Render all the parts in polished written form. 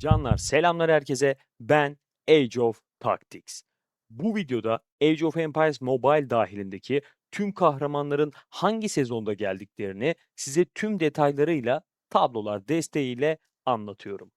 Canlar selamlar herkese. Ben Age of Tactics. Bu videoda Age of Empires Mobile dahilindeki tüm kahramanların hangi sezonda geldiklerini size tüm detaylarıyla tablolar desteğiyle anlatıyorum.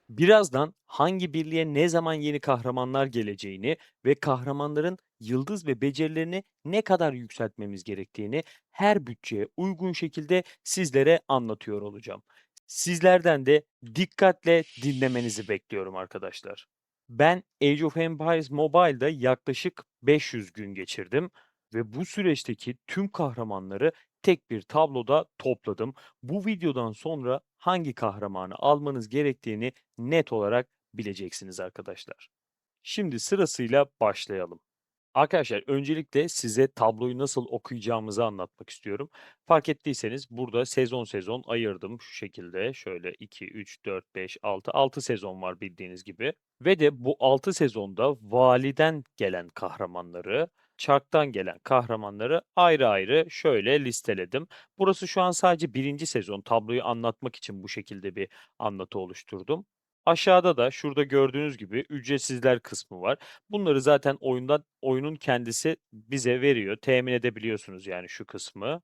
Birazdan hangi birliğe ne zaman yeni kahramanlar geleceğini ve kahramanların yıldız ve becerilerini ne kadar yükseltmemiz gerektiğini her bütçeye uygun şekilde sizlere anlatıyor olacağım. Sizlerden de dikkatle dinlemenizi bekliyorum arkadaşlar. Ben Age of Empires Mobile'da yaklaşık 500 gün geçirdim ve bu süreçteki tüm kahramanları tek bir tabloda topladım. Bu videodan sonra hangi kahramanı almanız gerektiğini net olarak bileceksiniz arkadaşlar. Şimdi sırasıyla başlayalım. Arkadaşlar öncelikle size tabloyu nasıl okuyacağımızı anlatmak istiyorum. Fark ettiyseniz burada sezon sezon ayırdım şu şekilde. Şöyle 2, 3, 4, 5, 6, 6 sezon var bildiğiniz gibi. Ve de bu 6 sezonda Vali'den gelen kahramanları, Çark'tan gelen kahramanları ayrı ayrı şöyle listeledim. Burası şu an sadece birinci sezon. Tabloyu anlatmak için bu şekilde bir anlatı oluşturdum. Aşağıda da şurada gördüğünüz gibi ücretsizler kısmı var. Bunları zaten oyunun kendisi bize veriyor. Temin edebiliyorsunuz yani şu kısmı.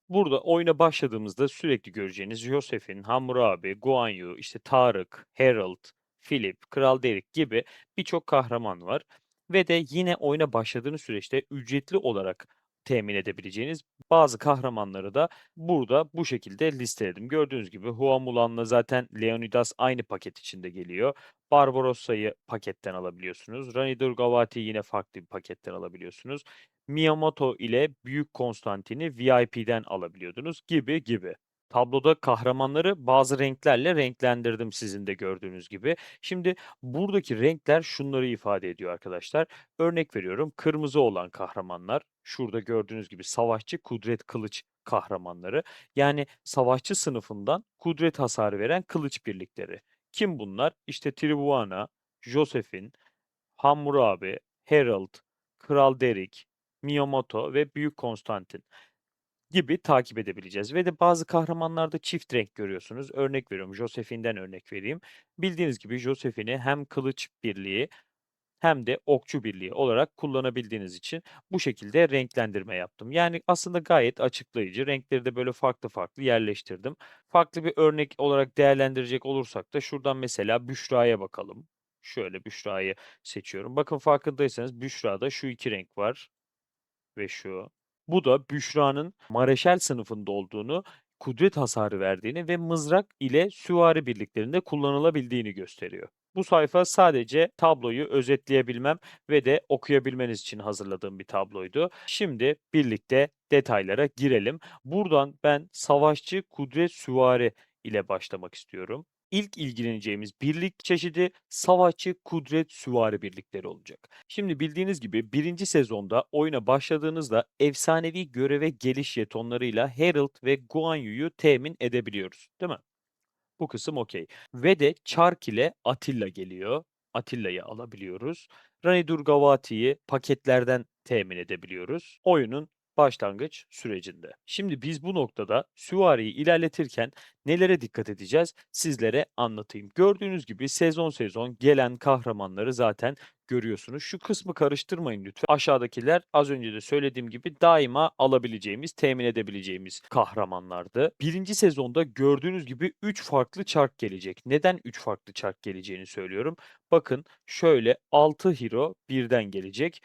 Burada oyuna başladığımızda sürekli göreceğiniz Josephine, Hammurabi, Guan Yu, işte Tarık, Harold, Philip, Kral Derek gibi birçok kahraman var. Ve de yine oyuna başladığınız süreçte ücretli olarak temin edebileceğiniz bazı kahramanları da burada bu şekilde listeledim. Gördüğünüz gibi Hua Mulan'la zaten Leonidas aynı paket içinde geliyor. Barbarossa'yı paketten alabiliyorsunuz. Rani Durgavati'yi yine farklı bir paketten alabiliyorsunuz. Miyamoto ile Büyük Konstantin'i VIP'den alabiliyordunuz gibi gibi. Tabloda kahramanları bazı renklerle renklendirdim sizin de gördüğünüz gibi. Şimdi buradaki renkler şunları ifade ediyor arkadaşlar. Örnek veriyorum kırmızı olan kahramanlar şurada gördüğünüz gibi savaşçı kudret kılıç kahramanları. Yani savaşçı sınıfından kudret hasarı veren kılıç birlikleri. Kim bunlar? İşte Tribhuana, Josephine, Hammurabi, Harold, Kral Derek, Miyamoto ve Büyük Konstantin gibi takip edebileceğiz. Ve de bazı kahramanlarda çift renk görüyorsunuz. Örnek veriyorum, Josephine'den örnek vereyim. Bildiğiniz gibi Josephine'i hem kılıç birliği hem de okçu birliği olarak kullanabildiğiniz için bu şekilde renklendirme yaptım. Yani aslında gayet açıklayıcı. Renkleri de böyle farklı farklı yerleştirdim. Farklı bir örnek olarak değerlendirecek olursak da şuradan mesela Büşra'ya bakalım. Şöyle Büşra'yı seçiyorum. Bakın farkındaysanız Büşra'da şu iki renk var ve şu. Bu da Büşra'nın Mareşal sınıfında olduğunu, kudret hasarı verdiğini ve mızrak ile süvari birliklerinde kullanılabildiğini gösteriyor. Bu sayfa sadece tabloyu özetleyebilmem ve de okuyabilmeniz için hazırladığım bir tabloydu. Şimdi birlikte detaylara girelim. Buradan ben savaşçı kudret süvari ile başlamak istiyorum. İlk ilgileneceğimiz birlik çeşidi savaşçı kudret süvari birlikleri olacak. Şimdi bildiğiniz gibi birinci sezonda oyuna başladığınızda efsanevi göreve geliş jetonlarıyla Herald ve Guan Yu'yu temin edebiliyoruz, değil mi? Bu kısım okey. Ve de Çark ile Atilla geliyor. Atilla'yı alabiliyoruz. Rani Durgavati'yi paketlerden temin edebiliyoruz. Oyunun başlangıç sürecinde. Şimdi biz bu noktada süvariyi ilerletirken nelere dikkat edeceğiz? Sizlere anlatayım. Gördüğünüz gibi sezon sezon gelen kahramanları zaten görüyorsunuz. Şu kısmı karıştırmayın lütfen. Aşağıdakiler az önce de söylediğim gibi daima alabileceğimiz, temin edebileceğimiz kahramanlardı. Birinci sezonda gördüğünüz gibi 3 farklı çark gelecek. Neden 3 farklı çark geleceğini söylüyorum. Bakın şöyle 6 hero birden gelecek.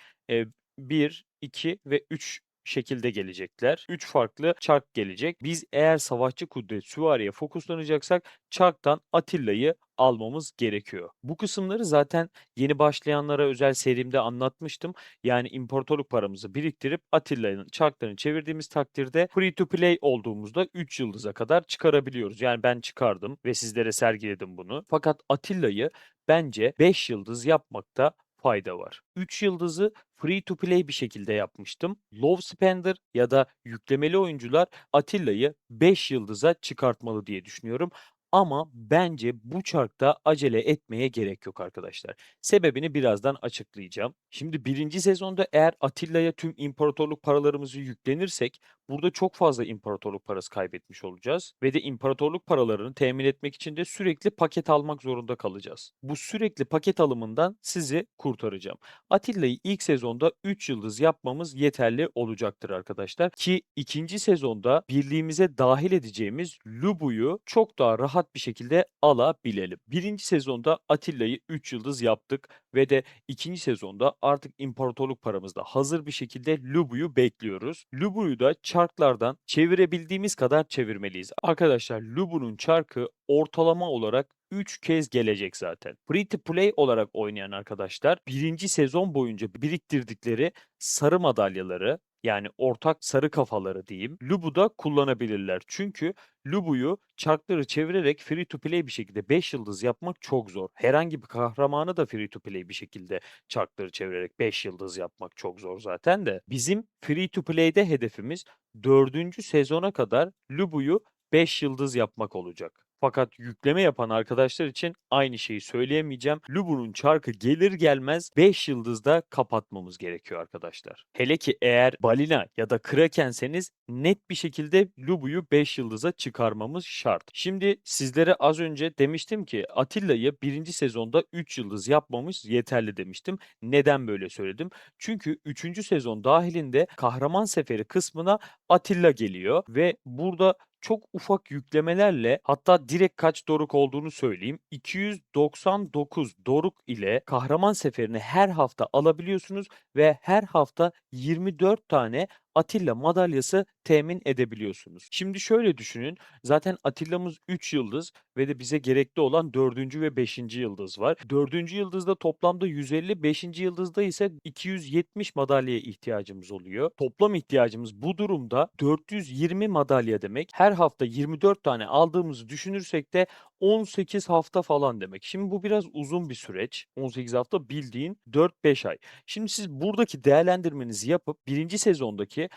1, 2 ve 3 şekilde gelecekler. 3 farklı çark gelecek. Biz eğer savaşçı kudret süvariye fokuslanacaksak çarktan Atilla'yı almamız gerekiyor. Bu kısımları zaten yeni başlayanlara özel serimde anlatmıştım. Yani imparatorluk paramızı biriktirip Atilla'nın çarklarını çevirdiğimiz takdirde free to play olduğumuzda 3 yıldıza kadar çıkarabiliyoruz. Yani ben çıkardım ve sizlere sergiledim bunu. Fakat Atilla'yı bence 5 yıldız yapmakta fayda var. 3 yıldızı free to play bir şekilde yapmıştım. Low spender ya da yüklemeli oyuncular Atilla'yı 5 yıldıza çıkartmalı diye düşünüyorum. Ama bence bu çarkta acele etmeye gerek yok arkadaşlar. Sebebini birazdan açıklayacağım. Şimdi birinci sezonda eğer Atilla'ya tüm imparatorluk paralarımızı yüklenirsek Burada çok fazla imparatorluk parası kaybetmiş olacağız ve de imparatorluk paralarını temin etmek için de sürekli paket almak zorunda kalacağız. Bu sürekli paket alımından sizi kurtaracağım. Atilla'yı ilk sezonda 3 yıldız yapmamız yeterli olacaktır arkadaşlar ki ikinci sezonda birliğimize dahil edeceğimiz Lubu'yu çok daha rahat bir şekilde alabilelim. Birinci sezonda Atilla'yı 3 yıldız yaptık ve de ikinci sezonda artık imparatorluk paramızda hazır bir şekilde Lubu'yu bekliyoruz. Lubu'yu da çarklardan çevirebildiğimiz kadar çevirmeliyiz. Arkadaşlar Lubu'nun çarkı ortalama olarak 3 kez gelecek zaten. Free to play olarak oynayan arkadaşlar birinci sezon boyunca biriktirdikleri sarı madalyaları yani ortak sarı kafaları diyeyim, Lubu'da kullanabilirler. Çünkü Lubu'yu çarkları çevirerek free to play bir şekilde 5 yıldız yapmak çok zor. Herhangi bir kahramanı da free to play bir şekilde çarkları çevirerek 5 yıldız yapmak çok zor zaten de. Bizim free to play'de hedefimiz dördüncü sezona kadar Lubu'yu 5 yıldız yapmak olacak. Fakat yükleme yapan arkadaşlar için aynı şeyi söyleyemeyeceğim. Lubu'nun çarkı gelir gelmez 5 yıldızda kapatmamız gerekiyor arkadaşlar. Hele ki eğer balina ya da krakenseniz net bir şekilde Lubu'yu 5 yıldıza çıkarmamız şart. Şimdi sizlere az önce demiştim ki Atilla'yı birinci sezonda 3 yıldız yapmamız yeterli demiştim. Neden böyle söyledim? Çünkü 3. sezon dahilinde Kahraman Seferi kısmına Atilla geliyor ve burada çok ufak yüklemelerle hatta direkt kaç doruk olduğunu söyleyeyim. 299 doruk ile Kahraman Seferi'ni her hafta alabiliyorsunuz ve her hafta 24 tane Atilla madalyası temin edebiliyorsunuz. Şimdi şöyle düşünün. Zaten Atilla'mız 3 yıldız ve de bize gerekli olan 4. ve 5. yıldız var. 4. yıldızda toplamda 150, 5. yıldızda ise 270 madalyaya ihtiyacımız oluyor. Toplam ihtiyacımız bu durumda 420 madalya demek. Her hafta 24 tane aldığımızı düşünürsek de 18 hafta falan demek. Şimdi bu biraz uzun bir süreç. 18 hafta bildiğin 4-5 ay. Şimdi siz buradaki değerlendirmenizi yapıp birinci sezondaki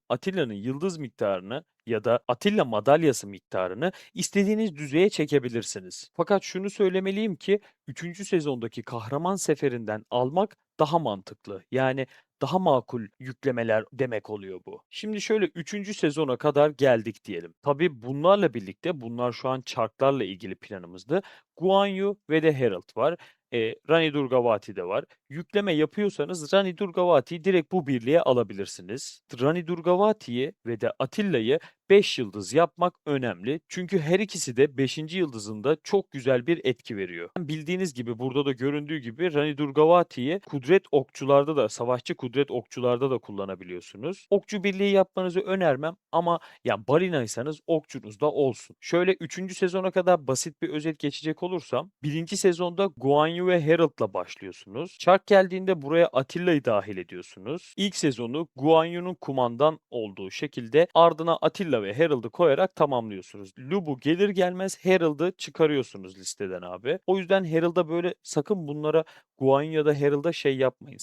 Atilla'nın yıldız miktarını ya da Atilla madalyası miktarını istediğiniz düzeye çekebilirsiniz. Fakat şunu söylemeliyim ki 3. sezondaki Kahraman Seferi'nden almak daha mantıklı. Yani daha makul yüklemeler demek oluyor bu. Şimdi şöyle 3. sezona kadar geldik diyelim. Tabii bunlarla birlikte bunlar şu an çarklarla ilgili planımızdı. Guan Yu ve de Herald var. Rani Durgavati de var. Yükleme yapıyorsanız Rani Durgavati'yi direkt bu birliğe alabilirsiniz. Rani Durgavati'yi ve de Atilla'yı 5 yıldız yapmak önemli. Çünkü her ikisi de 5. yıldızında çok güzel bir etki veriyor. Bildiğiniz gibi burada da göründüğü gibi Rani Durgavati'yi kudret okçularda da, savaşçı kudret okçularda da kullanabiliyorsunuz. Okçu birliği yapmanızı önermem ama ya balinaysanız okçunuz da olsun. Şöyle 3. sezona kadar basit bir özet geçecek olursam, birinci sezonda Guan Yu ve Herald'la başlıyorsunuz. Çark geldiğinde buraya Atilla'yı dahil ediyorsunuz. İlk sezonu Guan Yu'nun kumandan olduğu şekilde ardına Atilla ve Herald'ı koyarak tamamlıyorsunuz. Lubu gelir gelmez Herald'ı çıkarıyorsunuz listeden abi. O yüzden Herald'a böyle sakın bunlara Guan Yu ya da Herald'a şey yapmayın.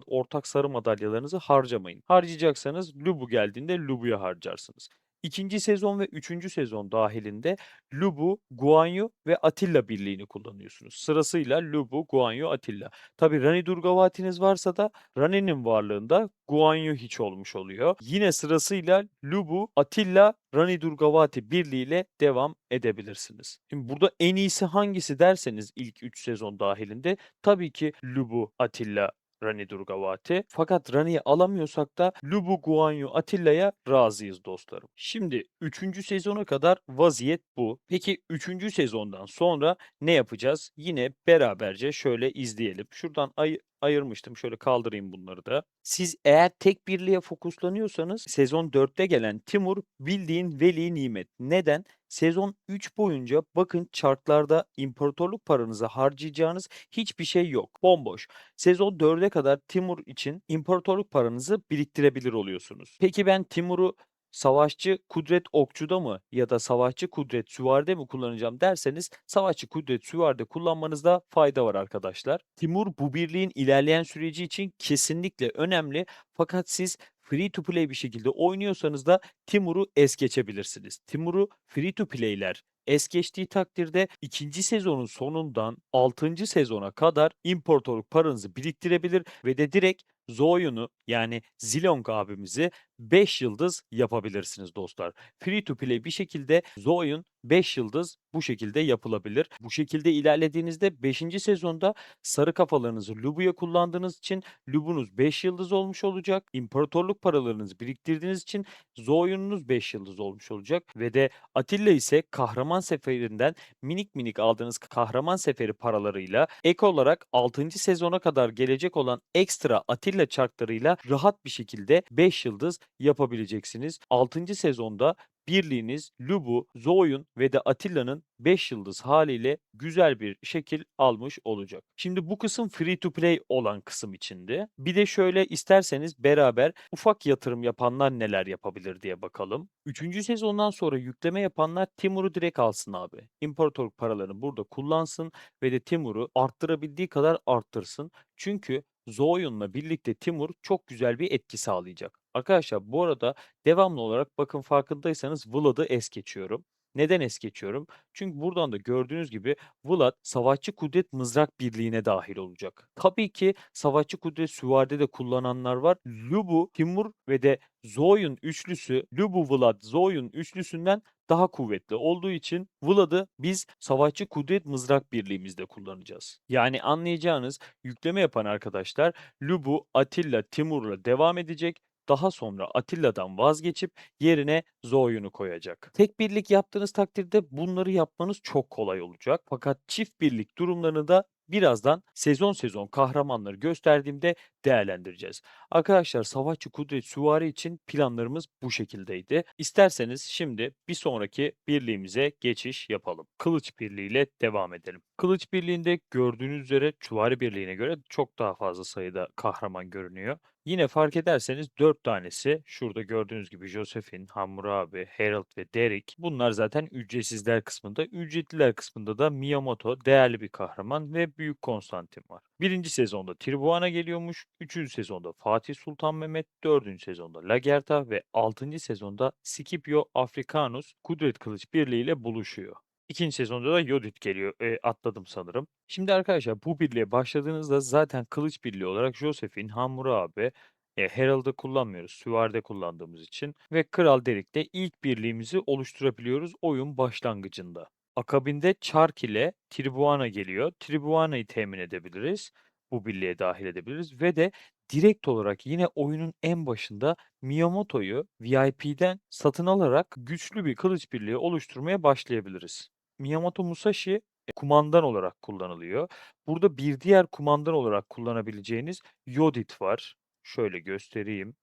Ortak sarı madalyalarınızı harcamayın. Harcayacaksanız Lubu geldiğinde Lubu'ya harcarsınız. İkinci sezon ve üçüncü sezon dahilinde Lubu, Guan Yu ve Atilla birliğini kullanıyorsunuz. Sırasıyla Lubu, Guan Yu, Atilla. Tabi Rani Durgavati'niz varsa da Rani'nin varlığında Guan Yu hiç olmuş oluyor. Yine sırasıyla Lubu, Atilla, Rani Durgavati birliğiyle devam edebilirsiniz. Şimdi burada en iyisi hangisi derseniz ilk 3 sezon dahilinde tabii ki Lubu, Atilla, Rani Durgavati. Fakat Rani'yi alamıyorsak da Lubu, Guan Yu, Atilla'ya razıyız dostlarım. Şimdi 3. sezona kadar vaziyet bu. Peki 3. sezondan sonra ne yapacağız? Yine beraberce şöyle izleyelim. Şuradan ayırmıştım. Şöyle kaldırayım bunları da. Siz eğer tek birliğe fokuslanıyorsanız sezon 4'te gelen Timur bildiğin veli nimet. Neden? Sezon 3 boyunca bakın chartlarda imparatorluk paranızı harcayacağınız hiçbir şey yok. Bomboş. Sezon 4'e kadar Timur için imparatorluk paranızı biriktirebilir oluyorsunuz. Peki ben Timur'u savaşçı kudret okçuda mı ya da savaşçı kudret süvaride mi kullanacağım derseniz savaşçı kudret süvaride kullanmanızda fayda var arkadaşlar. Timur bu birliğin ilerleyen süreci için kesinlikle önemli fakat siz free to play bir şekilde oynuyorsanız da Timur'u es geçebilirsiniz. Timur'u free to play'ler es geçtiği takdirde ikinci sezonun sonundan 6. sezona kadar imparatorluk paranızı biriktirebilir ve de direkt Zoyun'u yani Zilong abimizi 5 yıldız yapabilirsiniz dostlar. Free to play bir şekilde Zoyun 5 yıldız bu şekilde yapılabilir. Bu şekilde ilerlediğinizde 5. sezonda sarı kafalarınızı Lubu'ya kullandığınız için Lubunuz 5 yıldız olmuş olacak. İmparatorluk paralarınızı biriktirdiğiniz için Zoyun'unuz 5 yıldız olmuş olacak ve de Atilla ise kahraman seferinden minik minik aldığınız kahraman seferi paralarıyla ek olarak 6. sezona kadar gelecek olan ekstra Atilla çarklarıyla rahat bir şekilde 5 yıldız yapabileceksiniz. 6. sezonda birliğiniz Lubu, Zoyun ve de Atilla'nın 5 yıldız haliyle güzel bir şekil almış olacak. Şimdi bu kısım free to play olan kısım içindi. Bir de şöyle isterseniz beraber ufak yatırım yapanlar neler yapabilir diye bakalım. 3. sezondan sonra yükleme yapanlar Timur'u direkt alsın abi. İmparatorluk paralarını burada kullansın ve de Timur'u arttırabildiği kadar arttırsın. Çünkü Zoyun'la birlikte Timur çok güzel bir etki sağlayacak. Arkadaşlar bu arada devamlı olarak bakın farkındaysanız Vlad'ı es geçiyorum. Neden es geçiyorum? Çünkü buradan da gördüğünüz gibi Vlad Savaşçı Kudret Mızrak Birliği'ne dahil olacak. Tabii ki Savaşçı Kudret Süvari'de de kullananlar var. Lubu, Timur ve de Zoyun üçlüsü, Lubu Vlad Zoyun üçlüsünden daha kuvvetli olduğu için Vlad'ı biz Savaşçı Kudret Mızrak Birliği'mizde kullanacağız. Yani anlayacağınız yükleme yapan arkadaşlar Lubu, Atilla, Timur'la devam edecek. Daha sonra Atilla'dan vazgeçip yerine Zoyun'u koyacak. Tek birlik yaptığınız takdirde bunları yapmanız çok kolay olacak. Fakat çift birlik durumlarını da birazdan sezon sezon kahramanları gösterdiğimde değerlendireceğiz. Arkadaşlar Savaşçı Kudret Süvari için planlarımız bu şekildeydi. İsterseniz şimdi bir sonraki birliğimize geçiş yapalım. Kılıç Birliği ile devam edelim. Kılıç Birliği'nde gördüğünüz üzere Süvari Birliği'ne göre çok daha fazla sayıda kahraman görünüyor. Yine fark ederseniz 4 tanesi şurada gördüğünüz gibi Josephine, Hammurabi, Harold ve Derek. Bunlar zaten ücretsizler kısmında. Ücretliler kısmında da Miyamoto değerli bir kahraman ve Büyük Konstantin var. Birinci sezonda Tribuana geliyormuş. Üçüncü sezonda Fatih Sultan Mehmet. Dördüncü sezonda Lagertha ve altıncı sezonda Scipio Africanus Kudret Kılıç Birliği ile buluşuyor. İkinci sezonda da Yodit geliyor. Atladım sanırım. Şimdi arkadaşlar bu birliğe başladığınızda zaten kılıç birliği olarak Josephine, Hammurabi, Herald'ı kullanmıyoruz. Süvari'de kullandığımız için ve Kral Derik'te ilk birliğimizi oluşturabiliyoruz oyun başlangıcında. Akabinde Çark ile Tribuana geliyor. Tribuana'yı temin edebiliriz. Bu birliğe dahil edebiliriz ve de direkt olarak yine oyunun en başında Miyamoto'yu VIP'den satın alarak güçlü bir kılıç birliği oluşturmaya başlayabiliriz. Miyamoto Musashi kumandan olarak kullanılıyor. Burada bir diğer kumandan olarak kullanabileceğiniz Yodit var. Şöyle göstereyim.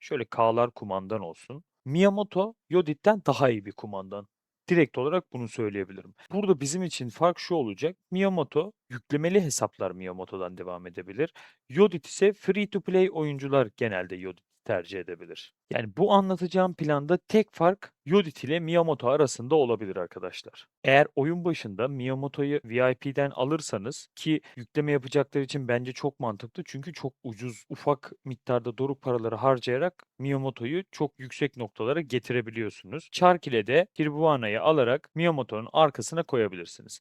Şöyle K'lar kumandan olsun. Miyamoto Yodit'ten daha iyi bir kumandan. Direkt olarak bunu söyleyebilirim. Burada bizim için fark şu olacak. Miyamoto yüklemeli hesaplar Miyamoto'dan devam edebilir. Yodit ise free to play oyuncular genelde Yodit tercih edebilir. Yani bu anlatacağım planda tek fark Yodit ile Miyamoto arasında olabilir arkadaşlar. Eğer oyun başında Miyamoto'yu VIP'den alırsanız ki yükleme yapacakları için bence çok mantıklı çünkü çok ucuz ufak miktarda doruk paraları harcayarak Miyamoto'yu çok yüksek noktalara getirebiliyorsunuz. Çark ile de Tirbuana'yı alarak Miyamoto'nun arkasına koyabilirsiniz.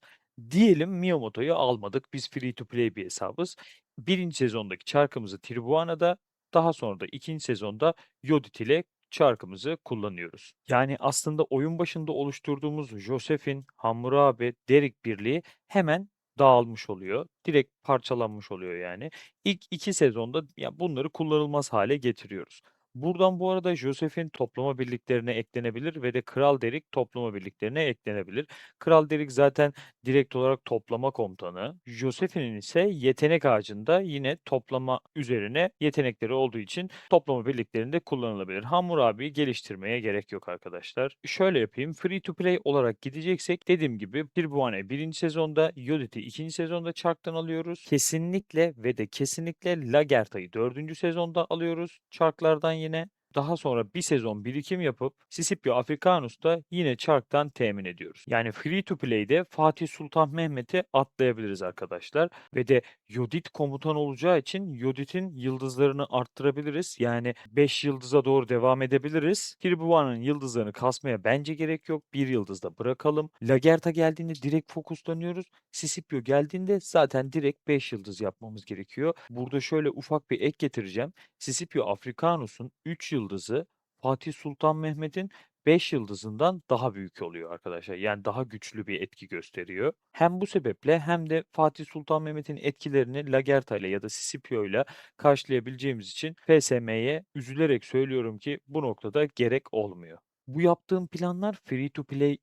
Diyelim Miyamoto'yu almadık. Biz free to play bir hesabız. Birinci sezondaki çarkımızı Tirbuana'da, daha sonra da ikinci sezonda Yodit ile çarkımızı kullanıyoruz. Yani aslında oyun başında oluşturduğumuz Josephine, Hammurabi, Derek birliği hemen dağılmış oluyor. Direkt parçalanmış oluyor yani. İlk 2 sezonda ya bunları kullanılmaz hale getiriyoruz. Buradan bu arada Josephine toplama birliklerine eklenebilir ve de Kral Derek toplama birliklerine eklenebilir. Kral Derek zaten direkt olarak toplama komutanı. Josephine'in ise yetenek ağacında yine toplama üzerine yetenekleri olduğu için toplama birliklerinde kullanılabilir. Hammurabi'yi geliştirmeye gerek yok arkadaşlar. Şöyle yapayım. Free to play olarak gideceksek dediğim gibi Tirbuane birinci sezonda, Yodit'i ikinci sezonda çarktan alıyoruz. Kesinlikle ve de kesinlikle Lagertha'yı dördüncü sezonda alıyoruz çarklardan yine. Daha sonra bir sezon birikim yapıp Scipio Africanus'ta yine çarktan temin ediyoruz. Yani free to play'de Fatih Sultan Mehmet'i atlayabiliriz arkadaşlar. Ve de Yodit komutan olacağı için Yodit'in yıldızlarını arttırabiliriz. Yani 5 yıldıza doğru devam edebiliriz. Tribhuvan'ın yıldızlarını kasmaya bence gerek yok. Bir yıldızda bırakalım. Lagertha geldiğinde direkt fokuslanıyoruz. Scipio geldiğinde zaten direkt 5 yıldız yapmamız gerekiyor. Burada şöyle ufak bir ek getireceğim. Scipio Africanus'un 3 yıldızı Fatih Sultan Mehmet'in 5 yıldızından daha büyük oluyor arkadaşlar. Yani daha güçlü bir etki gösteriyor. Hem bu sebeple hem de Fatih Sultan Mehmet'in etkilerini Lagertha ile ya da Scipio ile karşılayabileceğimiz için FSM'ye üzülerek söylüyorum ki bu noktada gerek olmuyor. Bu yaptığım planlar free to play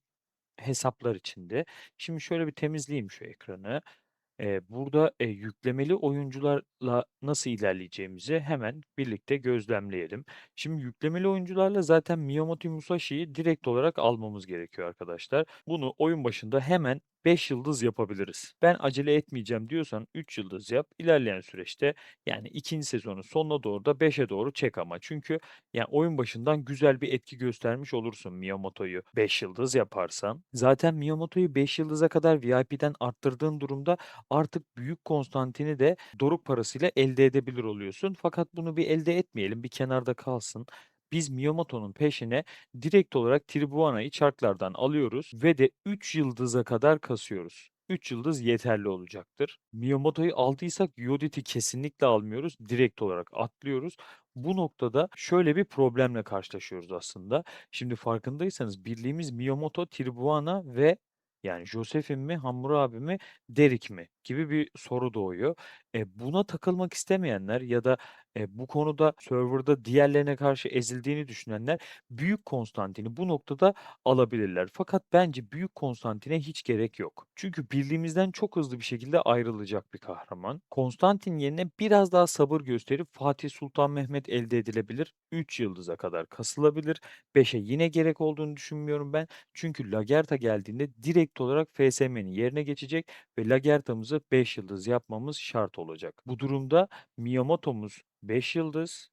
hesaplar içindi. Şimdi şöyle bir temizleyeyim şu ekranı. Burada, yüklemeli oyuncularla nasıl ilerleyeceğimizi hemen birlikte gözlemleyelim. Şimdi yüklemeli oyuncularla zaten Miyamoto Musashi'yi direkt olarak almamız gerekiyor arkadaşlar. Bunu oyun başında hemen 5 yıldız yapabiliriz. Ben acele etmeyeceğim diyorsan 3 yıldız yap. İlerleyen süreçte yani ikinci sezonun sonuna doğru da 5'e doğru çek ama. Çünkü yani oyun başından güzel bir etki göstermiş olursun Miyamoto'yu 5 yıldız yaparsan. Zaten Miyamoto'yu 5 yıldıza kadar VIP'den arttırdığın durumda artık Büyük Konstantin'i de doruk parasıyla elde edebilir oluyorsun. Fakat bunu bir elde etmeyelim, bir kenarda kalsın. Biz Miyamoto'nun peşine direkt olarak Tribuana'yı çarklardan alıyoruz ve de 3 yıldıza kadar kasıyoruz. 3 yıldız yeterli olacaktır. Miyamoto'yu aldıysak Yodit'i kesinlikle almıyoruz. Direkt olarak atlıyoruz. Bu noktada şöyle bir problemle karşılaşıyoruz aslında. Şimdi farkındaysanız birliğimiz Miyamoto, Tribuana ve yani Joseph'in mi, Hammurabi mi, Derrick mi gibi bir soru doğuyor. Buna takılmak istemeyenler ya da, bu konuda server'da diğerlerine karşı ezildiğini düşünenler Büyük Konstantin'i bu noktada alabilirler. Fakat bence Büyük Konstantin'e hiç gerek yok. Çünkü birliğimizden çok hızlı bir şekilde ayrılacak bir kahraman. Konstantin yerine biraz daha sabır gösterip Fatih Sultan Mehmet elde edilebilir. 3 yıldıza kadar kasılabilir. 5'e yine gerek olduğunu düşünmüyorum ben. Çünkü Lagertha geldiğinde direkt olarak FSM'nin yerine geçecek ve Lagertha'mızı 5 yıldız yapmamız şart olacak. Bu durumda Miyamoto'muz 5 yıldız,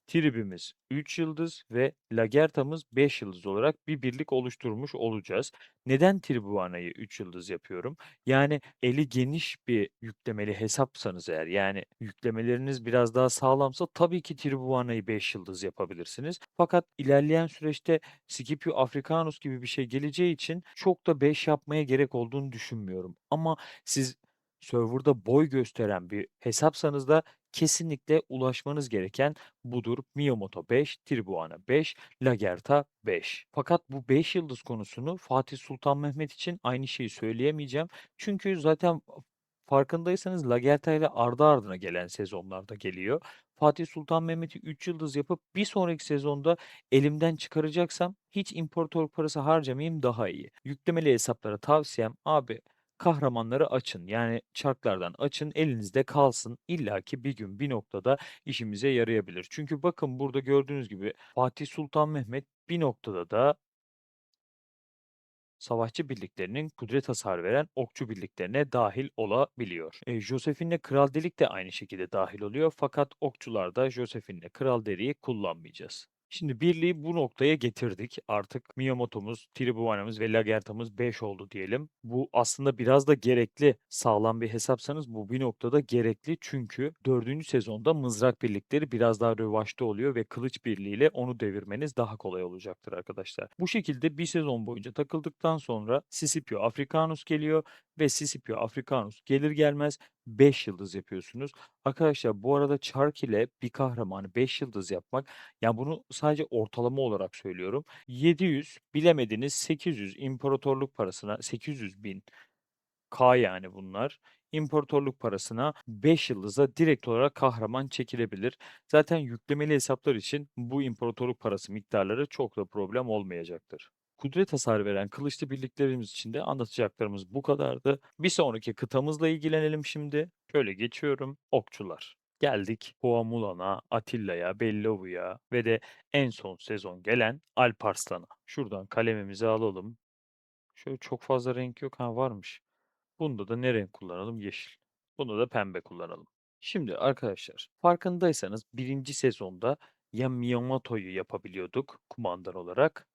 Tribimiz 3 yıldız ve Lagertha'mız 5 yıldız olarak bir birlik oluşturmuş olacağız. Neden Tribuana'yı 3 yıldız yapıyorum? Yani eli geniş bir yüklemeli hesapsanız eğer, yani yüklemeleriniz biraz daha sağlamsa tabii ki Tribuana'yı 5 yıldız yapabilirsiniz. Fakat ilerleyen süreçte Scipio Africanus gibi bir şey geleceği için çok da 5 yapmaya gerek olduğunu düşünmüyorum. Ama siz serverda boy gösteren bir hesapsanız da kesinlikle ulaşmanız gereken budur. Miyamoto 5, Tribuana 5, Lagertha 5. Fakat bu 5 yıldız konusunu Fatih Sultan Mehmet için aynı şeyi söyleyemeyeceğim. Çünkü zaten farkındaysanız Lagertha ile ardı ardına gelen sezonlarda geliyor. Fatih Sultan Mehmet'i 3 yıldız yapıp bir sonraki sezonda elimden çıkaracaksam hiç imparatorluk parası harcamayayım daha iyi. Yüklemeli hesaplara tavsiyem abi kahramanları açın. Yani çarklardan açın, elinizde kalsın. İlla ki bir gün bir noktada işimize yarayabilir. Çünkü bakın burada gördüğünüz gibi Fatih Sultan Mehmet bir noktada da savaşçı birliklerinin kudret hasar veren okçu birliklerine dahil olabiliyor. Josephin'le Kral Delik de aynı şekilde dahil oluyor fakat okçularda Josephin'le Kral Delik'i kullanmayacağız. Şimdi birliği bu noktaya getirdik. Artık Miyamoto'muz, Tribhuvan'ımız ve Lagertha'mız 5 oldu diyelim. Bu aslında biraz da gerekli. Sağlam bir hesapsanız bu bir noktada gerekli. Çünkü 4. sezonda mızrak birlikleri biraz daha rövaşta oluyor ve kılıç birliğiyle onu devirmeniz daha kolay olacaktır arkadaşlar. Bu şekilde bir sezon boyunca takıldıktan sonra Scipio Africanus geliyor ve Scipio Africanus gelir gelmez 5 yıldız yapıyorsunuz. Arkadaşlar bu arada çark ile bir kahramanı 5 yıldız yapmak, ya bunu sadece ortalama olarak söylüyorum. 700 bilemediniz 800 imparatorluk parasına 800 bin K yani bunlar. İmparatorluk parasına 5 yıldıza direkt olarak kahraman çekilebilir. Zaten yüklemeli hesaplar için bu imparatorluk parası miktarları çok da problem olmayacaktır. Kudret hasar veren kılıçlı birliklerimiz için de anlatacaklarımız bu kadardı. Bir sonraki kıtamızla ilgilenelim şimdi. Şöyle geçiyorum. Okçular. Geldik Huamulan'a, Atilla'ya, Bellovu'ya ve de en son sezon gelen Alparslan'a. Şuradan kalemimizi alalım. Şöyle çok fazla renk yok. Ha varmış. Bunda da ne renk kullanalım? Yeşil. Bunda da pembe kullanalım. Şimdi arkadaşlar farkındaysanız birinci sezonda ya Miyamoto'yu yapabiliyorduk kumandan olarak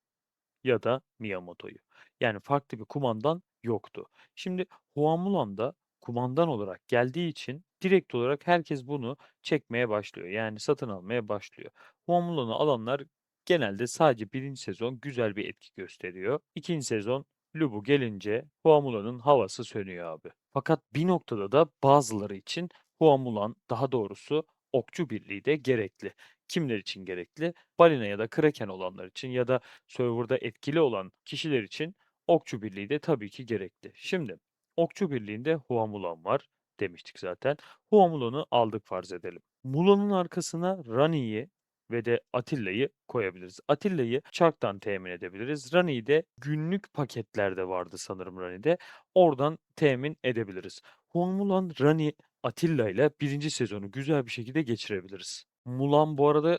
ya da Miyamoto'yu. Yani farklı bir kumandan yoktu. Şimdi Huamulan'da kumandan olarak geldiği için direkt olarak herkes bunu çekmeye başlıyor. Yani satın almaya başlıyor. Huamulan'ı alanlar genelde sadece birinci sezon güzel bir etki gösteriyor. İkinci sezon Lubu gelince Huamulan'ın havası sönüyor abi. Fakat bir noktada da bazıları için Huamulan daha doğrusu Okçu Birliği de gerekli. kimler için gerekli? Balina ya da kraken olanlar için ya da server'da etkili olan kişiler için Okçu Birliği de tabii ki gerekli. Şimdi Okçu Birliği'nde Huamulan var demiştik zaten. Huamulan'ı aldık farz edelim. Mulan'ın arkasına Rani'yi ve de Atilla'yı koyabiliriz. Atilla'yı çarktan temin edebiliriz. Rani'yi de günlük paketlerde vardı sanırım Rani'de. Oradan temin edebiliriz. Huamulan, Rani, Atilla ile birinci sezonu güzel bir şekilde geçirebiliriz. Mulan bu arada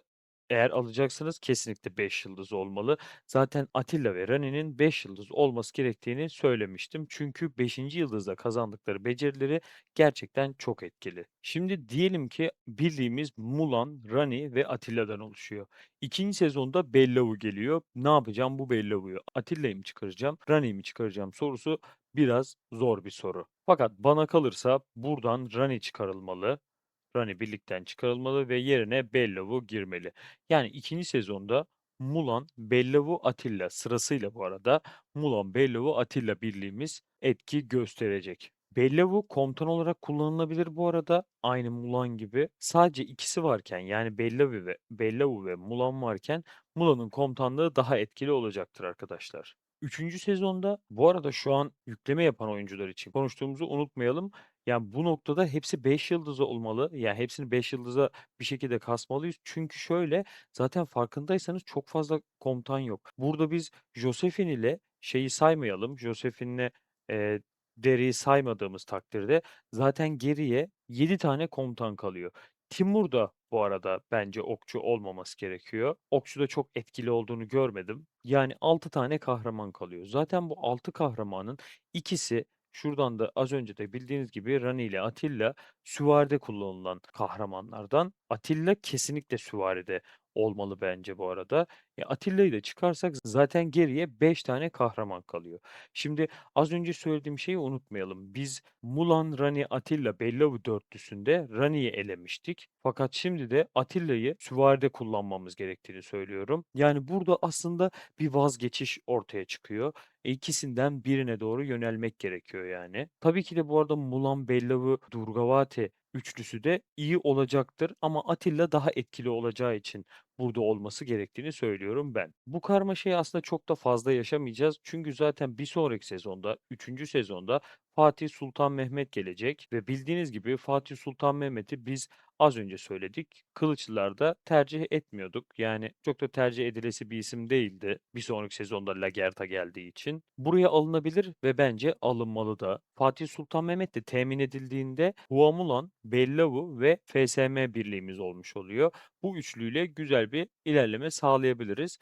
eğer alacaksınız kesinlikle 5 yıldız olmalı. Zaten Atilla ve Rani'nin 5 yıldız olması gerektiğini söylemiştim. Çünkü beşinci yıldızda kazandıkları becerileri gerçekten çok etkili. Şimdi diyelim ki birliğimiz Mulan, Rani ve Atilla'dan oluşuyor. İkinci sezonda Bellavu geliyor. Ne yapacağım bu Bellavu'yu? Atilla'yı mı çıkaracağım, Rani'yi mi çıkaracağım sorusu biraz zor bir soru. Fakat bana kalırsa buradan Rani çıkarılmalı. Rani birlikten çıkarılmalı ve yerine Bellavu girmeli. Yani ikinci sezonda Mulan, Bellavu, Atilla sırasıyla bu arada Mulan, Bellavu, Atilla birliğimiz etki gösterecek. Bellavu komutan olarak kullanılabilir bu arada. Aynı Mulan gibi. Sadece ikisi varken yani Bellavu ve Mulan varken Mulan'ın komutanlığı daha etkili olacaktır arkadaşlar. Üçüncü sezonda bu arada şu an yükleme yapan oyuncular için konuştuğumuzu unutmayalım. Yani bu noktada hepsi 5 yıldız olmalı. Yani hepsini 5 yıldıza bir şekilde kasmalıyız. Çünkü şöyle, zaten farkındaysanız çok fazla komutan yok. Burada biz Josephine ile şeyi saymayalım. Josephine'le eee Derry'i saymadığımız takdirde zaten geriye 7 tane komutan kalıyor. Timur da bu arada bence okçu olmaması gerekiyor. Okçuda çok etkili olduğunu görmedim. Yani 6 tane kahraman kalıyor. Zaten bu 6 kahramanın ikisi şuradan da az önce de bildiğiniz gibi Rani ile Atilla süvaride kullanılan kahramanlardan. Atilla kesinlikle süvaride olmalı bence bu arada. Atilla'yı da çıkarsak zaten geriye 5 tane kahraman kalıyor. Şimdi az önce söylediğim şeyi unutmayalım. Biz Mulan, Rani, Atilla, Bellavu dörtlüsünde Rani'yi elemiştik. Fakat şimdi de Atilla'yı süvaride kullanmamız gerektiğini söylüyorum. Yani burada aslında bir vazgeçiş ortaya çıkıyor. İkisinden birine doğru yönelmek gerekiyor yani. Tabii ki de bu arada Mulan, Bellavu, Durgavati üçlüsü de iyi olacaktır ama Atilla daha etkili olacağı için burada olması gerektiğini söylüyorum ben. Bu karmaşayı aslında çok da fazla yaşamayacağız. Çünkü zaten bir sonraki sezonda, üçüncü sezonda Fatih Sultan Mehmet gelecek ve bildiğiniz gibi Fatih Sultan Mehmet'i biz az önce söyledik. Kılıçlılarda tercih etmiyorduk. Yani çok da tercih edilesi bir isim değildi. Bir sonraki sezonda Lagert'a geldiği için. Buraya alınabilir ve bence alınmalı da. Fatih Sultan Mehmet de temin edildiğinde Huamulan, Bellavu ve FSM birliğimiz olmuş oluyor. Bu üçlüyle güzel bir ilerleme sağlayabiliriz.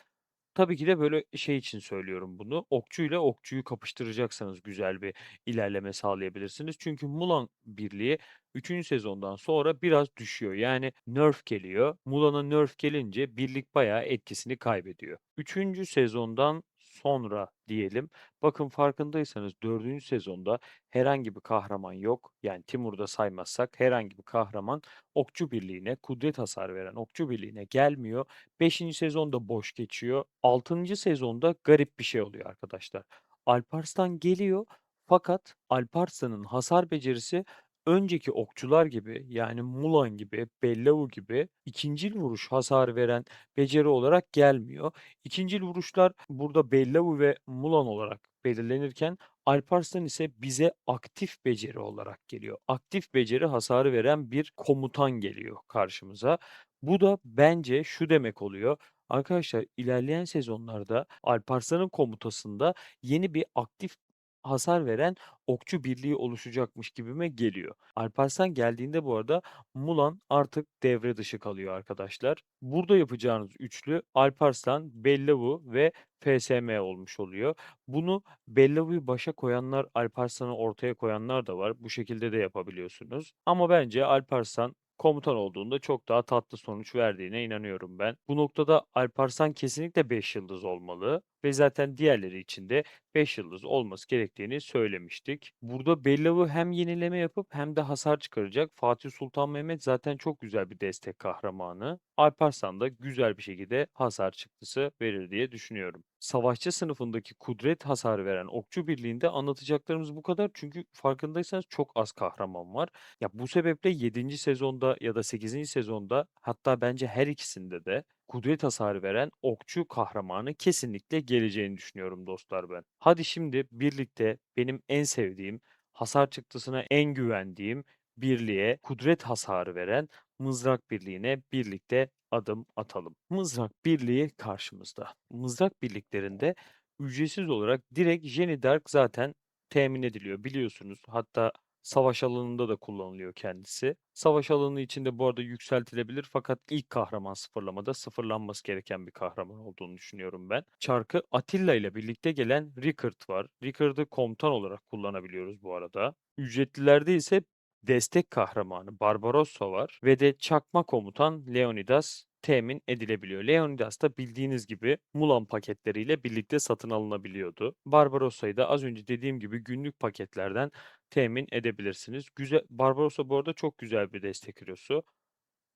Tabii ki de böyle şey için söylüyorum bunu. Okçu ile okçuyu kapıştıracaksanız güzel bir ilerleme sağlayabilirsiniz. Çünkü Mulan birliği üçüncü sezondan sonra biraz düşüyor. Yani nerf geliyor. Mulan'a nerf gelince birlik bayağı etkisini kaybediyor. Üçüncü sezondan sonra diyelim. Bakın farkındaysanız dördüncü sezonda herhangi bir kahraman yok. Yani Timur'da saymazsak herhangi bir kahraman Okçu Birliği'ne, kudret hasar veren Okçu Birliği'ne gelmiyor. Beşinci sezonda boş geçiyor. Altıncı sezonda garip bir şey oluyor arkadaşlar. Alparslan geliyor fakat Alparslan'ın hasar becerisi önceki okçular gibi yani Mulan gibi, Bellavu gibi ikincil vuruş hasar veren beceri olarak gelmiyor. İkincil vuruşlar burada Bellavu ve Mulan olarak belirlenirken Alparslan ise bize aktif beceri olarak geliyor. Aktif beceri hasarı veren bir komutan geliyor karşımıza. Bu da bence şu demek oluyor. Arkadaşlar ilerleyen sezonlarda Alparslan'ın komutasında yeni bir aktif hasar veren okçu birliği oluşacakmış gibime geliyor. Alparslan geldiğinde bu arada Mulan artık devre dışı kalıyor arkadaşlar. Burada yapacağınız üçlü Alparslan, Bellavu ve FSM olmuş oluyor. Bunu Bellavu'yu başa koyanlar, Alparslan'ı ortaya koyanlar da var. Bu şekilde de yapabiliyorsunuz. Ama bence Alparslan komutan olduğunda çok daha tatlı sonuç verdiğine inanıyorum ben. Bu noktada Alparslan kesinlikle 5 yıldız olmalı. ve zaten diğerleri için de 5 yıldız olması gerektiğini söylemiştik. Burada Bellav'ı hem yenileme yapıp hem de hasar çıkaracak. Fatih Sultan Mehmet zaten çok güzel bir destek kahramanı. Alparslan da güzel bir şekilde hasar çıktısı verir diye düşünüyorum. Savaşçı sınıfındaki kudret hasarı veren Okçu Birliği'nde anlatacaklarımız bu kadar. Çünkü farkındaysanız çok az kahraman var. Ya bu sebeple 7. sezonda ya da 8. sezonda, hatta bence her ikisinde de kudret hasarı veren okçu kahramanı kesinlikle geleceğini düşünüyorum dostlar ben. Hadi şimdi birlikte benim en sevdiğim, hasar çıktısına en güvendiğim birliğe, kudret hasarı veren Mızrak Birliği'ne birlikte adım atalım. Mızrak Birliği karşımızda. Mızrak birliklerinde ücretsiz olarak direkt Jenny Dark zaten temin ediliyor biliyorsunuz. Hatta savaş alanında da kullanılıyor kendisi. Savaş alanı içinde bu arada yükseltilebilir, fakat ilk kahraman sıfırlamada sıfırlanması gereken bir kahraman olduğunu düşünüyorum ben. Çarkı Atilla ile birlikte gelen Rickard var. Rickard'ı komutan olarak kullanabiliyoruz bu arada. Ücretlilerde ise destek kahramanı Barbarossa var ve de çakma komutan Leonidas temin edilebiliyor. Leonidas da bildiğiniz gibi Mulan paketleriyle birlikte satın alınabiliyordu. Barbarossa'yı da az önce dediğim gibi günlük paketlerden temin edebilirsiniz. Güzel, Barbarossa bu arada çok güzel bir destek hero'su.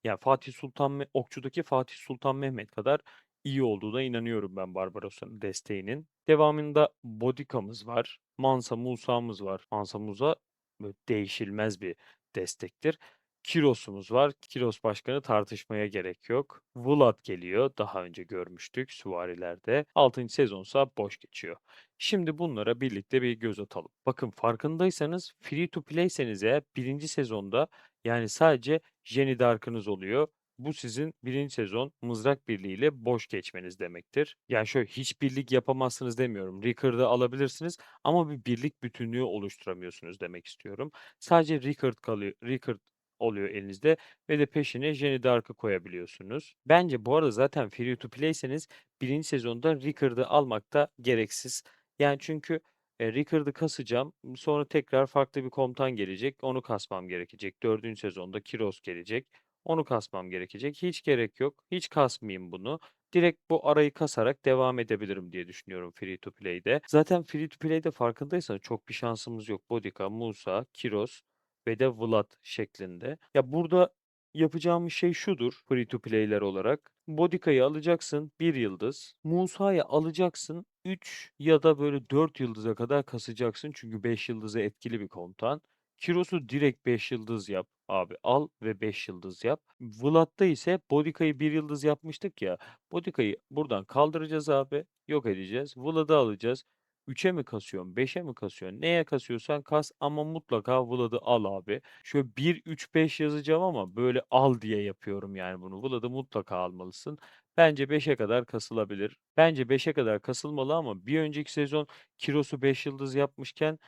Ya Fatih Sultan Okçu'daki Fatih Sultan Mehmet kadar iyi olduğuna inanıyorum ben Barbarossa'nın desteğinin. Devamında Bodika'mız var. Mansa Musa'mız var. Mansa Musa böyle değişilmez bir destektir. Kiros'umuz var. Kiros Başkanı tartışmaya gerek yok. Vlad geliyor. Daha önce görmüştük süvarilerde. 6. sezonsa boş geçiyor. Şimdi bunlara birlikte bir göz atalım. Bakın farkındaysanız free to play'seniz eğer birinci sezonda, yani sadece Jenny Dark'ınız oluyor. Bu sizin birinci sezon Mızrak Birliği ile boş geçmeniz demektir. Yani şöyle hiç birlik yapamazsınız demiyorum. Rickard'ı alabilirsiniz ama bir birlik bütünlüğü oluşturamıyorsunuz demek istiyorum. Sadece Rickard kalıyor, Rickard oluyor elinizde ve de peşine Jenny Dark'ı koyabiliyorsunuz. Bence bu arada zaten free to play'seniz birinci sezonda Rickard'ı almak da gereksiz. Yani çünkü Rickard'ı kasacağım. Sonra tekrar farklı bir komutan gelecek. Onu kasmam gerekecek. Dördüncü sezonda Kiros gelecek. Onu kasmam gerekecek. Hiç gerek yok. Hiç kasmayayım bunu. Direkt bu arayı kasarak devam edebilirim diye düşünüyorum Free to Play'de. Zaten Free to Play'de farkındaysanız çok bir şansımız yok. Bodica, Musa, Kiros ve de Vlad şeklinde. Ya burada yapacağımız şey şudur Free to Play'ler olarak. Bodica'yı alacaksın 1 yıldız. Musa'yı alacaksın 3 ya da böyle 4 yıldıza kadar kasacaksın. Çünkü 5 yıldıza etkili bir komutan. Kiros'u direkt 5 yıldız yap abi. Al ve 5 yıldız yap. Vlad'da ise Bodica'yı 1 yıldız yapmıştık ya. Bodica'yı buradan kaldıracağız abi. Yok edeceğiz. Vlad'ı alacağız. 3'e mi kasıyorsun? 5'e mi kasıyorsun? Neye kasıyorsan kas ama mutlaka Vlad'ı al abi. Şöyle 1, 3, 5 yazacağım ama böyle al diye yapıyorum yani bunu. Vlad'ı mutlaka almalısın. Bence 5'e kadar kasılabilir. Bence 5'e kadar kasılmalı ama bir önceki sezon Kiros'u 5 yıldız yapmışken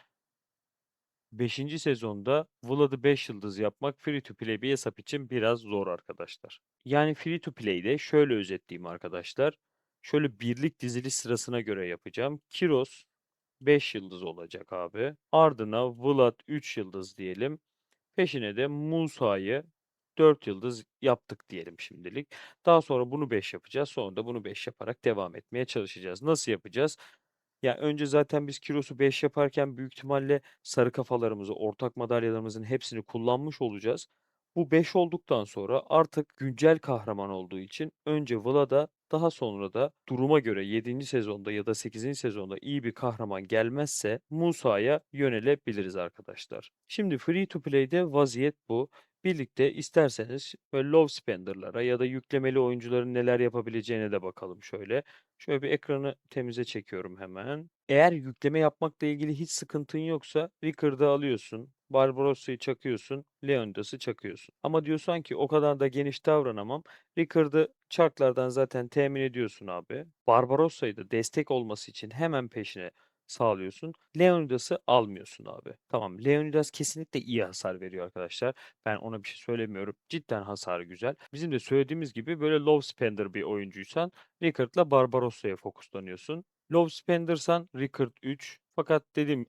beşinci sezonda Vlad'ı 5 yıldız yapmak free to play bir hesap için biraz zor arkadaşlar. Yani free to play'de şöyle özetleyeyim arkadaşlar. Şöyle birlik dizili sırasına göre yapacağım. Kiros 5 yıldız olacak abi. Ardına Vlad 3 yıldız diyelim. Peşine de Musa'yı 4 yıldız yaptık diyelim şimdilik. Daha sonra bunu 5 yapacağız. Sonra da bunu 5 yaparak devam etmeye çalışacağız. Nasıl yapacağız? Ya, önce zaten biz kilosu 5 yaparken büyük ihtimalle sarı kafalarımızı, ortak madalyalarımızın hepsini kullanmış olacağız. Bu 5 olduktan sonra artık güncel kahraman olduğu için önce Vlad'a, daha sonra da duruma göre 7. sezonda ya da 8. sezonda iyi bir kahraman gelmezse Musa'ya yönelebiliriz arkadaşlar. Şimdi Free to Play'de vaziyet bu. Birlikte isterseniz böyle low spender'lara ya da yüklemeli oyuncuların neler yapabileceğine de bakalım şöyle. Şöyle bir ekranı temize çekiyorum hemen. Eğer yükleme yapmakla ilgili hiç sıkıntın yoksa Rickard'ı alıyorsun, Barbarossa'yı çakıyorsun, Leonidas'ı çakıyorsun. Ama diyorsan ki o kadar da geniş davranamam. Rickard'ı çarklardan zaten temin ediyorsun abi. Barbarossa'yı da destek olması için hemen peşine sağlıyorsun. Leonidas'ı almıyorsun abi. Tamam, Leonidas kesinlikle iyi hasar veriyor arkadaşlar. Ben ona bir şey söylemiyorum. Cidden hasarı güzel. Bizim de söylediğimiz gibi böyle low spender bir oyuncuysan Rickard'la Barbarossa'ya fokuslanıyorsun. Low spender'san Rickard 3. Fakat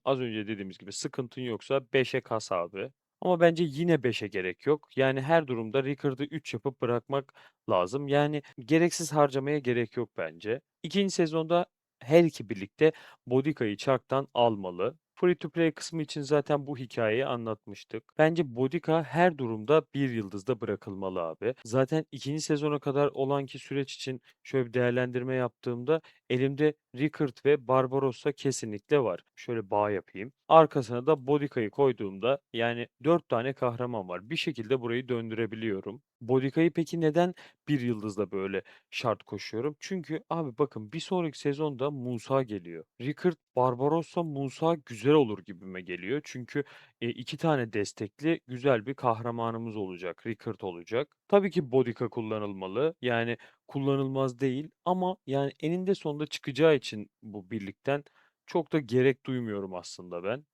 az önce dediğimiz gibi sıkıntın yoksa 5'e kas abi. Ama bence yine 5'e gerek yok. Yani her durumda Rickard'ı 3 yapıp bırakmak lazım. Yani gereksiz harcamaya gerek yok bence. İkinci sezonda her iki birlikte Bodica'yı çarktan almalı. Free to play kısmı için zaten bu hikayeyi anlatmıştık. Bence Bodica her durumda bir yıldızda bırakılmalı abi. Zaten ikinci sezona kadar olan ki süreç için şöyle bir değerlendirme yaptığımda elimde Rickard ve Barbarossa kesinlikle var. Şöyle bağ yapayım. Arkasına da Bodica'yı koyduğumda yani 4 tane kahraman var. Bir şekilde burayı döndürebiliyorum. Bodica'yı peki neden bir yıldızla böyle şart koşuyorum? Çünkü abi bakın bir sonraki sezonda Musa geliyor. Rickard, Barbarossa, Musa güzel olur gibime geliyor. Çünkü 2 tane destekli güzel bir kahramanımız olacak. Rickard olacak. Tabii ki Bodica kullanılmalı. Yani kullanılmaz değil ama yani eninde sonunda çıkacağı için bu birlikten çok da gerek duymuyorum aslında ben.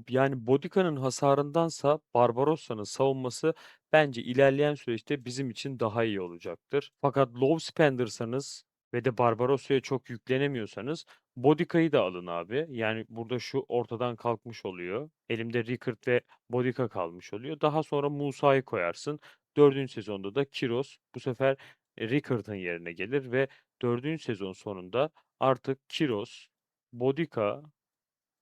Yani Bodica'nın hasarındansa Barbarossa'nın savunması bence ilerleyen süreçte bizim için daha iyi olacaktır. Fakat low spender'sanız ve de Barbarossa'ya çok yüklenemiyorsanız Bodica'yı da alın abi. Yani burada şu ortadan kalkmış oluyor. Elimde Rickard ve Bodica kalmış oluyor. Daha sonra Musa'yı koyarsın. Dördüncü sezonda da Kiros bu sefer Rickard'ın yerine gelir ve dördüncü sezon sonunda artık Kiros, Bodica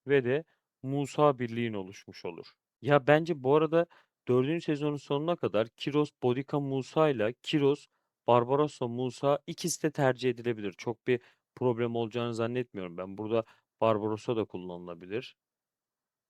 ve de Musa birliğin oluşmuş olur. Ya bence bu arada dördüncü sezonun sonuna kadar Kiros, Bodica, Musa ile Kiros, Barbarossa, Musa ikisi de tercih edilebilir. Çok bir problem olacağını zannetmiyorum ben. Burada Barbarossa da kullanılabilir.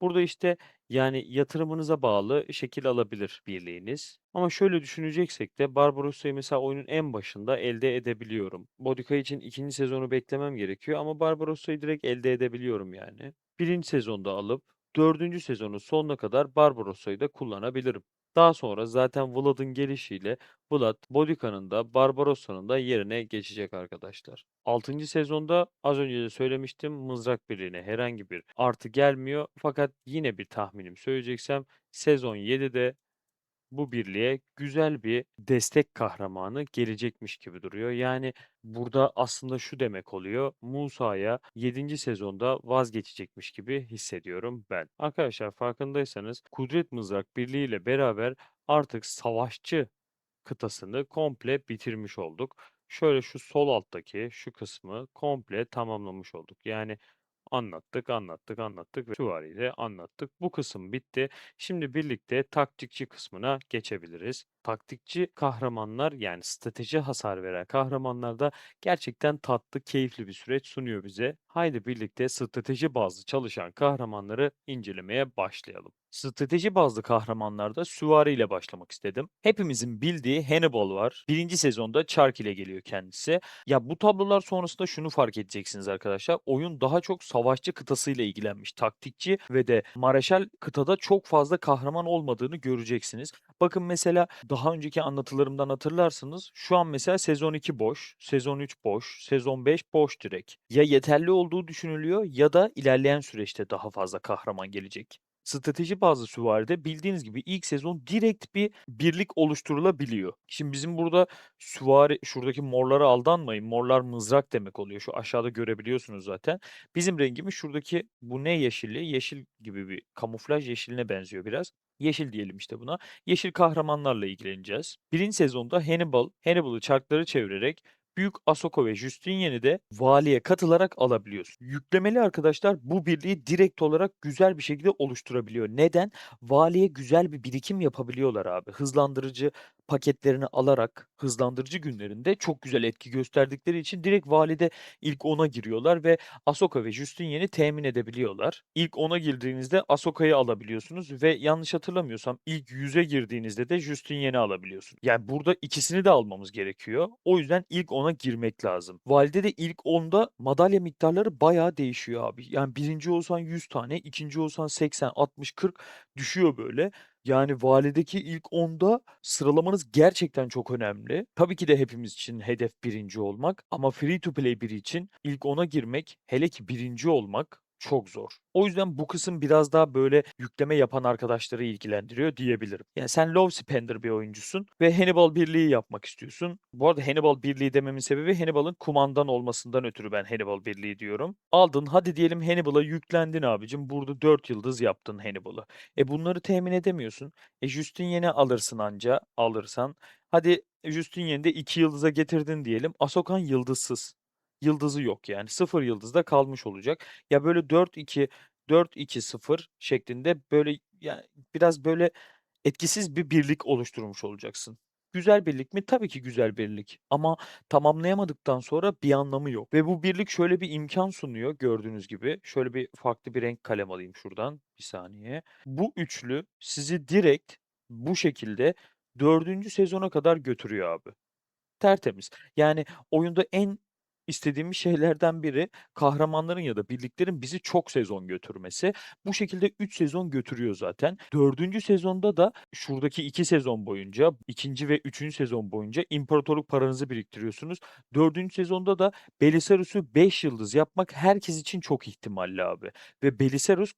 Burada işte yani yatırımınıza bağlı şekil alabilir birliğiniz. Ama şöyle düşüneceksek de Barbarossa'yı mesela oyunun en başında elde edebiliyorum. Bodica için ikinci sezonu beklemem gerekiyor ama Barbarossa'yı direkt elde edebiliyorum yani. Birinci sezonda alıp dördüncü sezonun sonuna kadar Barbarossa'yı da kullanabilirim. Daha sonra zaten Vlad'ın gelişiyle Vlad, Bodica'nın da Barbarossa'nın da yerine geçecek arkadaşlar. Altıncı sezonda az önce de söylemiştim Mızrak Birliği'ne herhangi bir artı gelmiyor. Fakat yine bir tahminim söyleyeceksem sezon 7'de bu birliğe güzel bir destek kahramanı gelecekmiş gibi duruyor. Yani burada aslında şu demek oluyor. Musa'ya yedinci sezonda vazgeçecekmiş gibi hissediyorum ben. Arkadaşlar farkındaysanız Kudret Mızrak Birliği ile beraber artık savaşçı kıtasını komple bitirmiş olduk. Şöyle şu sol alttaki şu kısmı komple tamamlamış olduk. Yani anlattık, anlattık, anlattık ve süvariyle anlattık. Bu kısım bitti. Şimdi birlikte taktikçi kısmına geçebiliriz. Taktikçi kahramanlar yani strateji hasar veren kahramanlar da gerçekten tatlı, keyifli bir süreç sunuyor bize. Haydi birlikte strateji bazlı çalışan kahramanları incelemeye başlayalım. Strateji bazlı kahramanlarda süvari ile başlamak istedim. Hepimizin bildiği Hannibal var. Birinci sezonda Çark ile geliyor kendisi. Ya bu tablolar sonrasında şunu fark edeceksiniz arkadaşlar. Oyun daha çok savaşçı kıtasıyla ilgilenmiş. Taktikçi ve de Mareşal kıtada çok fazla kahraman olmadığını göreceksiniz. Bakın mesela daha önceki anlatılarımdan hatırlarsınız. Şu an mesela sezon 2 boş, sezon 3 boş, sezon 5 boş direkt. Ya yeterli olduğu düşünülüyor ya da ilerleyen süreçte daha fazla kahraman gelecek. Strateji bazlı süvaride bildiğiniz gibi ilk sezon direkt bir birlik oluşturulabiliyor. Şimdi bizim burada süvari şuradaki morlara aldanmayın. Morlar mızrak demek oluyor. Şu aşağıda görebiliyorsunuz zaten. Bizim rengimiz şuradaki bu ne yeşili? Yeşil gibi bir kamuflaj yeşiline benziyor biraz. Yeşil diyelim işte buna. Yeşil kahramanlarla ilgileneceğiz. Birinci sezonda Hannibal'ı çarkları çevirerek Büyük Asoko ve Justinian'i de valiye katılarak alabiliyorsun. Yüklemeli arkadaşlar bu birliği direkt olarak güzel bir şekilde oluşturabiliyor. Neden? Valiye güzel bir birikim yapabiliyorlar abi. Hızlandırıcı paketlerini alarak hızlandırıcı günlerinde çok güzel etki gösterdikleri için direkt valide ilk 10'a giriyorlar ve Ahsoka ve Justinian'i temin edebiliyorlar. İlk 10'a girdiğinizde Ahsoka'yı alabiliyorsunuz ve yanlış hatırlamıyorsam ilk 100'e girdiğinizde de Justinian'i alabiliyorsunuz. Yani burada ikisini de almamız gerekiyor. O yüzden ilk 10'a girmek lazım. Valide de ilk 10'da madalya miktarları bayağı değişiyor abi. Yani birinci olsan 100 tane, ikinci olsan 80, 60, 40 düşüyor böyle. Yani valideki ilk 10'da sıralamanız gerçekten çok önemli. Tabii ki de hepimiz için hedef birinci olmak ama free to play biri için ilk 10'a girmek, hele ki birinci olmak çok zor. O yüzden bu kısım biraz daha böyle yükleme yapan arkadaşları ilgilendiriyor diyebilirim. Yani sen low spender bir oyuncusun ve Hannibal birliği yapmak istiyorsun. Bu arada Hannibal birliği dememin sebebi Hannibal'ın kumandan olmasından ötürü ben Hannibal birliği diyorum. Aldın hadi diyelim Hannibal'a yüklendin abicim. Burada 4 yıldız yaptın Hannibal'ı. Bunları temin edemiyorsun. Justinian'i alırsın anca alırsan. Hadi Justinian'i de 2 yıldıza getirdin diyelim. Asokan yıldızsız. yıldızı yok yani. 0 yıldızda kalmış olacak. Ya, böyle 4-2, 4-2-0 şeklinde böyle, ya, biraz böyle etkisiz bir birlik oluşturmuş olacaksın. Güzel birlik mi? Tabii ki güzel birlik ama tamamlayamadıktan sonra bir anlamı yok ve bu birlik şöyle bir imkân sunuyor gördüğünüz gibi. Şöyle bir farklı bir renk kalem alayım şuradan, bir saniye. Bu üçlü sizi direkt bu şekilde dördüncü sezona kadar götürüyor abi. Tertemiz. Yani oyunda en istediğimiz şeylerden biri kahramanların ya da birliklerin bizi çok sezon götürmesi. Bu şekilde 3 sezon götürüyor zaten. Dördüncü sezonda da şuradaki 2 sezon boyunca, ikinci ve üçüncü sezon boyunca imparatorluk paranızı biriktiriyorsunuz. Dördüncü sezonda da Belisarius'u 5 yıldız yapmak herkes için çok ihtimalli abi ve Belisarius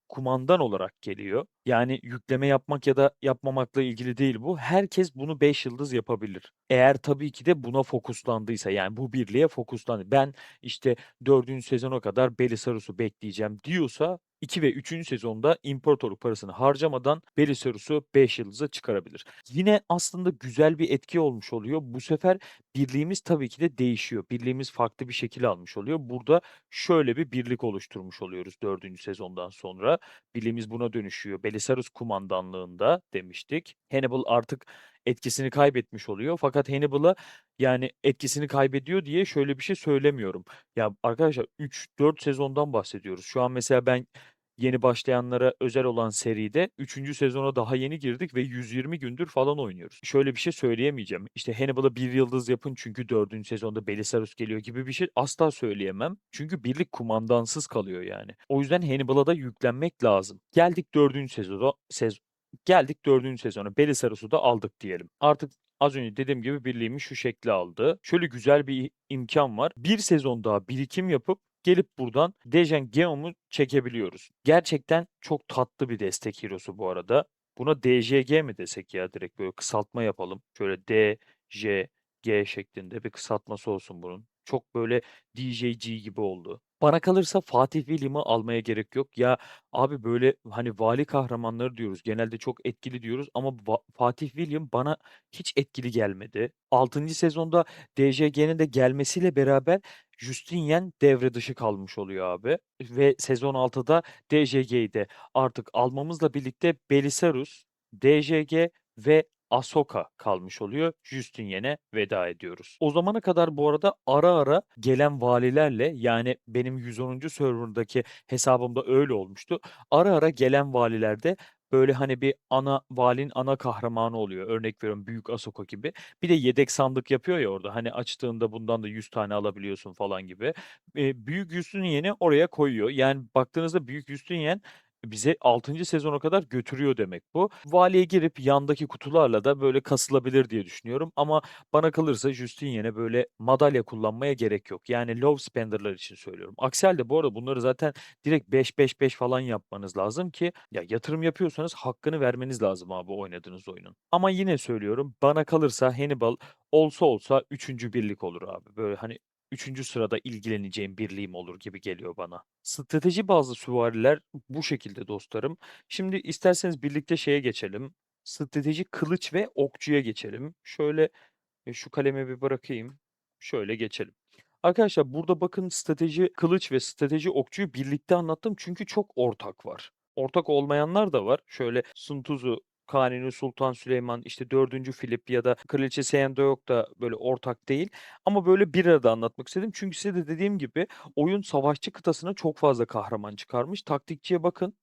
kumandan olarak geliyor. Yani yükleme yapmak ya da yapmamakla ilgili değil bu. Herkes bunu 5 yıldız yapabilir. Eğer tabii ki de buna fokuslandıysa, yani bu birliğe fokuslandı. Ben, işte, dördüncü sezona kadar Belisarius'u bekleyeceğim diyorsa 2 ve üçüncü sezonda imparatorluk parasını harcamadan Belisarius'u 5 yıldıza çıkarabilir. Yine aslında güzel bir etki olmuş oluyor. Bu sefer birliğimiz tabii ki de değişiyor. Birliğimiz farklı bir şekil almış oluyor. Burada şöyle bir birlik oluşturmuş oluyoruz dördüncü sezondan sonra. Birliğimiz buna dönüşüyor. Belisarius kumandanlığında demiştik. Hannibal artık etkisini kaybetmiş oluyor fakat Hannibal'a, yani, etkisini kaybediyor diye şöyle bir şey söylemiyorum. Ya, arkadaşlar 3-4 sezondan bahsediyoruz. Şu an mesela ben yeni başlayanlara özel olan seride üçüncü sezona daha yeni girdik ve 120 gündür falan oynuyoruz. Şöyle bir şey söyleyemeyeceğim. İşte, Hannibal'a 1 yıldız yapın çünkü dördüncü sezonda Belisarius geliyor gibi bir şey asla söyleyemem. Çünkü birlik kumandansız kalıyor yani. O yüzden Hannibal'a da yüklenmek lazım. Geldik dördüncü sezona. Belisarius'u da aldık diyelim. Artık az önce dediğim gibi birliğimiz şu şekli aldı. Şöyle güzel bir imkân var. Bir sezon daha birikim yapıp gelip buradan Dejen Geom'u çekebiliyoruz. Gerçekten çok tatlı bir destek hero'su bu arada. Buna DJG mi desek ya, direkt böyle kısaltma yapalım. Şöyle DJG şeklinde bir kısaltması olsun bunun. Çok böyle DJG gibi oldu. Bana kalırsa Fatih William'ı almaya gerek yok. Ya, abi, böyle, hani, vali kahramanları diyoruz, genelde çok etkili diyoruz ama Fatih William bana hiç etkili gelmedi. Altıncı sezonda DJG'nin de gelmesiyle beraber Justinian devre dışı kalmış oluyor abi ve sezon 6'da DJG'yi de artık almamızla birlikte Belisarius, DJG ve Ahsoka kalmış oluyor. Justinian'e veda ediyoruz. O zamana kadar bu arada ara ara gelen valilerle, yani benim 110. server'daki hesabımda öyle olmuştu. Ara ara gelen valilerde böyle, hani, bir valinin ana kahramanı oluyor. Örnek veriyorum, Büyük Ahsoka gibi. Bir de yedek sandık yapıyor ya orada, hani, açtığında bundan da 100 tane alabiliyorsun falan gibi. Büyük Justinian'i oraya koyuyor. Yani baktığınızda Büyük Justinian bize altıncı sezona kadar götürüyor demek bu. Valiye girip yandaki kutularla da böyle kasılabilir diye düşünüyorum ama bana kalırsa Justinian'e böyle madalya kullanmaya gerek yok. Yani low spender'lar için söylüyorum. Aksi hâlde bu arada bunları zaten direkt 5-5-5 falan yapmanız lazım ki ya, yatırım yapıyorsanız hakkını vermeniz lazım abi oynadığınız oyunun. Ama yine söylüyorum, bana kalırsa Hannibal olsa olsa üçüncü birlik olur abi. Böyle, hani, üçüncü sırada ilgileneceğim birliğim olur gibi geliyor bana. Strateji bazlı süvariler bu şekilde dostlarım. Şimdi isterseniz birlikte şeye geçelim. Strateji kılıç ve okçuya geçelim. Şöyle, şu kalemi bir bırakayım. Şöyle geçelim. Arkadaşlar burada bakın, strateji kılıç ve strateji okçuyu birlikte anlattım çünkü çok ortak var. Ortak olmayanlar da var. Şöyle Sun Tzu, Kanuni Sultan Süleyman, işte 4. Filip ya da Kraliçe Seondeok da böyle ortak değil. Ama böyle bir arada anlatmak istedim. Çünkü size de dediğim gibi oyun savaşçı kıtasına çok fazla kahraman çıkarmış. Taktikçiye bakın.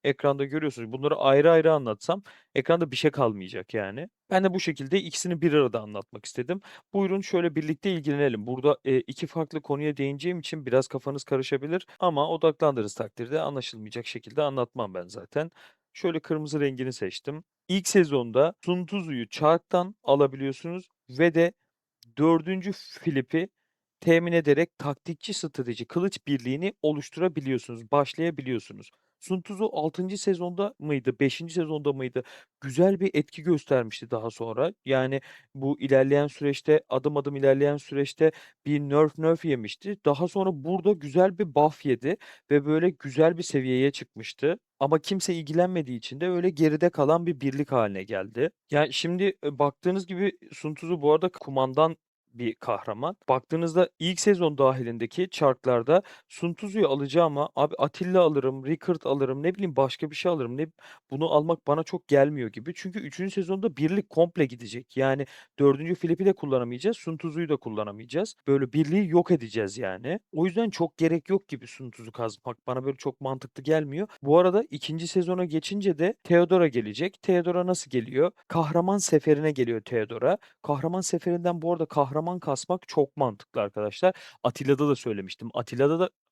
Ekranda görüyorsunuz. Bunları ayrı ayrı anlatsam ekranda bir şey kalmayacak yani. Ben de bu şekilde ikisini bir arada anlatmak istedim. Buyurun şöyle birlikte ilgilenelim. Burada, 2 farklı konuya değineceğim için biraz kafanız karışabilir ama odaklandığınız takdirde anlaşılmayacak şekilde anlatmam ben zaten. Şöyle kırmızı rengini seçtim. İlk sezonda Sun Tzu'yu çarktan alabiliyorsunuz ve de dördüncü Filip'i temin ederek taktikçi strateji kılıç birliğini oluşturabiliyorsunuz, başlayabiliyorsunuz. Sun Tzu 6. sezonda mıydı, beşinci sezonda mıydı? Güzel bir etki göstermişti daha sonra. Yani bu ilerleyen süreçte, adım adım ilerleyen süreçte bir nerf yemişti. Daha sonra burada güzel bir buff yedi ve böyle güzel bir seviyeye çıkmıştı. Ama kimse ilgilenmediği için de öyle geride kalan bir birlik haline geldi. Yani şimdi, baktığınız gibi Sun Tzu bu arada kumandan bir kahraman. Baktığınızda ilk sezon dahilindeki çarklarda Sun Tzu'yu alacağıma abi Atilla alırım, Rickard alırım, ne bileyim başka bir şey alırım. Bunu almak bana çok gelmiyor gibi. Çünkü üçüncü sezonda birlik komple gidecek. Yani dördüncü Filip'i de kullanamayacağız, Sun Tzu'yu da kullanamayacağız. Böyle birliği yok edeceğiz yani. O yüzden çok gerek yok gibi Sun Tzu kazmak. Bana böyle çok mantıklı gelmiyor. Bu arada ikinci sezona geçince de Theodora gelecek. Theodora nasıl geliyor? Kahraman seferine geliyor Theodora. Kahraman seferinden bu arada kahraman kasmak çok mantıklı arkadaşlar. Atilla'da da söylemiştim.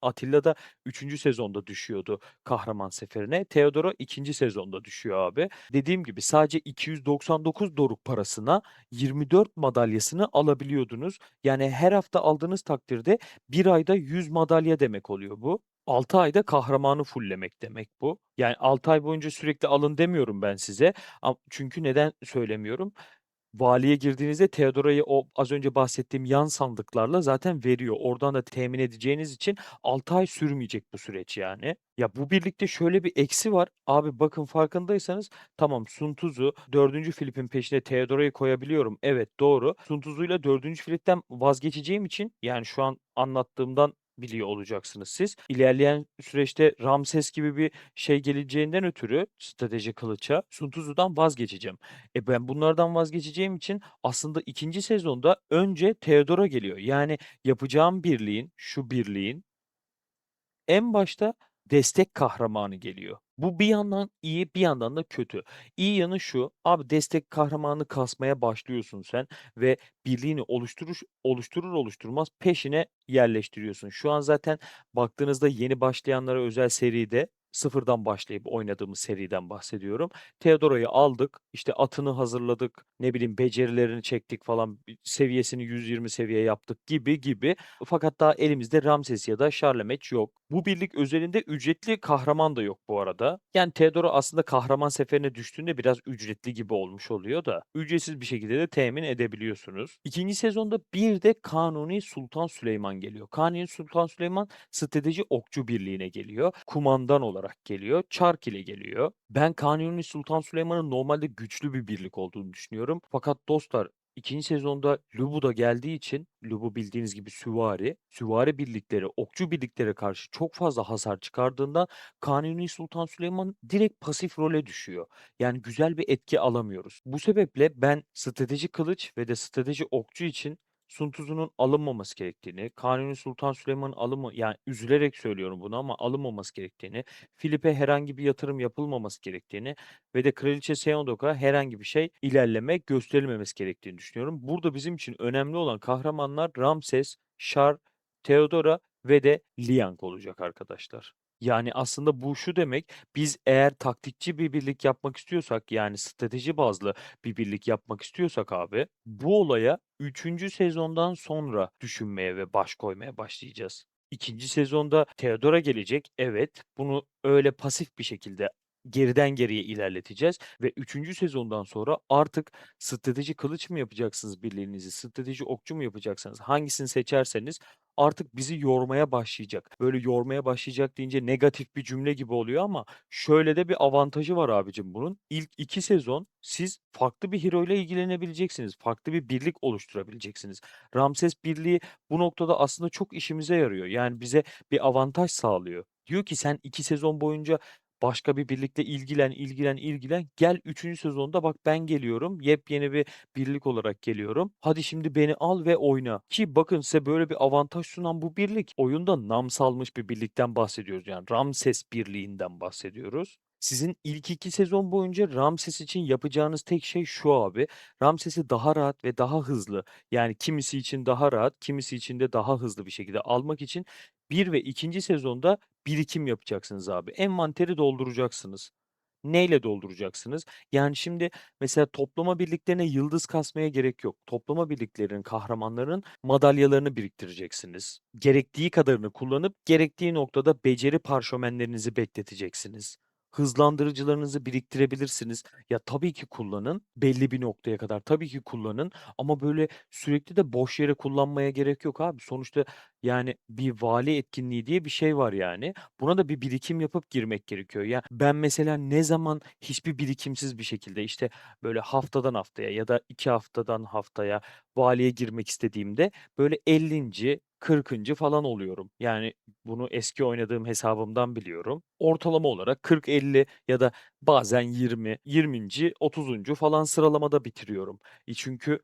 Atilla'da üçüncü sezonda düşüyordu kahraman seferine. Theodora ikinci sezonda düşüyor abi. Dediğim gibi sadece 299 doruk parasına 24 madalyasını alabiliyordunuz. Yani her hafta aldığınız takdirde bir ayda 100 madalya demek oluyor bu. 6 ayda kahramanı fulllemek demek bu. Yani 6 ay boyunca sürekli alın demiyorum ben size. Çünkü neden söylemiyorum? Valiye girdiğinizde Theodora'yı o az önce bahsettiğim yan sandıklarla zaten veriyor. Oradan da temin edeceğiniz için 6 ay sürmeyecek bu süreç yani. Ya bu birlikte şöyle bir eksi var. Abi bakın farkındaysanız tamam Sun Tzu 4. Filip'in peşine Theodora'yı koyabiliyorum. Evet doğru. Sun Tzu'yla 4. Filip'ten vazgeçeceğim için yani şu an anlattığımdan biliyor olacaksınız siz. İlerleyen süreçte Ramses gibi bir şey geleceğinden ötürü strateji kılıça Sun Tzu'dan vazgeçeceğim. Ben bunlardan vazgeçeceğim için aslında ikinci sezonda önce Theodora geliyor. Yani yapacağım şu birliğin en başta destek kahramanı geliyor. Bu bir yandan iyi, bir yandan da kötü. İyi yanı şu, abi destek kahramanı kasmaya başlıyorsun sen ve birliğini oluşturur oluşturmaz peşine yerleştiriyorsun. Şu an zaten baktığınızda yeni başlayanlara özel seride sıfırdan başlayıp oynadığımız seriden bahsediyorum. Theodora'yı aldık, işte atını hazırladık, ne bileyim becerilerini çektik falan, seviyesini 120 seviye yaptık gibi gibi. Fakat daha elimizde Ramses ya da Charlemagne yok. Bu birlik özelinde ücretli kahraman da yok bu arada. Yani Theodora aslında kahraman seferine düştüğünde biraz ücretli gibi olmuş oluyor da ücretsiz bir şekilde de temin edebiliyorsunuz. İkinci sezonda bir de Kanuni Sultan Süleyman geliyor. Kanuni Sultan Süleyman strateji okçu birliğine geliyor. Kumandan olarak geliyor. Çark ile geliyor. Ben Kanuni Sultan Süleyman'ın normalde güçlü bir birlik olduğunu düşünüyorum. Fakat dostlar İkinci sezonda Lubu da geldiği için Lubu bildiğiniz gibi süvari birlikleri, okçu birliklere karşı çok fazla hasar çıkardığında Kanuni Sultan Süleyman direkt pasif role düşüyor. Yani güzel bir etki alamıyoruz. Bu sebeple ben strateji kılıç ve de strateji okçu için Sun Tzu'nun alınmaması gerektiğini, Kanuni Sultan Süleyman'ın yani üzülerek söylüyorum bunu ama alınmaması gerektiğini, Filip'e herhangi bir yatırım yapılmaması gerektiğini ve de Kraliçe Seonok'a herhangi bir şey gösterilmemesi gerektiğini düşünüyorum. Burada bizim için önemli olan kahramanlar Ramses, Char, Theodora ve de Liang olacak arkadaşlar. Yani aslında bu şu demek, biz eğer taktikçi bir birlik yapmak istiyorsak, yani strateji bazlı bir birlik yapmak istiyorsak abi, bu olaya üçüncü sezondan sonra düşünmeye ve baş koymaya başlayacağız. İkinci sezonda Theodora gelecek. Evet, bunu öyle pasif bir şekilde geriden geriye ilerleteceğiz ve üçüncü sezondan sonra artık strateji kılıç mı yapacaksınız birliğinizi, strateji okçu mu yapacaksınız? Hangisini seçerseniz artık bizi yormaya başlayacak. Böyle yormaya başlayacak deyince negatif bir cümle gibi oluyor ama şöyle de bir avantajı var abicim bunun. İlk 2 sezon siz farklı bir hero ile ilgilenebileceksiniz. Farklı bir birlik oluşturabileceksiniz. Ramses birliği bu noktada aslında çok işimize yarıyor. Yani bize bir avantaj sağlıyor. Diyor ki sen 2 sezon boyunca başka bir birlikte ilgilen. Gel üçüncü sezonda bak ben geliyorum. Yepyeni bir birlik olarak geliyorum. Hadi şimdi beni al ve oyna. Ki bakın size böyle bir avantaj sunan bu birlik. Oyunda nam salmış bir birlikten bahsediyoruz. Yani Ramses birliğinden bahsediyoruz. Sizin ilk 2 sezon boyunca Ramses için yapacağınız tek şey şu abi. Ramses'i daha rahat ve daha hızlı, yani kimisi için daha rahat, kimisi için de daha hızlı bir şekilde almak için bir ve ikinci sezonda birikim yapacaksınız abi. Envanteri dolduracaksınız. Neyle dolduracaksınız? Yani şimdi mesela toplama birliklerine yıldız kasmaya gerek yok. Toplama birliklerinin kahramanlarının madalyalarını biriktireceksiniz. Gerektiği kadarını kullanıp gerektiği noktada beceri parşömenlerinizi bekleteceksiniz. hızlandırıcılarınızı biriktirebilirsiniz. Ya, tabii ki kullanın, belli bir noktaya kadar tabii ki kullanın ama böyle sürekli de boş yere kullanmaya gerek yok abi. Sonuçta, yani, bir vali etkinliği diye bir şey var yani. Buna da bir birikim yapıp girmek gerekiyor. Ya, ben mesela ne zaman hiçbir birikimsiz bir şekilde, işte, böyle haftadan haftaya ya da 2 haftadan haftaya valiye girmek istediğimde böyle 50'nci, 40'ıncı falan oluyorum. Yani, bunu eski oynadığım hesabımdan biliyorum. Ortalama olarak 40-50 ya da bazen 20, 20'nci, 30'uncu falan sıralamada bitiriyorum. Çünkü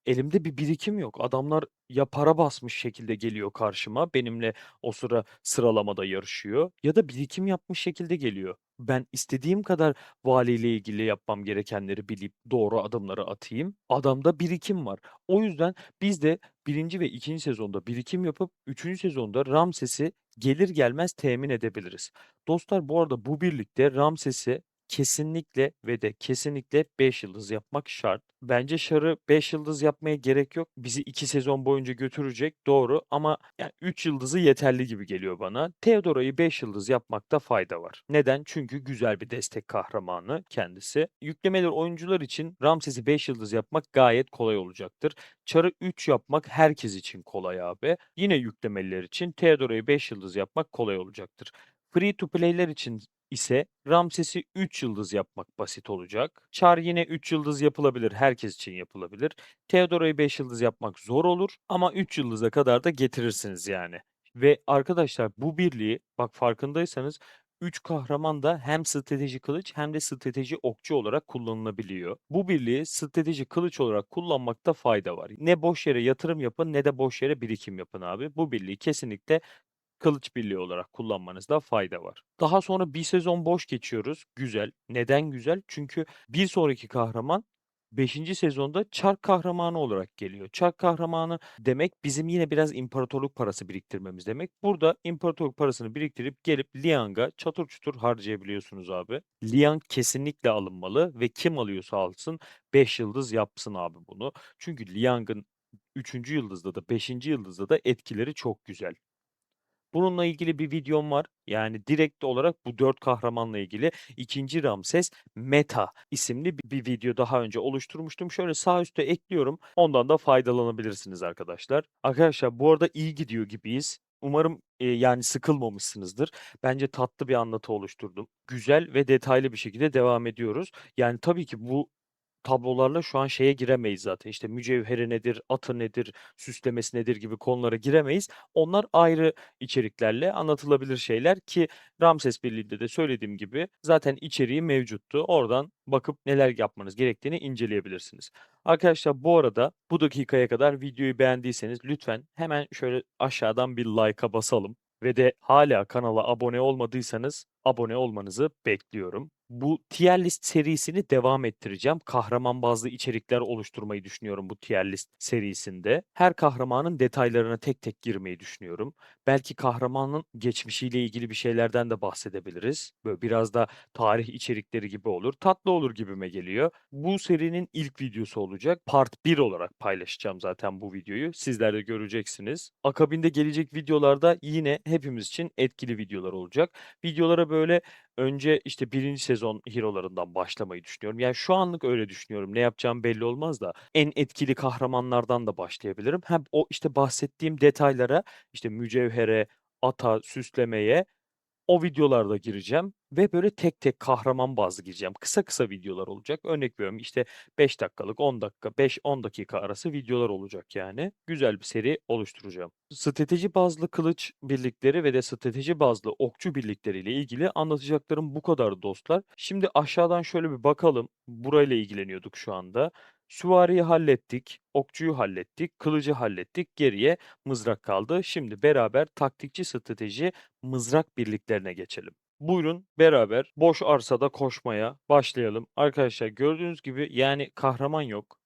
elimde bir birikim yok. Adamlar ya para basmış şekilde geliyor karşıma, benimle o sıra sıralamada yarışıyor ya da birikim yapmış şekilde geliyor. Ben istediğim kadar valiyle ilgili yapmam gerekenleri bilip doğru adımları atayım, adamda birikim var. O yüzden biz de 1. ve 2. sezonda birikim yapıp 3. sezonda Ramses'i gelir gelmez temin edebiliriz. Dostlar, bu arada bu birlikte Ramses'i kesinlikle ve de kesinlikle 5 yıldız yapmak şart. Bence Char'ı 5 yıldız yapmaya gerek yok. Bizi 2 sezon boyunca götürecek, doğru, ama yani 3 yıldızı yeterli gibi geliyor bana. Theodora'yı 5 yıldız yapmakta fayda var. Neden? Çünkü güzel bir destek kahramanı kendisi. Yüklemeler oyuncular için Ramses'i 5 yıldız yapmak gayet kolay olacaktır. Char'ı 3 yapmak herkes için kolay abi. Yine yüklemeliler için Theodora'yı 5 yıldız yapmak kolay olacaktır. Free to play'ler için ise Ramses'i 3 yıldız yapmak basit olacak. Char yine 3 yıldız yapılabilir, herkes için yapılabilir. Theodora'yı 5 yıldız yapmak zor olur ama 3 yıldıza kadar da getirirsiniz yani. Ve arkadaşlar, bu birliği bak, farkındaysanız 3 kahraman da hem strateji kılıç hem de strateji okçu olarak kullanılabiliyor. Bu birliği strateji kılıç olarak kullanmakta fayda var. Ne boş yere yatırım yapın ne de boş yere birikim yapın abi. Bu birliği kesinlikle kılıç birliği olarak kullanmanızda fayda var. Daha sonra bir sezon boş geçiyoruz. Güzel. Neden güzel? Çünkü bir sonraki kahraman 5. sezonda Çark kahramanı olarak geliyor. Çark kahramanı demek bizim yine biraz imparatorluk parası biriktirmemiz demek. Burada imparatorluk parasını biriktirip gelip Liang'a çatır çutur harcayabiliyorsunuz abi. Liang kesinlikle alınmalı ve kim alıyorsa alsın 5 yıldız yapsın abi bunu. Çünkü Liang'ın 3. yıldızda da 5. yıldızda da etkileri çok güzel. Bununla ilgili bir videom var. Yani direkt olarak bu 4 kahramanla ilgili 2. Ramses Meta isimli bir video daha önce oluşturmuştum. Şöyle sağ üstte ekliyorum. Ondan da faydalanabilirsiniz arkadaşlar. Arkadaşlar, bu arada iyi gidiyor gibiyiz. Umarım, yani sıkılmamışsınızdır. Bence tatlı bir anlatı oluşturdum. Güzel ve detaylı bir şekilde devam ediyoruz. Yani tabii ki bu tablolarla şu an şeye giremeyiz zaten. İşte mücevheri nedir, atı nedir, süslemesi nedir gibi konulara giremeyiz. Onlar ayrı içeriklerle anlatılabilir şeyler ki Ramses Birliği'nde de söylediğim gibi zaten içeriği mevcuttu. Oradan bakıp neler yapmanız gerektiğini inceleyebilirsiniz. Arkadaşlar, bu arada bu dakikaya kadar videoyu beğendiyseniz lütfen hemen şöyle aşağıdan bir like'a basalım ve de hala kanala abone olmadıysanız abone olmanızı bekliyorum. Bu tier list serisini devam ettireceğim. Kahraman bazlı içerikler oluşturmayı düşünüyorum bu tier list serisinde. Her kahramanın detaylarına tek tek girmeyi düşünüyorum. Belki kahramanın geçmişiyle ilgili bir şeylerden de bahsedebiliriz. Böyle biraz da tarih içerikleri gibi olur. Tatlı olur gibime geliyor. Bu serinin ilk videosu olacak. Part 1 olarak paylaşacağım zaten bu videoyu. Sizler de göreceksiniz. Akabinde gelecek videolarda yine hepimiz için etkili videolar olacak. Videolara böyle önce, işte, 1. sezon hero'larından başlamayı düşünüyorum. Yani, şu anlık öyle düşünüyorum. Ne yapacağım belli olmaz da en etkili kahramanlardan da başlayabilirim. Hem o, işte, bahsettiğim detaylara, işte, mücevhere, ata, süslemeye o videolarda gireceğim ve böyle tek tek kahraman bazlı gireceğim. Kısa kısa videolar olacak. Örnek veriyorum, işte 5 dakikalık, 10 dakika, 5-10 dakika arası videolar olacak yani. Güzel bir seri oluşturacağım. Strateji bazlı kılıç birlikleri ve de strateji bazlı okçu birlikleriyle ilgili anlatacaklarım bu kadar dostlar. Şimdi aşağıdan şöyle bir bakalım. Burayla ilgileniyorduk şu anda. Süvariyi hallettik, okçuyu hallettik, kılıcı hallettik. Geriye mızrak kaldı. Şimdi beraber taktikçi strateji mızrak birliklerine geçelim. Buyurun beraber boş arsada koşmaya başlayalım. Arkadaşlar, gördüğünüz gibi yani kahraman yok.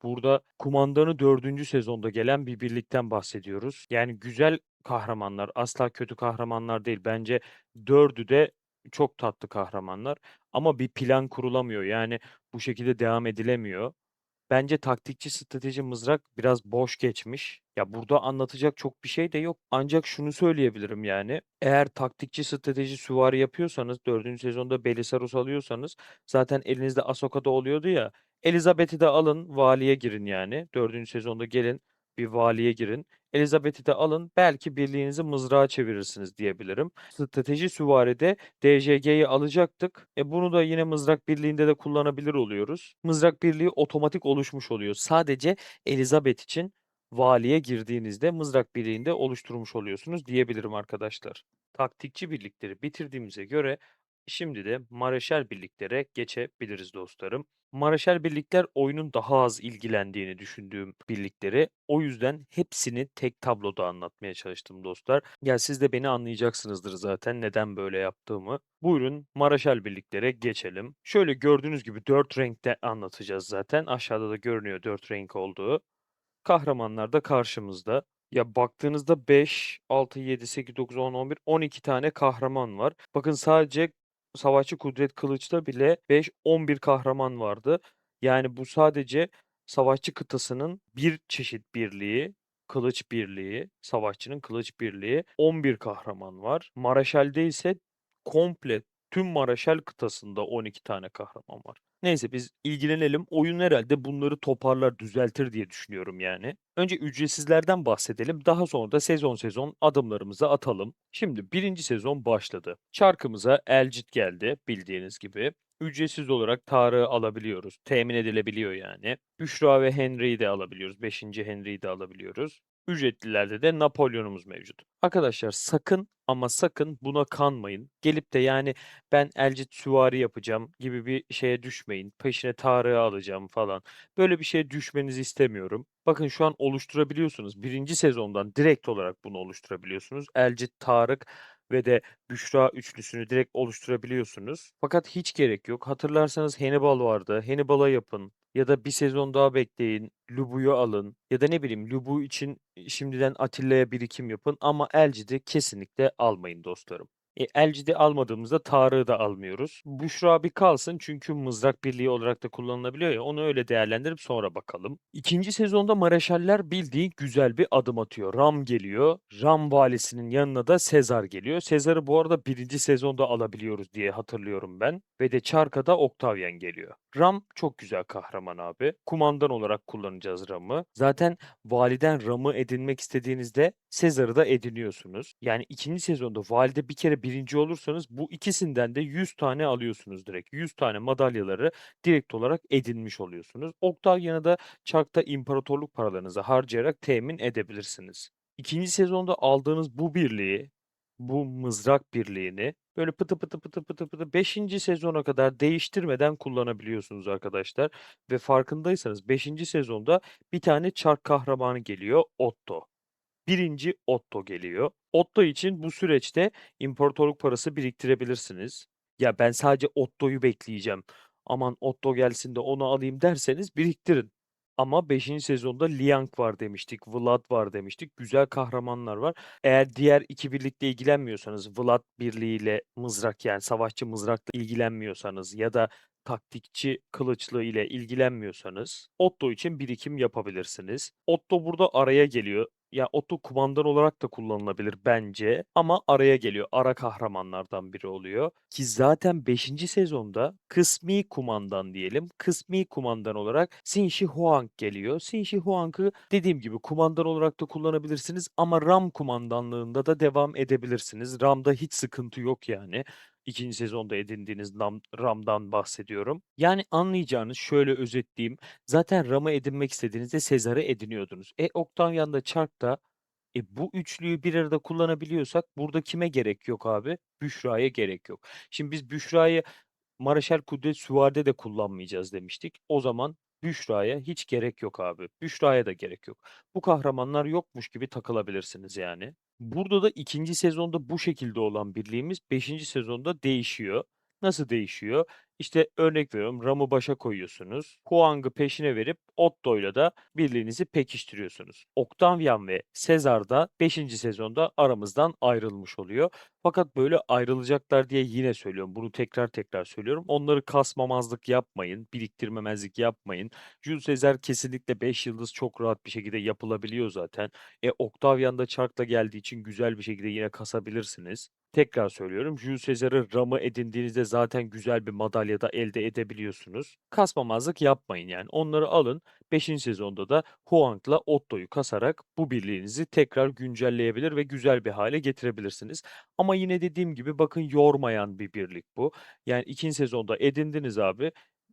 Burada kumandanı 4. sezonda gelen bir birlikten bahsediyoruz. Yani güzel kahramanlar, asla kötü kahramanlar değil. Bence 4'ü de çok tatlı kahramanlar ama bir plan kurulamıyor. Yani bu şekilde devam edilemiyor. Bence taktikçi, strateji, mızrak biraz boş geçmiş. Ya, burada anlatacak çok bir şey de yok. Ancak şunu söyleyebilirim yani, eğer taktikçi, strateji, süvari yapıyorsanız, 4. sezonda Belisarius alıyorsanız zaten elinizde Ahsoka da oluyordu ya, Elizabeth'i de alın, valiye girin yani. 4. sezonda gelin, bir valiye girin. Elizabeth'i de alın, belki birliğinizi mızrağa çevirirsiniz diyebilirim. Strateji süvaride DJG'yi alacaktık. Bunu da yine mızrak birliğinde de kullanabilir oluyoruz. Mızrak birliği otomatik oluşmuş oluyor. Sadece Elizabeth için valiye girdiğinizde mızrak birliğinde oluşturmuş oluyorsunuz diyebilirim arkadaşlar. Taktikçi birlikleri bitirdiğimize göre şimdi de Mareşal birliklere geçebiliriz dostlarım. Mareşal birlikler oyunun daha az ilgilendiğini düşündüğüm birlikleri. O yüzden hepsini tek tabloda anlatmaya çalıştım dostlar. Ya siz de beni anlayacaksınızdır zaten neden böyle yaptığımı. Buyurun Maraşal birliklere geçelim. Şöyle gördüğünüz gibi 4 renkte anlatacağız zaten. Aşağıda da görünüyor 4 renk olduğu. Kahramanlar da karşımızda. Ya baktığınızda 5, 6, 7, 8, 9, 10, 11, 12 tane kahraman var. Bakın sadece Savaşçı Kudret Kılıç'ta bile 5, 11 kahraman vardı. Yani bu sadece Savaşçı kıtasının bir çeşit birliği, kılıç birliği, savaşçının kılıç birliği, 11 kahraman var. Maraşel'de ise komple tüm Maraşel kıtasında 12 tane kahraman var. Neyse biz ilgilenelim. Oyun herhalde bunları toparlar, düzeltir diye düşünüyorum yani. Önce ücretsizlerden bahsedelim. Daha sonra da sezon sezon adımlarımızı atalım. Şimdi birinci sezon başladı. Çarkımıza Elcid geldi bildiğiniz gibi. Ücretsiz olarak Tarık'ı alabiliyoruz. Temin edilebiliyor yani. Büşra ve Henry'yi de alabiliyoruz. Beşinci Henry'yi de alabiliyoruz. Ücretlilerde de Napolyon'umuz mevcut. Arkadaşlar sakın ama sakın buna kanmayın. Gelip de yani ben Elcid süvari yapacağım gibi bir şeye düşmeyin. Peşine Tarık'ı alacağım falan. Böyle bir şeye düşmenizi istemiyorum. Bakın şu an oluşturabiliyorsunuz. Birinci sezondan direkt olarak bunu oluşturabiliyorsunuz. Elcid, Tarık ve de Büşra üçlüsünü direkt oluşturabiliyorsunuz. Fakat hiç gerek yok. Hatırlarsanız Hannibal vardı. Hannibal'a yapın. Ya da bir sezon daha bekleyin. Lubu'yu alın. Ya da ne bileyim Lubu için şimdiden Atilla'ya birikim yapın. Ama Elcid'i kesinlikle almayın dostlarım. Elcid'i almadığımızda Tarık'ı da almıyoruz. Büşra bir kalsın çünkü mızrak birliği olarak da kullanılabiliyor ya onu öyle değerlendirip sonra bakalım. İkinci sezonda Mareşaller bildiğin güzel bir adım atıyor. Ram geliyor. Ram valisinin yanına da Sezar geliyor. Sezar'ı bu arada birinci sezonda alabiliyoruz diye hatırlıyorum ben. Ve de Çarka'da Octavian geliyor. Ram çok güzel kahraman abi. Kumandan olarak kullanacağız Ram'ı. Zaten validen Ram'ı edinmek istediğinizde Sezar'ı da ediniyorsunuz. Yani ikinci sezonda valide bir kere birinci olursanız bu ikisinden de 100 tane alıyorsunuz direkt. 100 tane madalyaları direkt olarak edinmiş oluyorsunuz. Octavian'ı da çarkta imparatorluk paralarınızı harcayarak temin edebilirsiniz. İkinci sezonda aldığınız bu birliği, bu mızrak birliğini böyle pıtı pıtı pıtı pıtı pıtı 5. sezona kadar değiştirmeden kullanabiliyorsunuz arkadaşlar. Ve farkındaysanız beşinci sezonda bir tane çark kahramanı geliyor, Otto. Birinci Otto geliyor. Otto için bu süreçte imparatorluk parası biriktirebilirsiniz. Ya ben sadece Otto'yu bekleyeceğim. Aman Otto gelsin de onu alayım derseniz biriktirin. Ama beşinci sezonda Liang var demiştik, Vlad var demiştik. Güzel kahramanlar var. Eğer diğer iki birlikle ilgilenmiyorsanız, Vlad birliğiyle mızrak yani savaşçı mızrakla ilgilenmiyorsanız ya da taktikçi kılıçlı ile ilgilenmiyorsanız Otto için birikim yapabilirsiniz. Otto burada araya geliyor. Ya Otto kumandan olarak da kullanılabilir bence ama araya geliyor. Ara kahramanlardan biri oluyor. Ki zaten beşinci sezonda kısmi kumandan diyelim. Kısmi kumandan olarak Xin Shi Huang geliyor. Xin Shi Huang'ı dediğim gibi kumandan olarak da kullanabilirsiniz ama RAM kumandanlığında da devam edebilirsiniz. RAM'da hiç sıkıntı yok yani. İkinci sezonda edindiğiniz RAM'dan bahsediyorum. Yani anlayacağınız şöyle özetleyeyim. Zaten RAM'ı edinmek istediğinizde Sezar'ı ediniyordunuz. Octavian'da Çark'ta bu üçlüyü bir arada kullanabiliyorsak burada kime gerek yok abi? Büşra'ya gerek yok. Şimdi biz Büşra'yı Mareşal Kudret Süvari'de de kullanmayacağız demiştik. O zaman Büşra'ya hiç gerek yok abi. Büşra'ya da gerek yok. Bu kahramanlar yokmuş gibi takılabilirsiniz yani. Burada da ikinci sezonda bu şekilde olan birliğimiz beşinci sezonda değişiyor. Nasıl değişiyor? İşte örnek veriyorum, Ram'ı başa koyuyorsunuz. Huang'ı peşine verip Otto'yla da birliğinizi pekiştiriyorsunuz. Octavian ve Caesar da 5. sezonda aramızdan ayrılmış oluyor. Fakat böyle ayrılacaklar diye yine söylüyorum. Bunu tekrar tekrar söylüyorum. Onları kasmamazlık yapmayın, biriktirmemezlik yapmayın. Jules Caesar kesinlikle 5 yıldız çok rahat bir şekilde yapılabiliyor zaten. Octavian da çarkla geldiği için güzel bir şekilde yine kasabilirsiniz. Tekrar söylüyorum, Jules Caesar'ı Ram'ı edindiğinizde zaten güzel bir madalya da elde edebiliyorsunuz. Kasmamazlık yapmayın yani. Onları alın. 5. sezonda da Huang'la Otto'yu kasarak bu birliğinizi tekrar güncelleyebilir ve güzel bir hale getirebilirsiniz. Ama yine dediğim gibi bakın, yormayan bir birlik bu. Yani 2. sezonda edindiniz abi.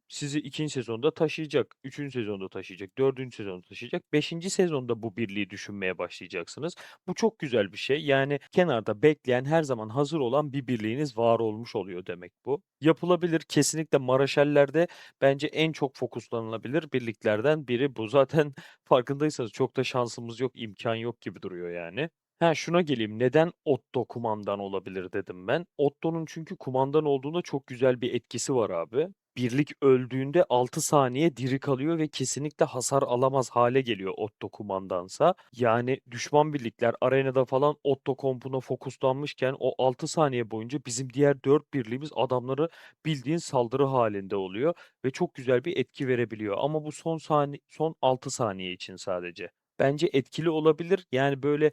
Sizi 2. sezonda taşıyacak, 3. sezonda taşıyacak, 4. sezonda taşıyacak. 5. sezonda bu birliği düşünmeye başlayacaksınız. Bu çok güzel bir şey. Yani kenarda bekleyen, her zaman hazır olan bir birliğiniz var olmuş oluyor demek bu. Yapılabilir. Kesinlikle Maraşeller'de bence en çok fokuslanılabilir birliklerden biri bu. Zaten farkındaysanız çok da şansımız yok, imkan yok gibi duruyor yani. Ha, şuna geleyim. Neden Otto kumandan olabilir dedim ben. Otto'nun çünkü kumandan olduğunda çok güzel bir etkisi var abi. Birlik öldüğünde 6 saniye diri kalıyor ve kesinlikle hasar alamaz hale geliyor Otto kumandansa. Yani düşman birlikler arenada falan Otto kompuna fokuslanmışken o 6 saniye boyunca bizim diğer 4 birliğimiz adamları bildiğin saldırı halinde oluyor ve çok güzel bir etki verebiliyor. Ama bu son 6 saniye için sadece. Bence etkili olabilir. Yani böyle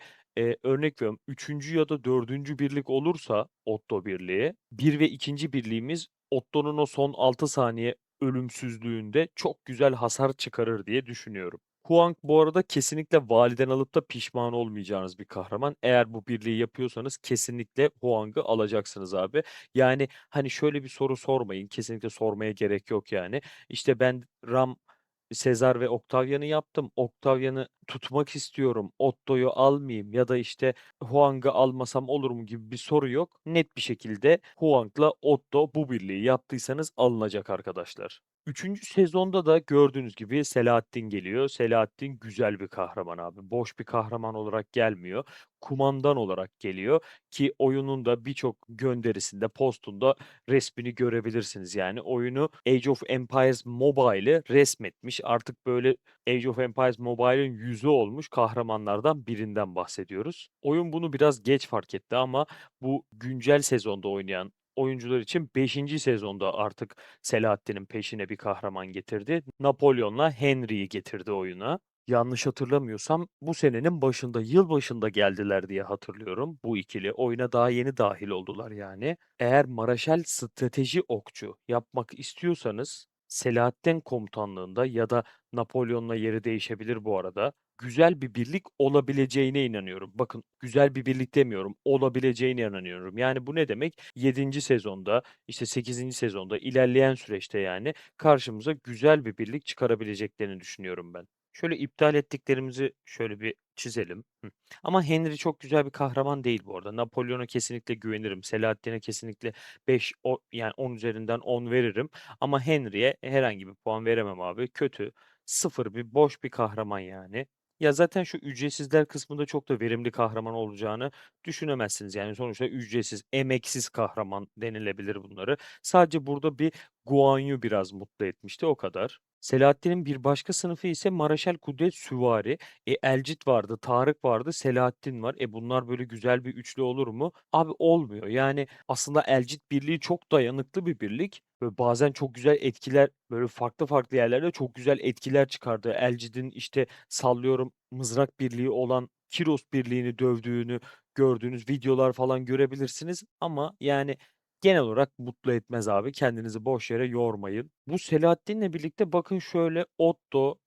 örnek veriyorum, 3. ya da 4. birlik olursa Otto birliği, bir ve ikinci birliğimiz Otto'nun o son 6 saniye ölümsüzlüğünde çok güzel hasar çıkarır diye düşünüyorum. Huang bu arada kesinlikle validen alıp da pişman olmayacağınız bir kahraman. Eğer bu birliği yapıyorsanız kesinlikle Huang'ı alacaksınız abi. Yani hani şöyle bir soru sormayın. Kesinlikle sormaya gerek yok yani. İşte ben Ram, Sezar ve Octavian'ı yaptım. Octavian'ı tutmak istiyorum. Otto'yu almayayım ya da işte Huang'ı almasam olur mu gibi bir soru yok. Net bir şekilde Huang'la Otto bu birliği yaptıysanız alınacak arkadaşlar. 3. sezonda da gördüğünüz gibi Selahattin geliyor. Selahattin güzel bir kahraman abi. Boş bir kahraman olarak gelmiyor. Kumandan olarak geliyor ki oyunun da birçok gönderisinde, postunda resmini görebilirsiniz. Yani oyunu Age of Empires Mobile'ı resmetmiş. Artık böyle Age of Empires Mobile'ın yüzü olmuş kahramanlardan birinden bahsediyoruz. Oyun bunu biraz geç fark etti ama bu güncel sezonda oynayan oyuncular için 5. sezonda artık Selahattin'in peşine bir kahraman getirdi. Napolyon'la Henry'yi getirdi oyuna. Yanlış hatırlamıyorsam bu senenin başında, yıl başında geldiler diye hatırlıyorum bu ikili. Oyuna daha yeni dahil oldular yani. Eğer Maraşel strateji okçu yapmak istiyorsanız Selahattin komutanlığında ya da Napolyon'la yeri değişebilir bu arada. Güzel bir birlik olabileceğine inanıyorum. Bakın, güzel bir birlik demiyorum, olabileceğine inanıyorum. Yani bu ne demek? 7. sezonda, işte 8. sezonda ilerleyen süreçte yani karşımıza güzel bir birlik çıkarabileceklerini düşünüyorum ben. Şöyle iptal ettiklerimizi şöyle bir çizelim. Ama Henry çok güzel bir kahraman değil bu arada. Napolyon'a kesinlikle güvenirim. Selahattin'e kesinlikle 5 yani 10 üzerinden 10 veririm. Ama Henry'e herhangi bir puan veremem abi. Kötü, sıfır, bir boş bir kahraman yani. Ya zaten şu ücretsizler kısmında çok da verimli kahraman olacağını düşünemezsiniz. Yani sonuçta ücretsiz, emeksiz kahraman denilebilir bunları. Sadece burada bir Guan Yu biraz mutlu etmişti, o kadar. Selahattin'in bir başka sınıfı ise Maraşel Kudret Süvari. Elcit vardı, Tarık vardı, Selahattin var. Bunlar böyle güzel bir üçlü olur mu? Abi olmuyor. Yani aslında Elcit birliği çok dayanıklı bir birlik. Böyle bazen çok güzel etkiler, böyle farklı farklı yerlerde çok güzel etkiler çıkardı. Elcit'in işte sallıyorum mızrak birliği olan Kiros birliğini dövdüğünü gördüğünüz videolar falan görebilirsiniz. Ama yani genel olarak mutlu etmez abi. Kendinizi boş yere yormayın. Bu Selahattin'le birlikte bakın şöyle Otto,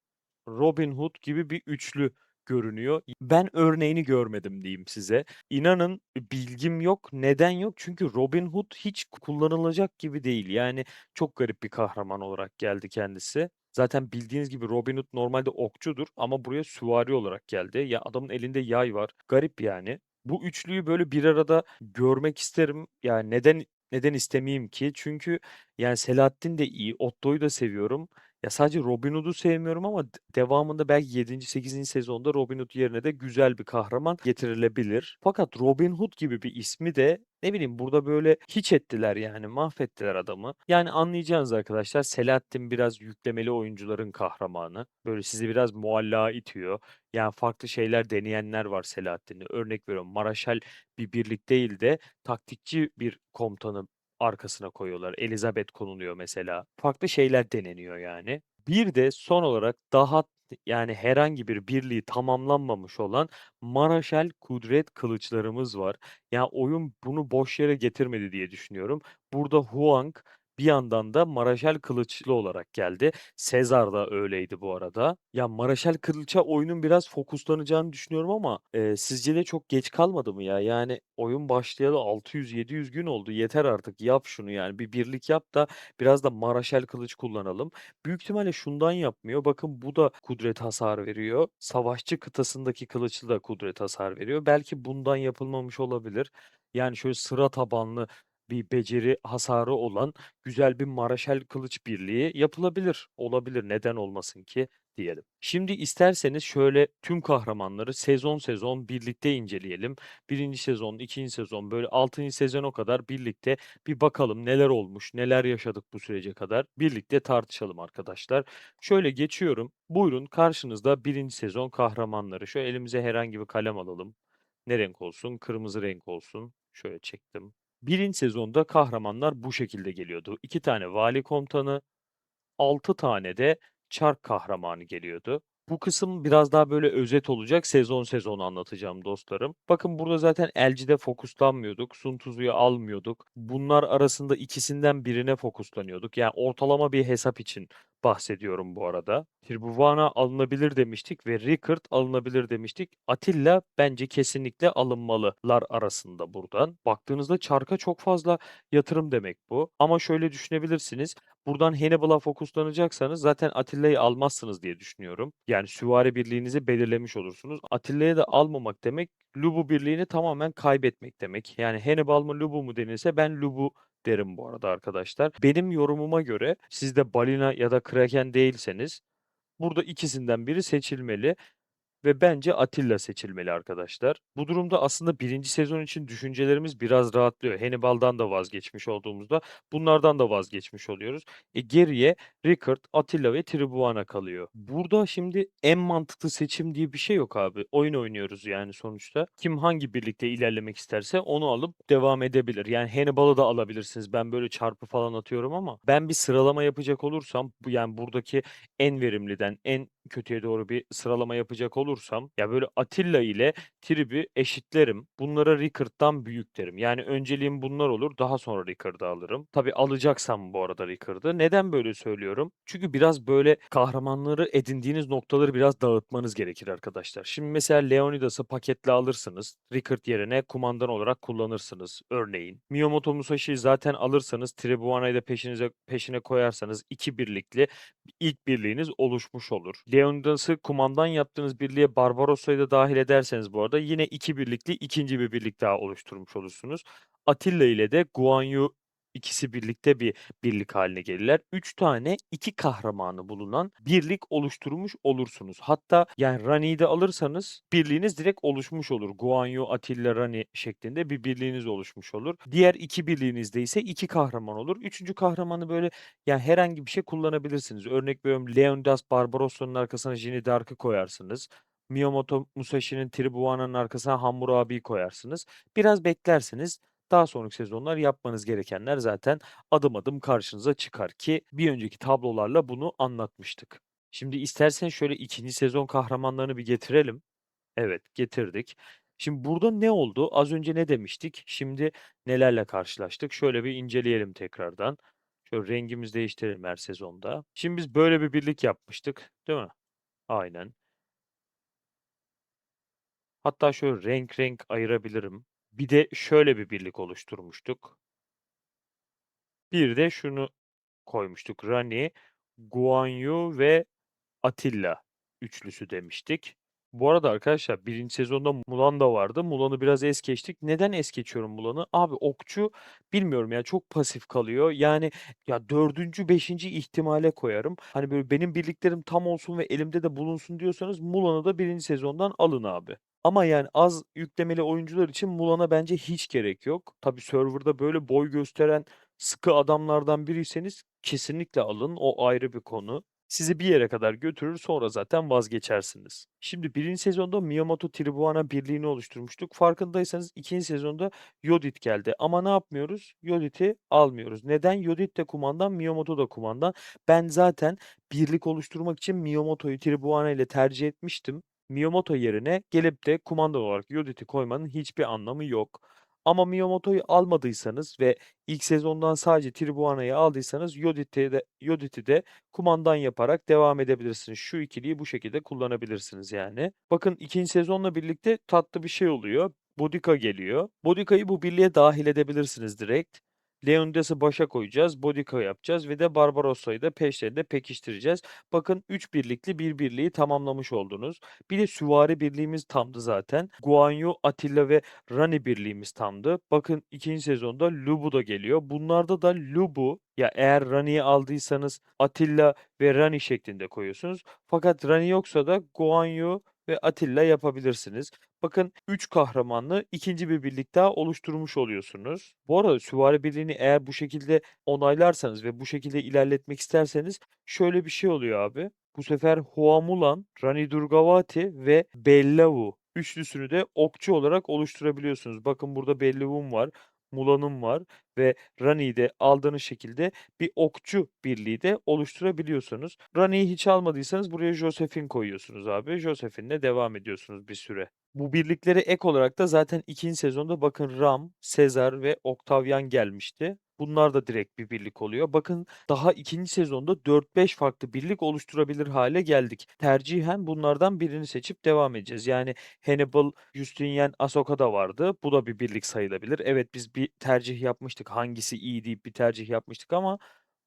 Robin Hood gibi bir üçlü görünüyor. Ben örneğini görmedim diyeyim size. İnanın bilgim yok. Neden yok? Çünkü Robin Hood hiç kullanılacak gibi değil. Yani çok garip bir kahraman olarak geldi kendisi. Zaten bildiğiniz gibi Robin Hood normalde okçudur ama buraya süvari olarak geldi. Ya adamın elinde yay var. Garip yani. Bu üçlüyü böyle bir arada görmek isterim. Yani neden istemeyeyim ki? Çünkü yani Selahattin de iyi, Otto'yu da seviyorum. Ya, sadece Robin Hood'u sevmiyorum ama devamında belki 7. 8. sezonda Robin Hood yerine de güzel bir kahraman getirilebilir. Fakat Robin Hood gibi bir ismi de, ne bileyim, burada böyle hiç ettiler yani, mahvettiler adamı. Yani anlayacağınız arkadaşlar, Selahattin biraz yüklemeli oyuncuların kahramanı. Böyle sizi biraz muallaka itiyor. Yani farklı şeyler deneyenler var Selahattin'le. Örnek veriyorum, Maraşal bir birlik değil de taktikçi bir komutanı arkasına koyuyorlar. Elizabeth konuluyor mesela. Farklı şeyler deneniyor yani. Bir de son olarak daha, yani herhangi bir birliği tamamlanmamış olan Maraşel Kudret kılıçlarımız var. Ya, oyun bunu boş yere getirmedi diye düşünüyorum. Burada Huang bir yandan da Maraşel kılıçlı olarak geldi. Sezar da öyleydi bu arada. Ya, Maraşel kılıça oyunun biraz fokuslanacağını düşünüyorum ama, sizce de çok geç kalmadı mı ya? Yani oyun başlayalı 600-700 gün oldu. Yeter artık, yap şunu yani. Bir birlik yap da biraz da Maraşel kılıç kullanalım. Büyük ihtimalle şundan yapmıyor. Bakın, bu da kudret hasar veriyor. Savaşçı kıtasındaki kılıçlı da kudret hasar veriyor. Belki bundan yapılmamış olabilir. Yani şöyle sıra tabanlı bir beceri hasarı olan güzel bir Maraşel kılıç birliği yapılabilir. Olabilir, neden olmasın ki diyelim. Şimdi isterseniz şöyle tüm kahramanları sezon sezon birlikte inceleyelim. Birinci sezon, ikinci sezon, böyle 6. sezona kadar birlikte bir bakalım neler olmuş, neler yaşadık bu sürece kadar. Birlikte tartışalım arkadaşlar. Şöyle geçiyorum. Buyurun, karşınızda birinci sezon kahramanları. Şöyle elimize herhangi bir kalem alalım. Ne renk olsun? Kırmızı renk olsun. Şöyle çektim. Birinci sezonda kahramanlar bu şekilde geliyordu. 2 tane vali komutanı, 6 tane de çark kahramanı geliyordu. Bu kısım biraz daha böyle özet olacak. Sezon sezon anlatacağım dostlarım. Bakın, burada zaten Elci'de fokuslanmıyorduk. Sun Tzu'yu almıyorduk. Bunlar arasında ikisinden birine fokuslanıyorduk. Yani ortalama bir hesap için bahsediyorum bu arada. Tribhuvan alınabilir demiştik ve Rickard alınabilir demiştik. Atilla bence kesinlikle alınmalılar arasında buradan. Baktığınızda çarka çok fazla yatırım demek bu. Ama şöyle düşünebilirsiniz. Buradan Hannibal'a fokuslanacaksanız zaten Atilla'yı almazsınız diye düşünüyorum. Yani süvari birliğinizi belirlemiş olursunuz. Atilla'yı da almamak demek, Lubu birliğini tamamen kaybetmek demek. Yani Hannibal mı Lubu mu denilse ben Lubu derim bu arada arkadaşlar. Benim yorumuma göre siz de balina ya da kraken değilseniz burada ikisinden biri seçilmeli. Ve bence Atilla seçilmeli arkadaşlar. Bu durumda aslında birinci sezon için düşüncelerimiz biraz rahatlıyor. Hannibal'dan da vazgeçmiş olduğumuzda bunlardan da vazgeçmiş oluyoruz. Geriye Rickard, Attila ve Tribhuvan'a kalıyor. Burada şimdi en mantıklı seçim diye bir şey yok abi. Oyun oynuyoruz yani sonuçta. Kim hangi birlikte ilerlemek isterse onu alıp devam edebilir. Yani Hannibal'ı da alabilirsiniz. Ben böyle çarpı falan atıyorum ama ben bir sıralama yapacak olursam, bu yani buradaki en verimliden en kötüye doğru bir sıralama yapacak olursam, ya, böyle Atilla ile Trib'i eşitlerim. Bunlara Rickard'dan büyük derim. Yani önceliğim bunlar olur, daha sonra Rickard'ı alırım. Tabii alacaksam bu arada Rickard'ı. Neden böyle söylüyorum? Çünkü biraz böyle kahramanları edindiğiniz noktaları biraz dağıtmanız gerekir arkadaşlar. Şimdi mesela Leonidas'ı paketle alırsınız. Rickard yerine kumandan olarak kullanırsınız örneğin. Miyamoto Musashi'yi zaten alırsanız, Tribhuvana'yı da peşine koyarsanız 2 birlikli ilk birliğiniz oluşmuş olur. Leonidas'ı kumandan yaptığınız birliğe Barbarossa'yı da dâhil ederseniz bu arada yine 2 birlikli ikinci bir birlik daha oluşturmuş olursunuz. Atilla ile de Guan Yu ikisi birlikte bir birlik haline gelirler. 3 tane 2 kahramanı bulunan birlik oluşturmuş olursunuz. Hatta yani Rani'yi de alırsanız birliğiniz direkt oluşmuş olur. Guan Yu, Atilla, Rani şeklinde bir birliğiniz oluşmuş olur. Diğer 2 birliğinizde ise 2 kahraman olur. Üçüncü kahramanı böyle, yani herhangi bir şey kullanabilirsiniz. Örnek veriyorum, Leonidas Barbarossa'nın arkasına Jeanne d'Arc'ı koyarsınız. Miyamoto Musashi'nin Tribhuvana'nın arkasına Hammurabi'yi koyarsınız. Biraz beklersiniz. Daha sonraki sezonlar yapmanız gerekenler zaten adım adım karşınıza çıkar ki bir önceki tablolarla bunu anlatmıştık. Şimdi istersen şöyle ikinci sezon kahramanlarını bir getirelim. Evet, getirdik. Şimdi burada ne oldu? Az önce ne demiştik? Şimdi nelerle karşılaştık? Şöyle bir inceleyelim tekrardan. Şöyle rengimizi değiştirelim her sezonda. Şimdi biz böyle bir birlik yapmıştık, değil mi? Aynen. Hatta şöyle renk renk ayırabilirim. Bir de şöyle bir birlik oluşturmuştuk. Bir de şunu koymuştuk. Rani, Guan Yu ve Atilla üçlüsü demiştik. Bu arada arkadaşlar birinci sezonda Mulan da vardı. Mulan'ı biraz es geçtik. Neden es geçiyorum Mulan'ı? Abi okçu bilmiyorum ya çok pasif kalıyor. Yani ya dördüncü, beşinci ihtimale koyarım. Hani böyle benim birliklerim tam olsun ve elimde de bulunsun diyorsanız Mulan'ı da birinci sezondan alın abi. Ama yani az yüklemeli oyuncular için Mulan'a bence hiç gerek yok. Tabii serverda böyle boy gösteren sıkı adamlardan biriyseniz kesinlikle alın. O ayrı bir konu. Sizi bir yere kadar götürür, sonra zaten vazgeçersiniz. Şimdi birinci sezonda Miyamoto Tribuana birliğini oluşturmuştuk. Farkındaysanız ikinci sezonda Yodit geldi. Ama ne yapmıyoruz? Yodit'i almıyoruz. Neden? Yodit de kumandan, Miyamoto da kumandan. Ben zaten birlik oluşturmak için Miyamoto'yu Tribuana ile tercih etmiştim. Miyamoto yerine gelip de kumandan olarak Yodit'i koymanın hiçbir anlamı yok. Ama Miyamoto'yu almadıysanız ve ilk sezondan sadece Tribuana'yı aldıysanız Yodit'i de kumandan yaparak devam edebilirsiniz. Şu ikiliyi bu şekilde kullanabilirsiniz yani. Bakın ikinci sezonla birlikte tatlı bir şey oluyor. Bodica geliyor. Bodica'yı bu birliğe dahil edebilirsiniz direkt. Leonidas'ı başa koyacağız. Bodica yapacağız ve de Barbarossa'yı da peşlerinde pekiştireceğiz. Bakın 3 birlikli bir birliği tamamlamış oldunuz. Bir de süvari birliğimiz tamdı zaten. Guan Yu, Attila ve Rani birliğimiz tamdı. Bakın ikinci sezonda Lubu da geliyor. Bunlarda da Lubu ya eğer Rani'yi aldıysanız Attila ve Rani şeklinde koyuyorsunuz. Fakat Rani yoksa da Guan Yu ve Attila yapabilirsiniz. Bakın 3 kahramanlı ikinci bir birlik daha oluşturmuş oluyorsunuz. Bu arada süvari birliğini eğer bu şekilde onaylarsanız ve bu şekilde ilerletmek isterseniz şöyle bir şey oluyor abi. Bu sefer Huamulan, Rani Durgavati ve Bellavu üçlüsünü de okçu olarak oluşturabiliyorsunuz. Bakın burada Bellavu'm var, Mulan'ım var ve Rani'yi de aldığınız şekilde bir okçu birliği de oluşturabiliyorsunuz. Rani'yi hiç almadıysanız buraya Josephine koyuyorsunuz abi. Josephine'le devam ediyorsunuz bir süre. Bu birliklere ek olarak da zaten ikinci sezonda bakın Ram, Sezar ve Octavian gelmişti. Bunlar da direkt bir birlik oluyor. Bakın daha ikinci sezonda 4-5 farklı birlik oluşturabilir hale geldik. Tercihen bunlardan birini seçip devam edeceğiz. Yani Hannibal, Justinian, Ahsoka da vardı. Bu da bir birlik sayılabilir. Evet biz bir tercih yapmıştık. Hangisi iyi deyip bir tercih yapmıştık ama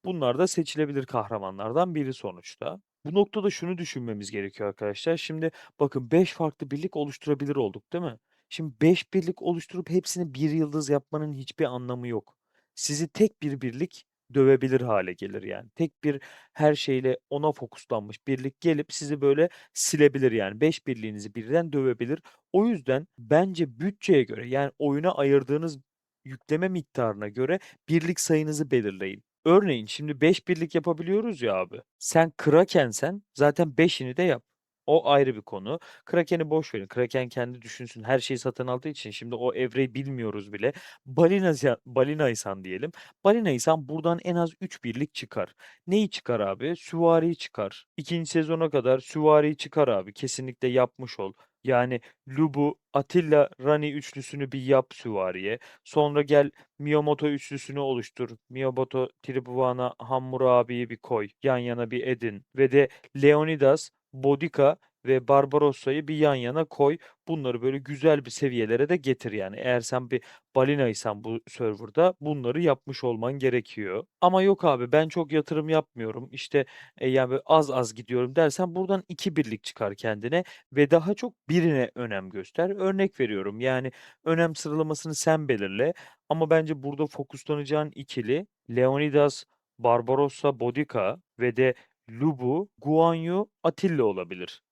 bunlar da seçilebilir kahramanlardan biri sonuçta. Bu noktada şunu düşünmemiz gerekiyor arkadaşlar. Şimdi bakın 5 farklı birlik oluşturabilir olduk, değil mi? Şimdi 5 birlik oluşturup hepsini bir yıldız yapmanın hiçbir anlamı yok. Sizi tek bir birlik dövebilir hale gelir yani. Tek bir her şeyle ona fokuslanmış birlik gelip sizi böyle silebilir yani. 5 birliğinizi birden dövebilir. O yüzden bence bütçeye göre yani oyuna ayırdığınız yükleme miktarına göre birlik sayınızı belirleyin. Örneğin şimdi 5 birlik yapabiliyoruz ya abi. Sen Kraken'sen zaten beşini de yap. O ayrı bir konu. Kraken'i boş verin. Kraken kendi düşünsün. Her şeyi satın aldığı için şimdi o evreyi bilmiyoruz bile. Balinaysan diyelim. Balinaysan buradan en az 3 birlik çıkar. Neyi çıkar abi? Süvariyi çıkar. İkinci sezona kadar süvariyi çıkar abi. Kesinlikle yapmış ol. Yani Lubu, Attila, Rani üçlüsünü bir yap süvariye. Sonra gel Miyamoto üçlüsünü oluştur. Miyamoto, Tribhuvan'a, Hammurabi'yi bir koy. Yan yana bir edin. Ve de Leonidas, Bodica ve Barbarossa'yı bir yan yana koy. Bunları böyle güzel bir seviyelere de getir yani. Eğer sen bir balinaysan bu serverda bunları yapmış olman gerekiyor. Ama yok abi ben çok yatırım yapmıyorum. İşte yani böyle az az gidiyorum dersen buradan iki birlik çıkar kendine ve daha çok birine önem göster. Örnek veriyorum yani önem sıralamasını sen belirle. Ama bence burada fokuslanacağın ikili Leonidas, Barbarossa, Bodica ve de Lubu, Guan Yu, Attila olabilir.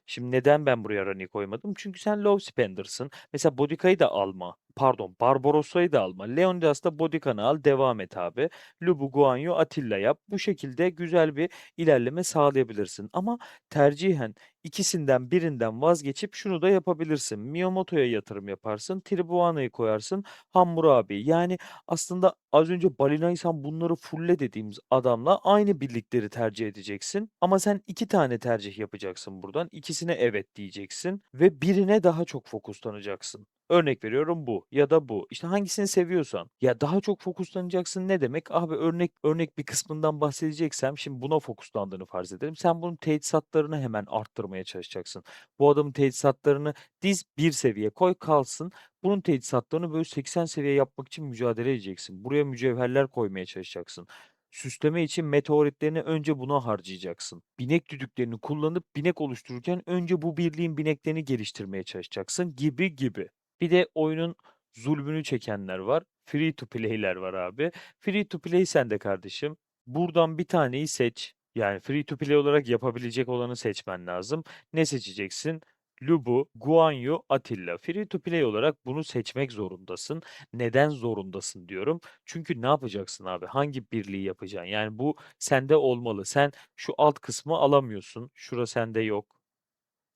Şimdi neden ben buraya Rani koymadım? Çünkü sen low spender'sın. Mesela Bodica'yı da alma. Pardon, Barbarossa'yı da alma. Leonidas'ta Bodica'nı al, devam et abi. Lubu, Guanyu, Attila yap. Bu şekilde güzel bir ilerleme sağlayabilirsin. Ama tercihen ikisinden birinden vazgeçip şunu da yapabilirsin. Miyamoto'ya yatırım yaparsın. Tribuana'yı koyarsın. Hammurabi. Yani aslında az önce Balinaysan bunları fulle dediğimiz adamla aynı birlikleri tercih edeceksin. Ama sen iki tane tercih yapacaksın buradan. İkisine evet diyeceksin ve birine daha çok fokuslanacaksın. Örnek veriyorum bu ya da bu. İşte hangisini seviyorsan. Ya daha çok fokuslanacaksın ne demek? Abi örnek bir kısmından bahsedeceksem şimdi buna fokuslandığını farz edelim. Sen bunun teçhizatlarını hemen arttırmaya çalışacaksın. Bu adamın teçhizatlarını diz bir seviye koy kalsın. Bunun teçhizatlarını böyle 80 seviye yapmak için mücadele edeceksin. Buraya mücevherler koymaya çalışacaksın. Süsleme için meteoritlerini önce buna harcayacaksın. Binek düdüklerini kullanıp binek oluştururken önce bu birliğin bineklerini geliştirmeye çalışacaksın gibi gibi. Bir de oyunun zulmünü çekenler var. Free to play'ler var abi. Free to play sen de kardeşim. Buradan bir taneyi seç. Yani free to play olarak yapabilecek olanı seçmen lazım. Ne seçeceksin? Lubu, Guanyu, Atilla. Free to play olarak bunu seçmek zorundasın. Neden zorundasın diyorum. Çünkü ne yapacaksın abi? Hangi birliği yapacaksın? Yani bu sende olmalı. Sen şu alt kısmı alamıyorsun. Şura sende yok.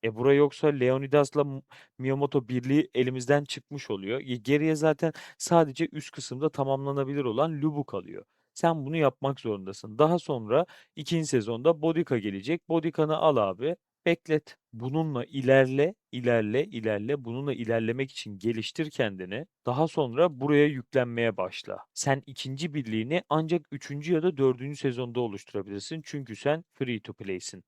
Bura yoksa Leonidas'la Miyamoto birliği elimizden çıkmış oluyor. Geriye zaten sadece üst kısımda tamamlanabilir olan Lubu kalıyor. Sen bunu yapmak zorundasın. Daha sonra ikinci sezonda Bodica gelecek. Bodica'nı al abi, beklet. Bununla ilerle, ilerle, ilerle. Bununla ilerlemek için geliştir kendini. Daha sonra buraya yüklenmeye başla. Sen ikinci birliğini ancak üçüncü ya da dördüncü sezonda oluşturabilirsin. Çünkü sen free to play'sin.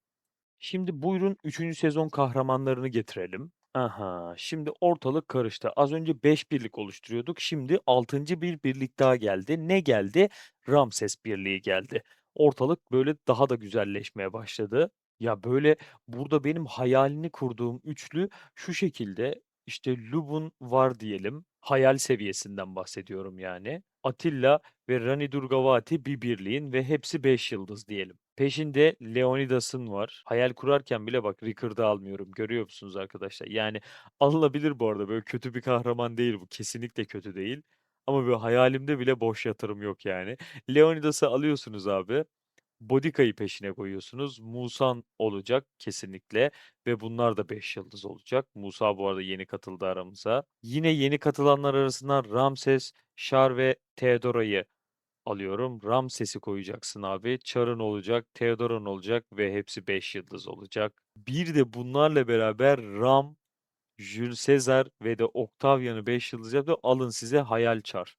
Şimdi buyurun üçüncü sezon kahramanlarını getirelim. Aha, şimdi ortalık karıştı. Az önce 5 birlik oluşturuyorduk. Şimdi altıncı bir birlik daha geldi. Ne geldi? Ramses birliği geldi. Ortalık böyle daha da güzelleşmeye başladı. Ya böyle burada benim hayalini kurduğum üçlü şu şekilde. İşte Lubun var diyelim. Hayal seviyesinden bahsediyorum yani. Atilla ve Rani Durgavati bir birliğin ve hepsi 5 yıldız diyelim. Peşinde Leonidas'ın var. Hayal kurarken bile bak Rickard'ı almıyorum. Görüyor musunuz arkadaşlar? Yani alınabilir bu arada. Böyle kötü bir kahraman değil bu. Kesinlikle kötü değil. Ama böyle hayalimde bile boş yatırım yok yani. Leonidas'ı alıyorsunuz abi. Bodica'yı peşine koyuyorsunuz. Musan olacak kesinlikle ve bunlar da 5 yıldız olacak. Musa bu arada yeni katıldı aramıza. Yine yeni katılanlar arasından Ramses, Char ve Theodora'yı alıyorum. Ramses'i koyacaksın abi. Char'ın olacak, Theodora'nın olacak ve hepsi 5 yıldız olacak. Bir de bunlarla beraber Ram, Jules Caesar ve de Octavian'ı 5 yıldız yaptı. Alın size Hayal Char.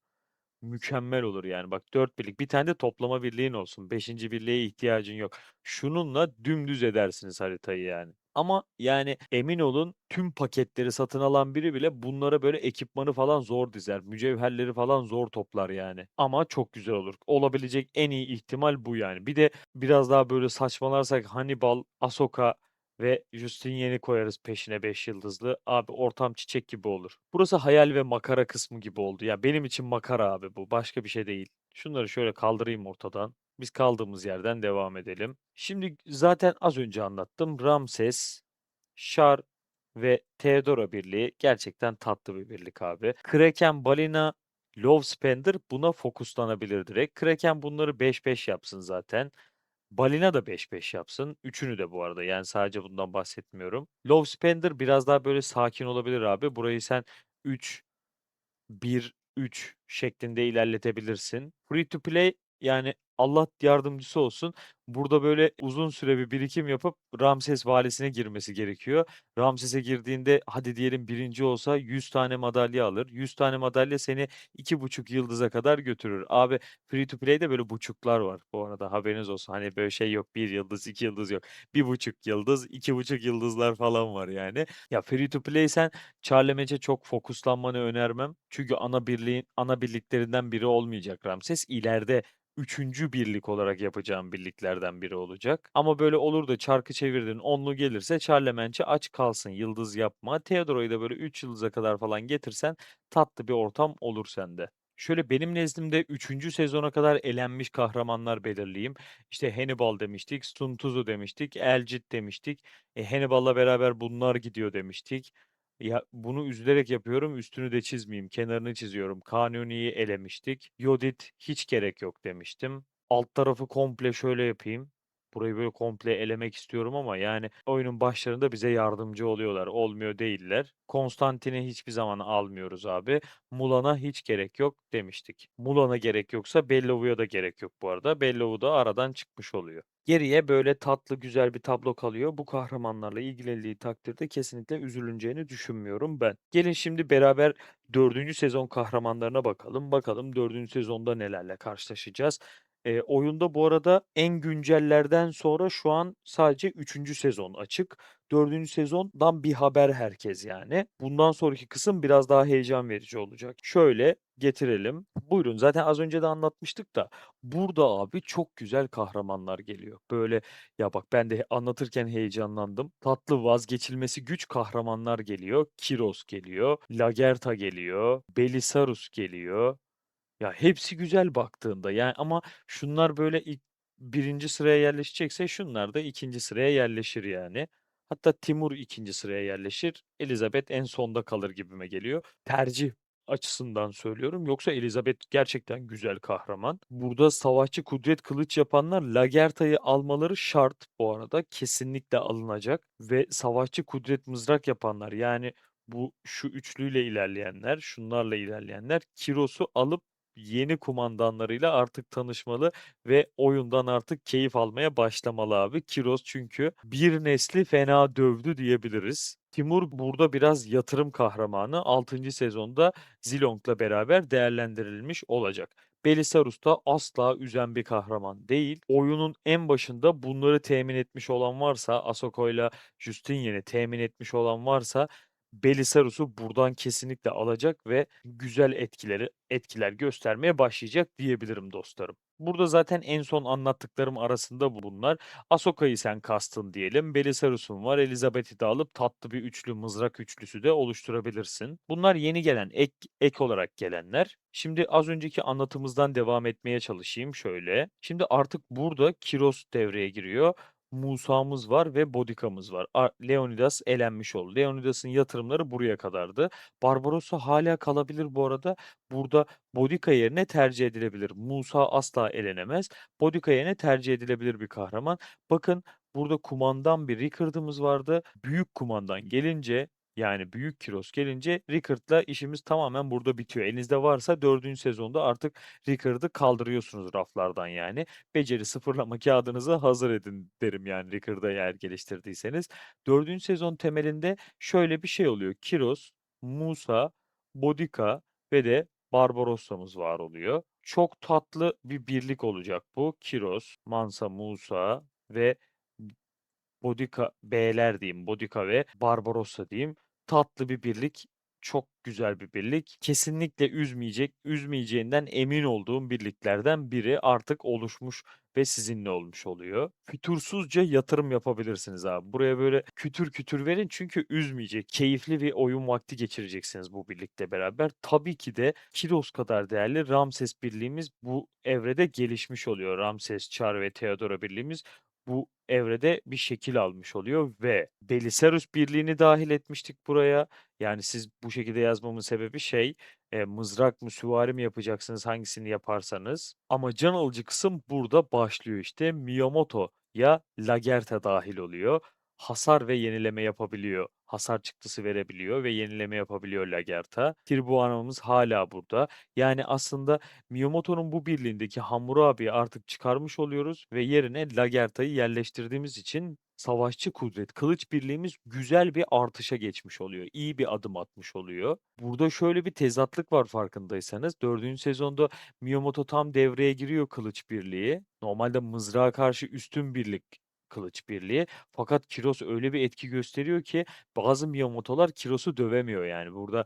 Mükemmel olur yani. Bak 4 birlik. Bir tane de toplama birliğin olsun. Beşinci birliğe ihtiyacın yok. Şununla dümdüz edersiniz haritayı yani. Ama yani emin olun tüm paketleri satın alan biri bile bunlara böyle ekipmanı falan zor dizer. Mücevherleri falan zor toplar yani. Ama çok güzel olur. Olabilecek en iyi ihtimal bu yani. Bir de biraz daha böyle saçmalarsak Hannibal, Ahsoka ve Justinian'i koyarız peşine 5 yıldızlı. Abi ortam çiçek gibi olur. Burası hayal ve makara kısmı gibi oldu. Ya benim için makara abi bu. Başka bir şey değil. Şunları şöyle kaldırayım ortadan. Biz kaldığımız yerden devam edelim. Şimdi zaten az önce anlattım. Ramses, Char ve Theodora birliği gerçekten tatlı bir birlik abi. Kraken, Balina, Love Spender buna fokuslanabilir direkt. Kraken bunları 5-5 yapsın zaten. Balina da 5-5 yapsın. Üçünü de bu arada. Yani sadece bundan bahsetmiyorum. Love Spender biraz daha böyle sakin olabilir abi. Burayı sen 3 1-3 şeklinde ilerletebilirsin. Free to play yani Allah yardımcısı olsun. Burada böyle uzun süre bir birikim yapıp Ramses valisine girmesi gerekiyor. Ramses'e girdiğinde hadi diyelim birinci olsa 100 tane madalya alır. 100 tane madalya seni 2,5 yıldıza kadar götürür. Abi free to play'de böyle buçuklar var bu arada haberiniz olsun. Hani böyle şey yok, bir yıldız 2 yıldız yok. 1,5 yıldız 2,5 yıldızlar falan var yani. Ya free to play sen Charlemagne çok fokuslanmanı önermem. Çünkü ana birliklerinden biri olmayacak Ramses. İleride üçüncü birlik olarak yapacağım birliklerden biri olacak. Ama böyle olur da çarkı çevirdin onlu gelirse Charlemagne'i aç kalsın. Yıldız yapma. Theodoro'yu da böyle 3 yıldıza kadar falan getirsen tatlı bir ortam olur sende. Şöyle benim nezdimde üçüncü sezona kadar elenmiş kahramanlar belirleyeyim. İşte Hannibal demiştik, Sun Tzu demiştik, Elcid demiştik. Hannibal'la beraber bunlar gidiyor demiştik. Ya bunu üzülerek yapıyorum, üstünü de çizmeyeyim, kenarını çiziyorum. Kanuni'yi elemiştik. Yodit hiç gerek yok demiştim. Alt tarafı komple şöyle yapayım. Burayı böyle komple elemek istiyorum ama yani oyunun başlarında bize yardımcı oluyorlar. Olmuyor değiller. Konstantin'i hiçbir zaman almıyoruz abi. Mulan'a hiç gerek yok demiştik. Mulan'a gerek yoksa Bellovu'ya da gerek yok bu arada. Bellovu da aradan çıkmış oluyor. Geriye böyle tatlı güzel bir tablo kalıyor. Bu kahramanlarla ilgilenildiği takdirde kesinlikle üzülüneceğini düşünmüyorum ben. Gelin şimdi beraber dördüncü sezon kahramanlarına bakalım. Bakalım dördüncü sezonda nelerle karşılaşacağız. Oyunda bu arada en güncellerden sonra şu an sadece üçüncü sezon açık. Dördüncü sezondan bir haber herkes yani. Bundan sonraki kısım biraz daha heyecan verici olacak. Şöyle getirelim. Buyurun, zaten az önce de anlatmıştık da burada abi çok güzel kahramanlar geliyor. Böyle ya bak, ben de anlatırken heyecanlandım. Tatlı, vazgeçilmesi güç kahramanlar geliyor. Kiros geliyor, Lagertha geliyor, Belisarius geliyor. Ya, hepsi güzel baktığında, yani, ama şunlar böyle ilk birinci sıraya yerleşecekse şunlar da ikinci sıraya yerleşir yani. Hatta Timur ikinci sıraya yerleşir, Elizabeth en sonda kalır gibime geliyor. Tercih açısından söylüyorum, yoksa Elizabeth gerçekten güzel kahraman. Burada savaşçı kudret kılıç yapanlar Lagertha'yı almaları şart bu arada, kesinlikle alınacak ve savaşçı kudret mızrak yapanlar, yani, şu üçlüyle ilerleyenler, şunlarla ilerleyenler Kiros'u alıp yeni kumandanlarıyla artık tanışmalı ve oyundan artık keyif almaya başlamalı abi. Kiros çünkü bir nesli fena dövdü diyebiliriz. Timur burada biraz yatırım kahramanı. 6. sezonda Zilong'la beraber değerlendirilmiş olacak. Belisarius da asla üzen bir kahraman değil. Oyunun en başında bunları temin etmiş olan varsa, Ahsoka Justinian'i temin etmiş olan varsa Belisarius'u buradan kesinlikle alacak ve güzel etkiler göstermeye başlayacak diyebilirim dostlarım. Burada zaten en son anlattıklarım arasında bunlar. Ahsoka'yı sen kastın diyelim. Belisarius'un var. Elizabeth'i de alıp tatlı bir üçlü, mızrak üçlüsü de oluşturabilirsin. Bunlar yeni gelen, ek olarak gelenler. Şimdi az önceki anlatımızdan devam etmeye çalışayım şöyle. Şimdi artık burada Kiros devreye giriyor. Musa'mız var ve Bodika'mız var. Leonidas elenmiş oldu. Leonidas'ın yatırımları buraya kadardı. Barbarossa hala kalabilir bu arada. Burada Bodica yerine tercih edilebilir. Musa asla elenemez. Bodica yerine tercih edilebilir bir kahraman. Bakın, burada kumandan bir Rickard'ımız vardı. Büyük kumandan gelince, yani Büyük Kiros gelince Rickard'la işimiz tamamen burada bitiyor. Elinizde varsa 4. sezonda artık Rickard'ı kaldırıyorsunuz raflardan yani. Beceri sıfırlama kağıdınızı hazır edin derim yani, Rickard'ı eğer geliştirdiyseniz. 4. sezon temelinde şöyle bir şey oluyor. Kiros, Musa, Bodica ve de Barbarossa'mız var oluyor. Çok tatlı bir birlik olacak bu. Kiros, Mansa Musa ve Bodica B'ler diyeyim, Bodica ve Barbarossa diyeyim. Tatlı bir birlik, çok güzel bir birlik. Kesinlikle üzmeyeceğinden emin olduğum birliklerden biri artık oluşmuş ve sizinle olmuş oluyor. Fütursuzca yatırım yapabilirsiniz abi. Buraya böyle kütür kütür verin çünkü üzmeyecek. Keyifli bir oyun vakti geçireceksiniz bu birlikte beraber. Tabii ki de Kiros kadar değerli Ramses birliğimiz bu evrede gelişmiş oluyor. Ramses, Char ve Theodora birliğimiz bu evrede bir şekil almış oluyor ve Belisarius birliğini dahil etmiştik buraya. Yani siz bu şekilde yazmamın sebebi mızrak mı süvari mi yapacaksınız, hangisini yaparsanız. Ama can alıcı kısım burada başlıyor işte. Miyamoto ya Lagertha dahil oluyor. Hasar ve yenileme yapabiliyor. Hasar çıktısı verebiliyor ve yenileme yapabiliyor Lagertha. Tirbuano'muz hala burada. Yani aslında Miyamoto'nun bu birliğindeki Hammurabi'yi artık çıkarmış oluyoruz ve yerine Lagertha'yı yerleştirdiğimiz için savaşçı kudret, kılıç birliğimiz güzel bir artışa geçmiş oluyor. İyi bir adım atmış oluyor. Burada şöyle bir tezatlık var farkındaysanız. 4. sezonda Miyamoto tam devreye giriyor kılıç birliği. Normalde mızrağa karşı üstün birlik kılıç birliği. Fakat Kiros öyle bir etki gösteriyor ki bazı Miyamoto'lar Kiros'u dövemiyor yani. Burada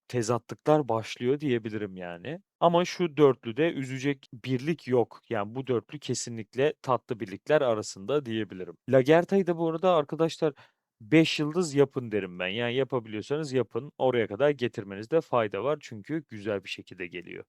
tezatlıklar başlıyor diyebilirim yani. Ama şu dörtlüde üzecek birlik yok. Yani bu dörtlü kesinlikle tatlı birlikler arasında diyebilirim. Lagerta'yı da bu arada arkadaşlar 5 yıldız yapın derim ben. Yani yapabiliyorsanız yapın. Oraya kadar getirmenizde fayda var çünkü güzel bir şekilde geliyor.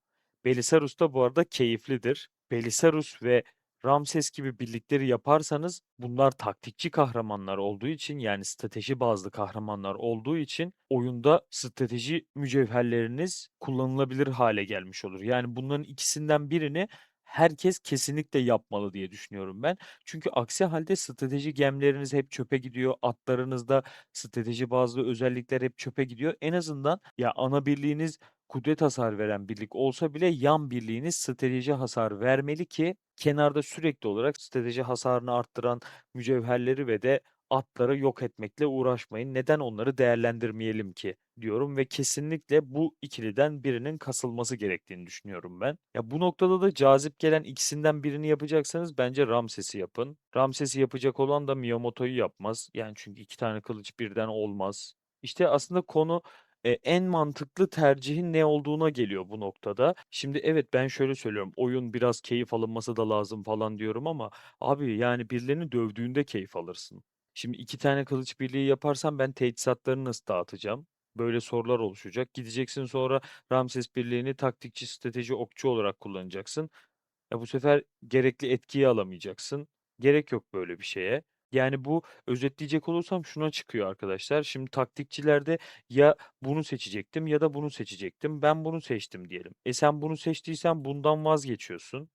Belisarius da bu arada keyiflidir. Belisarius ve Ramses gibi birlikleri yaparsanız bunlar taktikçi kahramanlar olduğu için, yani strateji bazlı kahramanlar olduğu için oyunda strateji mücevherleriniz kullanılabilir hale gelmiş olur. Yani bunların ikisinden birini herkes kesinlikle yapmalı diye düşünüyorum ben. Çünkü aksi halde strateji gemleriniz hep çöpe gidiyor. Atlarınızda strateji bazlı özellikler hep çöpe gidiyor. En azından ya ana birliğiniz kudret hasar veren birlik olsa bile yan birliğiniz strateji hasar vermeli ki kenarda sürekli olarak strateji hasarını arttıran mücevherleri ve de atları yok etmekle uğraşmayın. Neden onları değerlendirmeyelim ki diyorum ve kesinlikle bu ikiliden birinin kasılması gerektiğini düşünüyorum ben. Ya bu noktada da cazip gelen ikisinden birini yapacaksanız bence Ramses'i yapın. Ramses'i yapacak olan da Miyamoto'yu yapmaz. Yani çünkü 2 tane kılıç birden olmaz. İşte aslında konu en mantıklı tercihin ne olduğuna geliyor bu noktada. Şimdi evet, ben şöyle söylüyorum, oyun biraz keyif alınması da lazım falan diyorum ama abi yani birilerini dövdüğünde keyif alırsın. Şimdi 2 tane kılıç birliği yaparsam ben teçhizatlarını nasıl dağıtacağım? Böyle sorular oluşacak. Gideceksin sonra Ramses birliğini taktikçi, strateji, okçu olarak kullanacaksın. Bu sefer gerekli etkiyi alamayacaksın. Gerek yok böyle bir şeye. Yani bu, özetleyecek olursam şuna çıkıyor arkadaşlar. Şimdi taktikçilerde ya bunu seçecektim ya da bunu seçecektim. Ben bunu seçtim diyelim. Sen bunu seçtiysen bundan vazgeçiyorsun.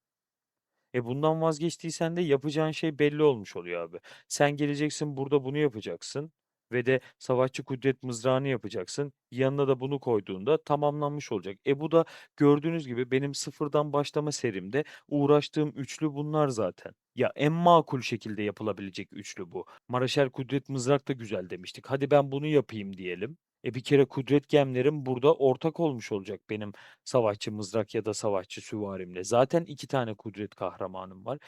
Bundan vazgeçtiysen de yapacağın şey belli olmuş oluyor abi. Sen geleceksin, burada bunu yapacaksın ve de savaşçı kudret mızrağını yapacaksın. Yanına da bunu koyduğunda tamamlanmış olacak. Bu da gördüğünüz gibi benim sıfırdan başlama serimde uğraştığım üçlü bunlar zaten. Ya en makul şekilde yapılabilecek üçlü bu. Maraşer kudret mızrak da güzel demiştik. Hadi ben bunu yapayım diyelim. Bir kere kudret gemlerim burada ortak olmuş olacak benim savaşçı mızrak ya da savaşçı süvarimle. Zaten 2 tane kudret kahramanım var.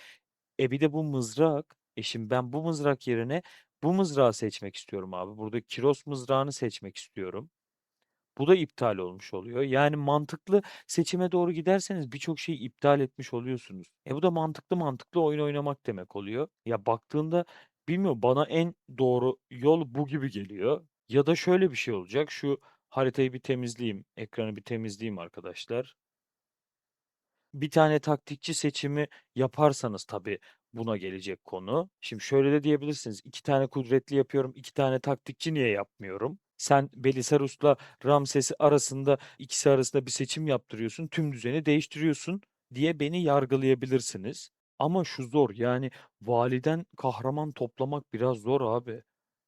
Bir de bu mızrak. Şimdi ben bu mızrak yerine bu mızrağı seçmek istiyorum abi. Burada Kiros mızrağını seçmek istiyorum. Bu da iptal olmuş oluyor. Yani mantıklı seçime doğru giderseniz birçok şeyi iptal etmiş oluyorsunuz. Bu da mantıklı mantıklı oyun oynamak demek oluyor. Ya baktığında bilmiyorum, bana en doğru yol bu gibi geliyor. Ya da şöyle bir şey olacak. Şu haritayı bir temizleyeyim. Ekranı bir temizleyeyim arkadaşlar. Bir tane taktikçi seçimi yaparsanız tabii buna gelecek konu. Şimdi şöyle de diyebilirsiniz. 2 tane kudretli yapıyorum, 2 tane taktikçi niye yapmıyorum? Sen Belisarius'la Ramses'i arasında, ikisi arasında bir seçim yaptırıyorsun, tüm düzeni değiştiriyorsun diye beni yargılayabilirsiniz. Ama şu zor, yani validen kahraman toplamak biraz zor abi.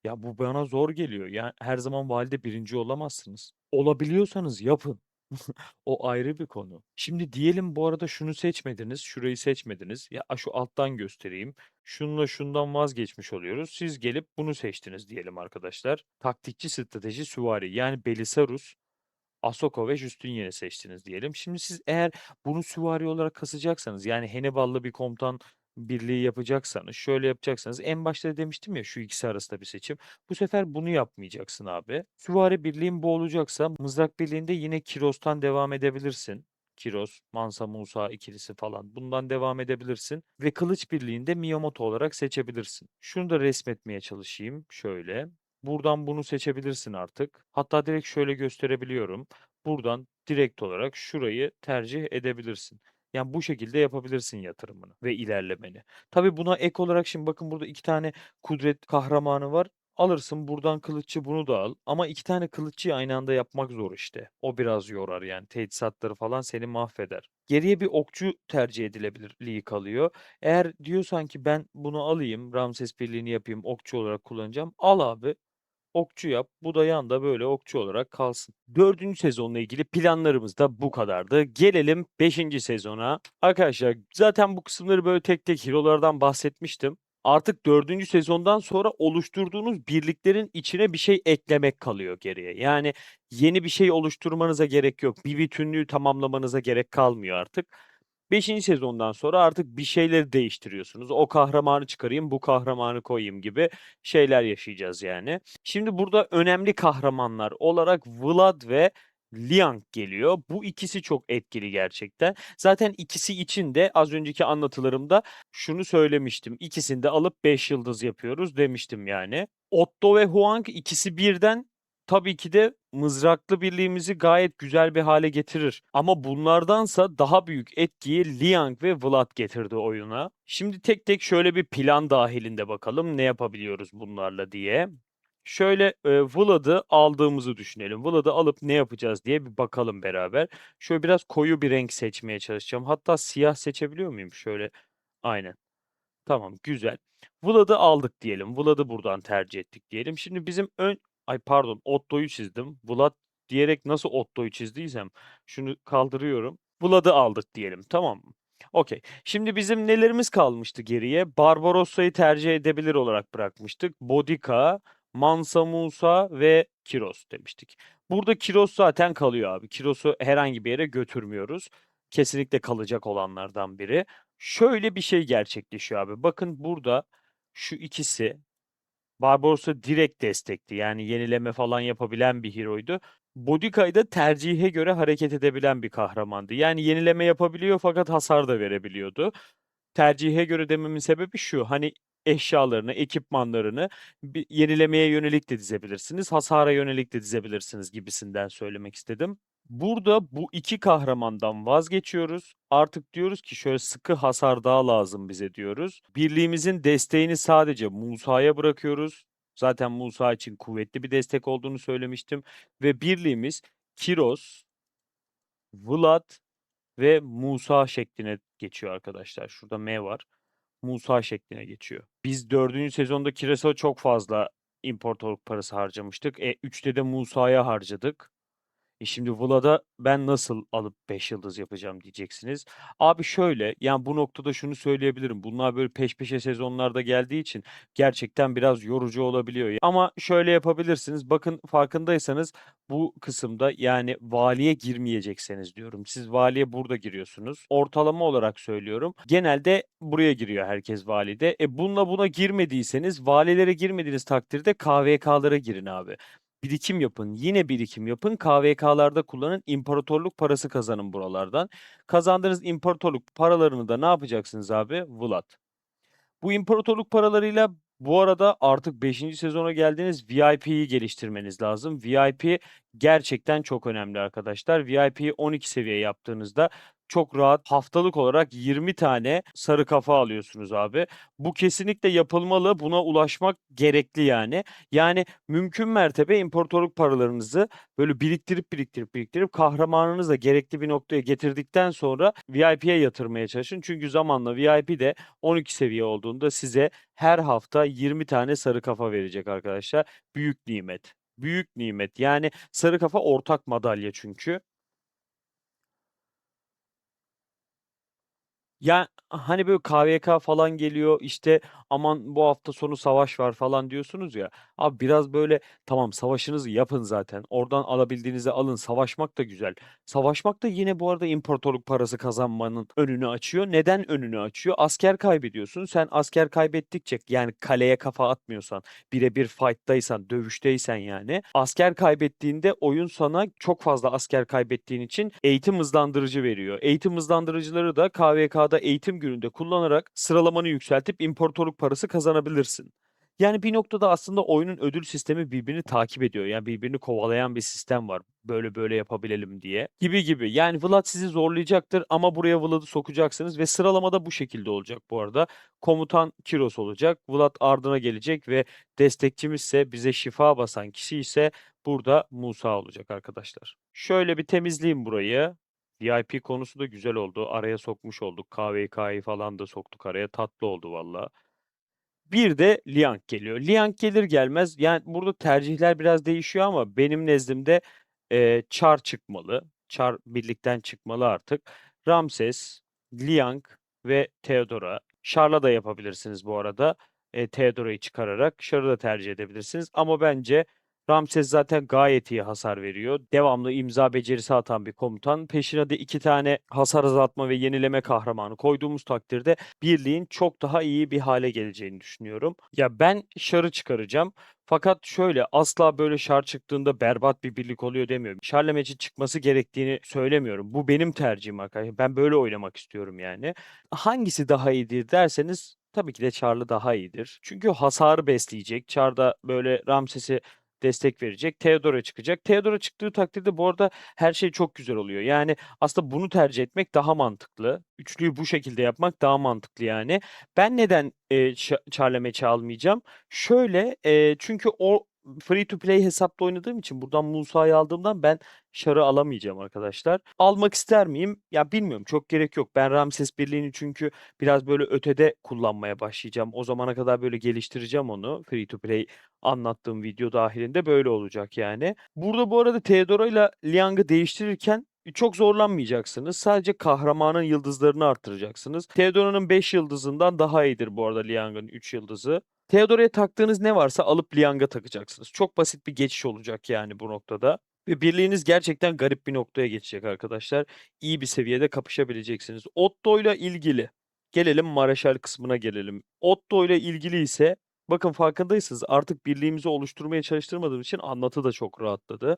Ya bu bana zor geliyor. Yani her zaman valide birinci olamazsınız. Olabiliyorsanız yapın. O ayrı bir konu. Şimdi diyelim bu arada şunu seçmediniz, şurayı seçmediniz. Ya şu alttan göstereyim. Şunla şundan vazgeçmiş oluyoruz. Siz gelip bunu seçtiniz diyelim arkadaşlar. Taktikçi, strateji, süvari. Yani Belisarus, Ahsoka ve Justinian'i seçtiniz diyelim. Şimdi siz eğer bunu süvari olarak kasacaksanız, yani Hannibal'lı bir komutan birliği yapacaksanız, şöyle yapacaksanız, en başta da demiştim ya şu ikisi arasında bir seçim. Bu sefer bunu yapmayacaksın abi. Süvari birliğin bu olacaksa mızrak birliğinde yine Kiros'tan devam edebilirsin. Kiros, Mansa Musa ikilisi falan, bundan devam edebilirsin. Ve kılıç birliğinde Miyamoto olarak seçebilirsin. Şunu da resmetmeye çalışayım. Şöyle. Buradan bunu seçebilirsin artık. Hatta direkt şöyle gösterebiliyorum. Buradan direkt olarak şurayı tercih edebilirsin. Yani bu şekilde yapabilirsin yatırımını ve ilerlemeni. Tabii buna ek olarak şimdi bakın, burada 2 tane kudret kahramanı var. Alırsın buradan kılıççı, bunu da al. Ama 2 tane kılıççıyı aynı anda yapmak zor işte. O biraz yorar yani. Teçhizatları falan seni mahveder. Geriye bir okçu tercih edilebilirliği kalıyor. Eğer diyorsan ki ben bunu alayım, Ramses birliğini yapayım, okçu olarak kullanacağım. Al abi. Okçu yap. Bu da yanda böyle okçu olarak kalsın. Dördüncü sezonla ilgili planlarımız da bu kadardı. Gelelim beşinci sezona. Arkadaşlar zaten bu kısımları böyle tek tek hero'lardan bahsetmiştim. Artık dördüncü sezondan sonra oluşturduğunuz birliklerin içine bir şey eklemek kalıyor geriye. Yani yeni bir şey oluşturmanıza gerek yok. Bir bütünlüğü tamamlamanıza gerek kalmıyor artık. Beşinci sezondan sonra artık bir şeyleri değiştiriyorsunuz. O kahramanı çıkarayım, bu kahramanı koyayım gibi şeyler yaşayacağız yani. Şimdi burada önemli kahramanlar olarak Vlad ve Liang geliyor. Bu ikisi çok etkili gerçekten. Zaten ikisi için de az önceki anlatılarımda şunu söylemiştim. İkisini de alıp 5 yıldız yapıyoruz demiştim yani. Otto ve Huang ikisi birden tabii ki de mızraklı birliğimizi gayet güzel bir hale getirir. Ama bunlardansa daha büyük etkiyi Liang ve Vlad getirdi oyuna. Şimdi tek tek şöyle bir plan dahilinde bakalım ne yapabiliyoruz bunlarla diye. Şöyle Vlad'ı aldığımızı düşünelim. Vlad'ı alıp ne yapacağız diye bir bakalım beraber. Şöyle biraz koyu bir renk seçmeye çalışacağım. Hatta siyah seçebiliyor muyum? Şöyle, aynen. Tamam, güzel. Vlad'ı aldık diyelim. Vlad'ı buradan tercih ettik diyelim. Şimdi bizim Ay pardon, Otto'yu çizdim. Vlad diyerek nasıl Otto'yu çizdiysem şunu kaldırıyorum. Vlad'ı aldık diyelim, tamam mı? Okay. Şimdi bizim nelerimiz kalmıştı geriye? Barbarossa'yı tercih edebilir olarak bırakmıştık. Bodica, Mansa Musa ve Kiros demiştik. Burada Kiros zaten kalıyor abi. Kiros'u herhangi bir yere götürmüyoruz. Kesinlikle kalacak olanlardan biri. Şöyle bir şey gerçekleşiyor abi. Bakın burada şu ikisi Barbarossa direkt destekti. Yani yenileme falan yapabilen bir hero'ydu. Boudicca da tercihe göre hareket edebilen bir kahramandı. Yani yenileme yapabiliyor fakat hasar da verebiliyordu. Tercihe göre dememin sebebi şu: hani eşyalarını, ekipmanlarını yenilemeye yönelik de dizebilirsiniz, hasara yönelik de dizebilirsiniz gibisinden söylemek istedim. Burada bu iki kahramandan vazgeçiyoruz. Artık diyoruz ki şöyle sıkı hasar daha lazım bize diyoruz. Birliğimizin desteğini sadece Musa'ya bırakıyoruz. Zaten Musa için kuvvetli bir destek olduğunu söylemiştim. Ve birliğimiz Kiros, Vlad ve Musa şekline geçiyor arkadaşlar. Şurada M var. Musa şekline geçiyor. Biz dördüncü sezonda Kiras'a çok fazla imparatorluk parası harcamıştık. 3'te de Musa'ya harcadık. Şimdi Vlad'a ben nasıl alıp 5 yıldız yapacağım diyeceksiniz. Abi şöyle, yani bu noktada şunu söyleyebilirim. Bunlar böyle peş peşe sezonlarda geldiği için gerçekten biraz yorucu olabiliyor. Ama şöyle yapabilirsiniz. Bakın farkındaysanız bu kısımda yani valiye girmeyecekseniz diyorum. Siz valiye burada giriyorsunuz. Ortalama olarak söylüyorum. Genelde buraya giriyor herkes valide. Bununla buna girmediyseniz valilere girmediğiniz takdirde KVK'lara girin abi. Birikim yapın. Yine birikim yapın. KVK'larda kullanın. İmparatorluk parası kazanın buralardan. Kazandığınız imparatorluk paralarını da ne yapacaksınız abi? Vlad. Bu imparatorluk paralarıyla bu arada artık 5. sezona geldiğiniz VIP'yi geliştirmeniz lazım. VIP gerçekten çok önemli arkadaşlar. VIP'yi 12 seviye yaptığınızda çok rahat haftalık olarak 20 tane sarı kafa alıyorsunuz abi. Bu kesinlikle yapılmalı. Buna ulaşmak gerekli yani. Yani mümkün mertebe imparatorluk paralarınızı böyle biriktirip kahramanınızla gerekli bir noktaya getirdikten sonra VIP'ye yatırmaya çalışın. Çünkü zamanla VIP de 12 seviye olduğunda size her hafta 20 tane sarı kafa verecek arkadaşlar. Büyük nimet. Büyük nimet. Yani sarı kafa ortak madalya çünkü. Ya hani böyle KVK falan geliyor işte aman bu hafta sonu savaş var falan diyorsunuz ya. Abi biraz böyle tamam savaşınızı yapın zaten. Oradan alabildiğinizi alın. Savaşmak da güzel. Savaşmak da yine bu arada imparatorluk parası kazanmanın önünü açıyor. Neden önünü açıyor? Asker kaybediyorsun. Sen asker kaybettikçe yani kaleye kafa atmıyorsan, birebir fight'taysan, dövüşteysen yani asker kaybettiğinde oyun sana çok fazla asker kaybettiğin için eğitim hızlandırıcı veriyor. Eğitim hızlandırıcıları da KVK'da eğitim gününde kullanarak sıralamanı yükseltip imparatorluk parası kazanabilirsin. Yani bir noktada aslında oyunun ödül sistemi birbirini takip ediyor. Yani birbirini kovalayan bir sistem var. Böyle böyle yapabilelim diye. Gibi gibi. Yani Vlad sizi zorlayacaktır ama buraya Vlad'ı sokacaksınız ve sıralamada bu şekilde olacak bu arada. Komutan Kiros olacak. Vlad ardına gelecek ve destekçimizse bize şifa basan kişi ise burada Musa olacak arkadaşlar. Şöyle bir temizleyeyim burayı. VIP konusu da güzel oldu. Araya sokmuş olduk. KVK'yı falan da soktuk araya. Tatlı oldu valla. Bir de Liang geliyor. Liang gelir gelmez yani burada tercihler biraz değişiyor ama benim nezdimde Char çıkmalı. Char birlikten çıkmalı artık. Ramses, Liang ve Theodora. Char'la da yapabilirsiniz bu arada. Theodora'yı çıkararak Char'ı da tercih edebilirsiniz. Ama bence Ramses zaten gayet iyi hasar veriyor. Devamlı imza becerisi atan bir komutan. Peşine de 2 tane hasar azaltma ve yenileme kahramanı koyduğumuz takdirde birliğin çok daha iyi bir hale geleceğini düşünüyorum. Ya ben Char'ı çıkaracağım. Fakat şöyle asla böyle Char çıktığında berbat bir birlik oluyor demiyorum. Char'la Match'in çıkması gerektiğini söylemiyorum. Bu benim tercihim arkadaşlar. Ben böyle oynamak istiyorum yani. Hangisi daha iyidir derseniz tabii ki de Char'lı daha iyidir. Çünkü hasarı besleyecek. Char da böyle Ramses'e destek verecek. Theodora çıkacak. Theodora çıktığı takdirde bu arada her şey çok güzel oluyor. Yani aslında bunu tercih etmek daha mantıklı. Üçlüyü bu şekilde yapmak daha mantıklı yani. Ben neden Charlemagne almayacağım? Şöyle çünkü o free to play hesapta oynadığım için buradan Musa'yı aldığımdan ben Char'ı alamayacağım arkadaşlar. Almak ister miyim? Ya bilmiyorum. Çok gerek yok. Ben Ramses Birliği'ni çünkü biraz böyle ötede kullanmaya başlayacağım. O zamana kadar böyle geliştireceğim onu. Free to play anlattığım video dahilinde böyle olacak yani. Burada bu arada Theodora ile Liang'ı değiştirirken Çok zorlanmayacaksınız. Sadece kahramanın yıldızlarını arttıracaksınız. Theodora'nın 5 yıldızından daha iyidir bu arada Liang'ın 3 yıldızı. Theodora'ya taktığınız ne varsa alıp Liang'a takacaksınız. Çok basit bir geçiş olacak yani bu noktada. Ve birliğiniz gerçekten garip bir noktaya geçecek arkadaşlar. İyi bir seviyede kapışabileceksiniz. Otto ile ilgili. Gelelim Mareşal kısmına gelelim. Otto ile ilgili ise bakın farkındaysanız artık birliğimizi oluşturmaya çalıştırmadığım için anlatı da çok rahatladı.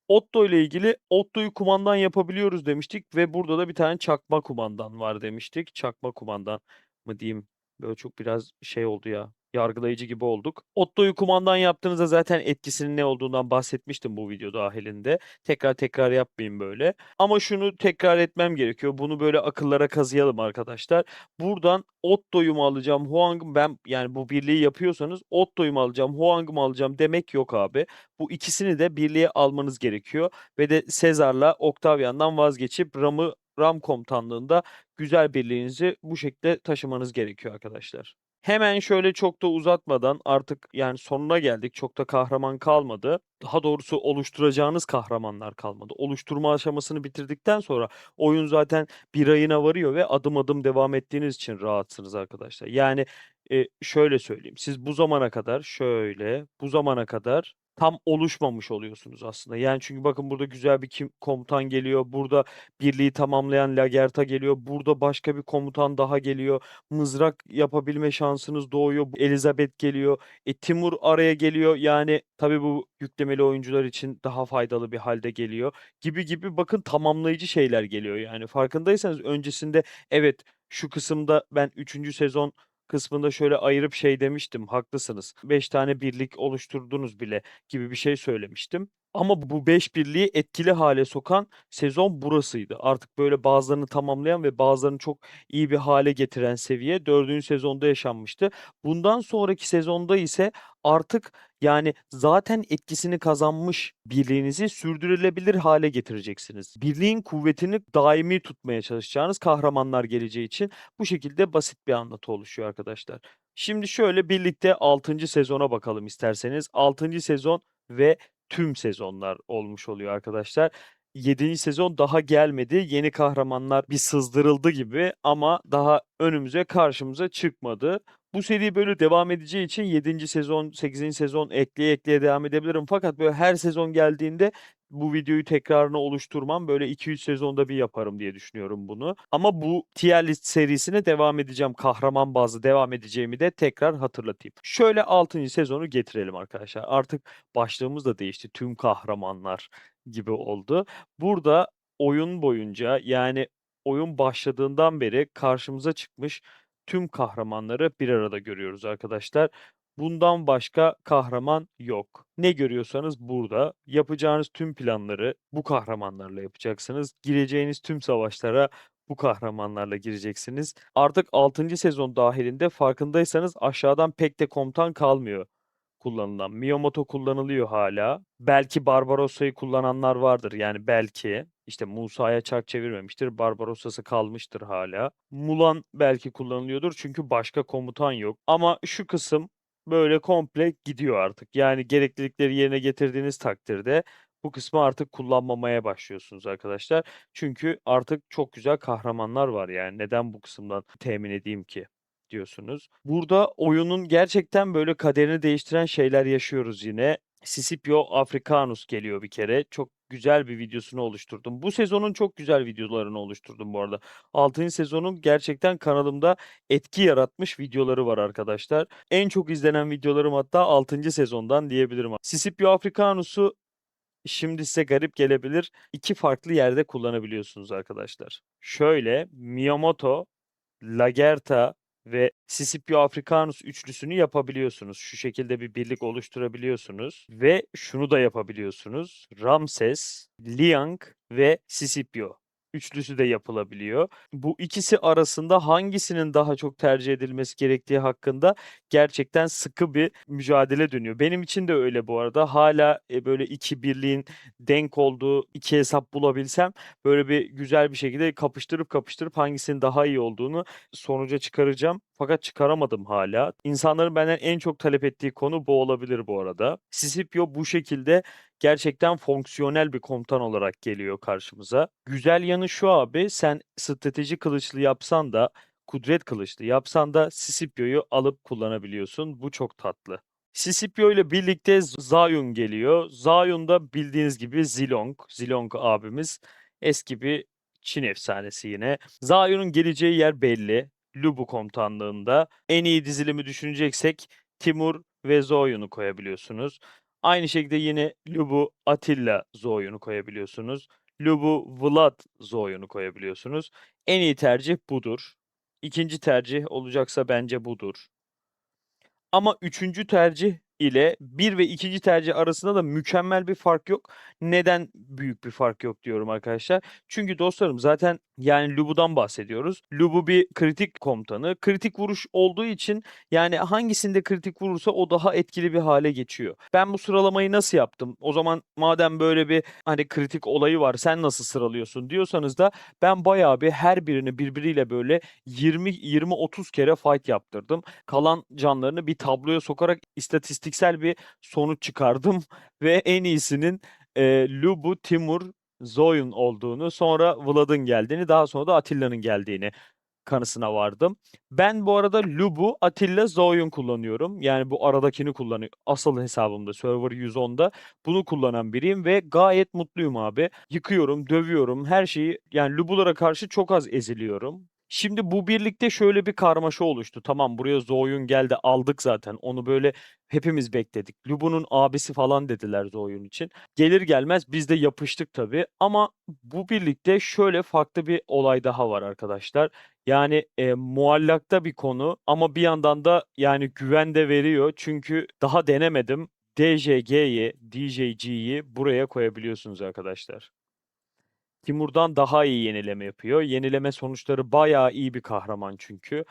Otto ile ilgili Otto'yu kumandan yapabiliyoruz demiştik ve burada da bir tane çakma kumandan var demiştik. Çakma kumandan mı diyeyim? Böyle çok biraz şey oldu ya. Yargılayıcı gibi olduk. Otto'yu kumandan yaptığınızda zaten etkisinin ne olduğundan bahsetmiştim bu video dahilinde. Tekrar tekrar yapmayayım böyle. Ama şunu tekrar etmem gerekiyor. Bunu böyle akıllara kazıyalım arkadaşlar. Buradan Otto'yu mu alacağım, Huang'ı ben yani bu birliği yapıyorsanız Otto'yu mu alacağım, Huang'ı mı alacağım demek yok abi. Bu ikisini de birliğe almanız gerekiyor ve de Sezar'la Octavian'dan vazgeçip Ram komutanlığında güzel birliğinizi bu şekilde taşımanız gerekiyor arkadaşlar. Hemen şöyle çok da uzatmadan artık yani sonuna geldik. Çok da kahraman kalmadı. Daha doğrusu oluşturacağınız kahramanlar kalmadı. Oluşturma aşamasını bitirdikten sonra oyun zaten bir ayına varıyor ve adım adım devam ettiğiniz için rahatsınız arkadaşlar. Yani şöyle söyleyeyim. Siz bu zamana kadar tam oluşmamış oluyorsunuz aslında. Yani çünkü bakın burada güzel bir komutan geliyor. Burada birliği tamamlayan Lagertha geliyor. Burada başka bir komutan daha geliyor. Mızrak yapabilme şansınız doğuyor. Elizabeth geliyor. Timur araya geliyor. Yani tabii bu yüklemeli oyuncular için daha faydalı bir halde geliyor. Gibi gibi bakın tamamlayıcı şeyler geliyor yani. Farkındaysanız öncesinde evet şu kısımda ben 3. sezon kısmında şöyle ayırıp şey demiştim. Haklısınız. 5 tane birlik oluşturdunuz bile gibi bir şey söylemiştim. Ama bu 5 birliği etkili hale sokan sezon burasıydı. Artık böyle bazılarını tamamlayan ve bazılarını çok iyi bir hale getiren seviye 4. sezonda yaşanmıştı. Bundan sonraki sezonda ise artık yani zaten etkisini kazanmış birliğinizi sürdürülebilir hale getireceksiniz. Birliğin kuvvetini daimi tutmaya çalışacağınız kahramanlar geleceği için bu şekilde basit bir anlatı oluşuyor arkadaşlar. Şimdi şöyle birlikte 6. sezona bakalım isterseniz. 6. sezon ve tüm sezonlar olmuş oluyor arkadaşlar. 7. sezon daha gelmedi. Yeni kahramanlar bir sızdırıldı gibi ama daha önümüze karşımıza çıkmadı. Bu seri böyle devam edeceği için 7. sezon, 8. sezon ekleye ekleye devam edebilirim. Fakat böyle her sezon geldiğinde bu videoyu tekrarını oluşturmam. Böyle 2-3 sezonda bir yaparım diye düşünüyorum bunu. Ama bu tier list serisine devam edeceğim. Kahraman bazlı devam edeceğimi de tekrar hatırlatayım. Şöyle 6. sezonu getirelim arkadaşlar. Artık başlığımız da değişti. Tüm kahramanlar gibi oldu. Burada oyun boyunca yani oyun başladığından beri karşımıza çıkmış tüm kahramanları bir arada görüyoruz arkadaşlar. Bundan başka kahraman yok. Ne görüyorsanız burada yapacağınız tüm planları bu kahramanlarla yapacaksınız. Gireceğiniz tüm savaşlara bu kahramanlarla gireceksiniz. Artık 6. sezon dahilinde farkındaysanız aşağıdan pek de komutan kalmıyor kullanılan. Miyamoto kullanılıyor hala. Belki Barbarossa'yı kullananlar vardır. Yani belki. İşte Musa'ya çark çevirmemiştir. Barbarossa'sı kalmıştır hala. Mulan belki kullanılıyordur çünkü başka komutan yok. Ama şu kısım böyle komple gidiyor artık. Yani gereklilikleri yerine getirdiğiniz takdirde bu kısmı artık kullanmamaya başlıyorsunuz arkadaşlar. Çünkü artık çok güzel kahramanlar var yani. Neden bu kısımdan temin edeyim ki? Diyorsunuz. Burada oyunun gerçekten böyle kaderini değiştiren şeyler yaşıyoruz yine. Scipio Africanus geliyor bir kere. Çok güzel bir videosunu oluşturdum. Bu sezonun çok güzel videolarını oluşturdum bu arada. 6. sezonun gerçekten kanalımda etki yaratmış videoları var arkadaşlar. En çok izlenen videolarım hatta 6. sezondan diyebilirim. Scipio Africanus'u şimdi size garip gelebilir. 2 farklı yerde kullanabiliyorsunuz arkadaşlar. Şöyle Miyamoto Lagertha ve Scipio Africanus üçlüsünü yapabiliyorsunuz. Şu şekilde bir birlik oluşturabiliyorsunuz ve şunu da yapabiliyorsunuz. Ramses, Liang ve Scipio üçlüsü de yapılabiliyor. Bu ikisi arasında hangisinin daha çok tercih edilmesi gerektiği hakkında gerçekten sıkı bir mücadele dönüyor. Benim için de öyle bu arada. Hala böyle iki birliğin denk olduğu iki hesap bulabilsem böyle bir güzel bir şekilde kapıştırıp hangisinin daha iyi olduğunu sonuca çıkaracağım. Fakat çıkaramadım hala. İnsanların benden en çok talep ettiği konu bu olabilir bu arada. Scipio bu şekilde gerçekten fonksiyonel bir komutan olarak geliyor karşımıza. Güzel yanı şu abi, sen strateji kılıçlı yapsan da, kudret kılıçlı yapsan da Scipio'yu alıp kullanabiliyorsun. Bu çok tatlı. Scipio ile birlikte Zayun geliyor. Zayun da bildiğiniz gibi Zilong. Zilong abimiz eski bir Çin efsanesi yine. Zayun'un geleceği yer belli. Lubu komutanlığında. En iyi dizilimi düşüneceksek Timur ve Zoyun'u koyabiliyorsunuz. Aynı şekilde yine Lubu, Atilla Zoyun'u koyabiliyorsunuz. Lubu, Vlad Zoyun'u koyabiliyorsunuz. En iyi tercih budur. İkinci tercih olacaksa bence budur. Ama üçüncü tercih ile bir ve ikinci tercih arasında da mükemmel bir fark yok. Neden büyük bir fark yok diyorum arkadaşlar? Çünkü dostlarım zaten yani Lubu'dan bahsediyoruz. Lubu bir kritik komutanı. Kritik vuruş olduğu için yani hangisinde kritik vurursa o daha etkili bir hale geçiyor. Ben bu sıralamayı nasıl yaptım? O zaman madem böyle bir hani kritik olayı var sen nasıl sıralıyorsun diyorsanız da ben bayağı bir her birini birbiriyle böyle 20-30 kere fight yaptırdım. Kalan canlarını bir tabloya sokarak istatistiksel bir sonuç çıkardım ve en iyisinin Lubu, Timur, Zoyun olduğunu, sonra Vlad'ın geldiğini, daha sonra da Atilla'nın geldiğini kanısına vardım. Ben bu arada Lubu, Atilla, Zoyun kullanıyorum. Yani bu aradakini kullanıyorum. Asıl hesabımda, Server 110'da bunu kullanan biriyim ve gayet mutluyum abi. Yıkıyorum, dövüyorum, her şeyi yani Lubulara karşı çok az eziliyorum. Şimdi bu birlikte şöyle bir karmaşa oluştu. Tamam buraya Zoyun geldi aldık zaten. Onu böyle hepimiz bekledik. Lubu'nun abisi falan dediler Zoyun için. Gelir gelmez biz de yapıştık tabii. Ama bu birlikte şöyle farklı bir olay daha var arkadaşlar. Yani, muallakta bir konu ama bir yandan da, yani, güven de veriyor. Çünkü daha denemedim. DJG'yi buraya koyabiliyorsunuz arkadaşlar. Timur'dan daha iyi yenileme yapıyor. Yenileme sonuçları bayağı iyi bir kahraman çünkü.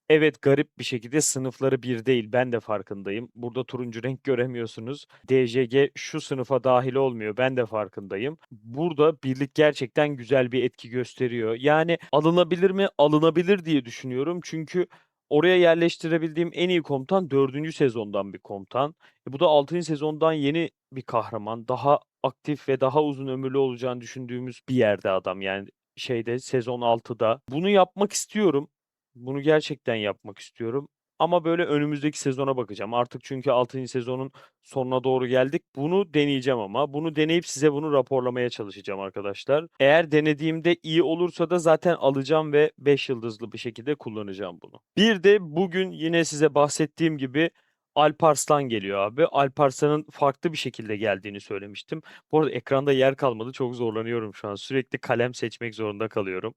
Evet, garip bir şekilde sınıfları bir değil. Ben de farkındayım. Burada turuncu renk göremiyorsunuz. DJG şu sınıfa dahil olmuyor. Ben de farkındayım. Burada birlik gerçekten güzel bir etki gösteriyor. Yani alınabilir mi? Alınabilir diye düşünüyorum. Çünkü oraya yerleştirebildiğim en iyi komutan dördüncü sezondan bir komutan. Bu da 6. sezondan yeni bir kahraman. Daha aktif ve daha uzun ömürlü olacağını düşündüğümüz bir yerde adam. Yani şeyde sezon 6'da. Bunu yapmak istiyorum. Bunu gerçekten yapmak istiyorum ama böyle önümüzdeki sezona bakacağım. Artık çünkü 6. sezonun sonuna doğru geldik. Bunu deneyeceğim ama. Bunu deneyip size bunu raporlamaya çalışacağım arkadaşlar. Eğer denediğimde iyi olursa da zaten alacağım ve 5 yıldızlı bir şekilde kullanacağım bunu. Bir de bugün yine size bahsettiğim gibi Alparslan geliyor abi. Alparslan'ın farklı bir şekilde geldiğini söylemiştim. Bu arada ekranda yer kalmadı. Çok zorlanıyorum şu an. Sürekli kalem seçmek zorunda kalıyorum.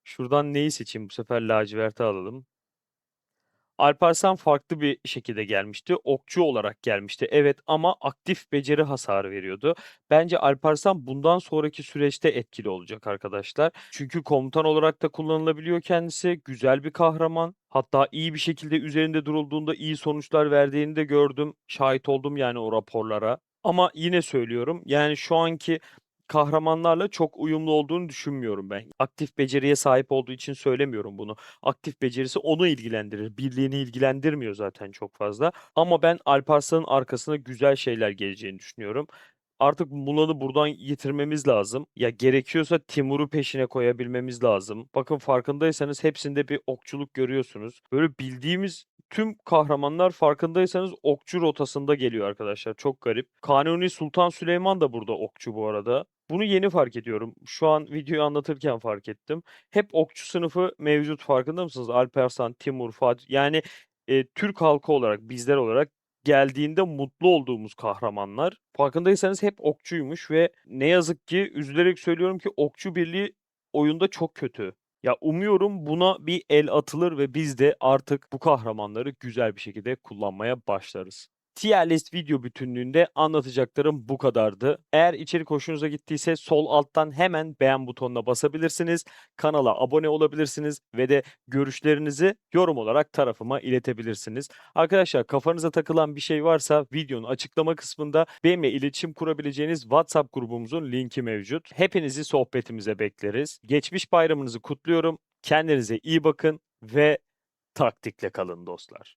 Şuradan neyi seçeyim? Bu sefer laciverti alalım. Alparslan farklı bir şekilde gelmişti. Okçu olarak gelmişti. Evet ama aktif beceri hasarı veriyordu. Bence Alparslan bundan sonraki süreçte etkili olacak arkadaşlar. Çünkü komutan olarak da kullanılabiliyor kendisi. Güzel bir kahraman. Hatta iyi bir şekilde üzerinde durulduğunda iyi sonuçlar verdiğini de gördüm. Şahit oldum yani o raporlara. Ama yine söylüyorum yani şu anki kahramanlarla çok uyumlu olduğunu düşünmüyorum ben. Aktif beceriye sahip olduğu için söylemiyorum bunu. Aktif becerisi onu ilgilendirir. Birliğini ilgilendirmiyor zaten çok fazla. Ama ben Alparslan'ın arkasına güzel şeyler geleceğini düşünüyorum. Artık Mulan'ı buradan yitirmemiz lazım. Ya gerekiyorsa Timur'u peşine koyabilmemiz lazım. Bakın farkındaysanız hepsinde bir okçuluk görüyorsunuz. Böyle bildiğimiz tüm kahramanlar farkındaysanız okçu rotasında geliyor arkadaşlar. Çok garip. Kanuni Sultan Süleyman da burada okçu bu arada. Bunu yeni fark ediyorum. Şu an videoyu anlatırken fark ettim. Hep okçu sınıfı mevcut farkında mısınız? Alparslan, Timur, Fatih yani Türk halkı olarak bizler olarak geldiğinde mutlu olduğumuz kahramanlar. Farkındaysanız hep okçuymuş ve ne yazık ki üzülerek söylüyorum ki okçu birliği oyunda çok kötü. Ya umuyorum buna bir el atılır ve biz de artık bu kahramanları güzel bir şekilde kullanmaya başlarız. Tier list video bütünlüğünde anlatacaklarım bu kadardı. Eğer içerik hoşunuza gittiyse sol alttan hemen beğen butonuna basabilirsiniz. Kanala abone olabilirsiniz ve de görüşlerinizi yorum olarak tarafıma iletebilirsiniz. Arkadaşlar kafanıza takılan bir şey varsa videonun açıklama kısmında benimle iletişim kurabileceğiniz WhatsApp grubumuzun linki mevcut. Hepinizi sohbetimize bekleriz. Geçmiş bayramınızı kutluyorum. Kendinize iyi bakın ve taktikle kalın dostlar.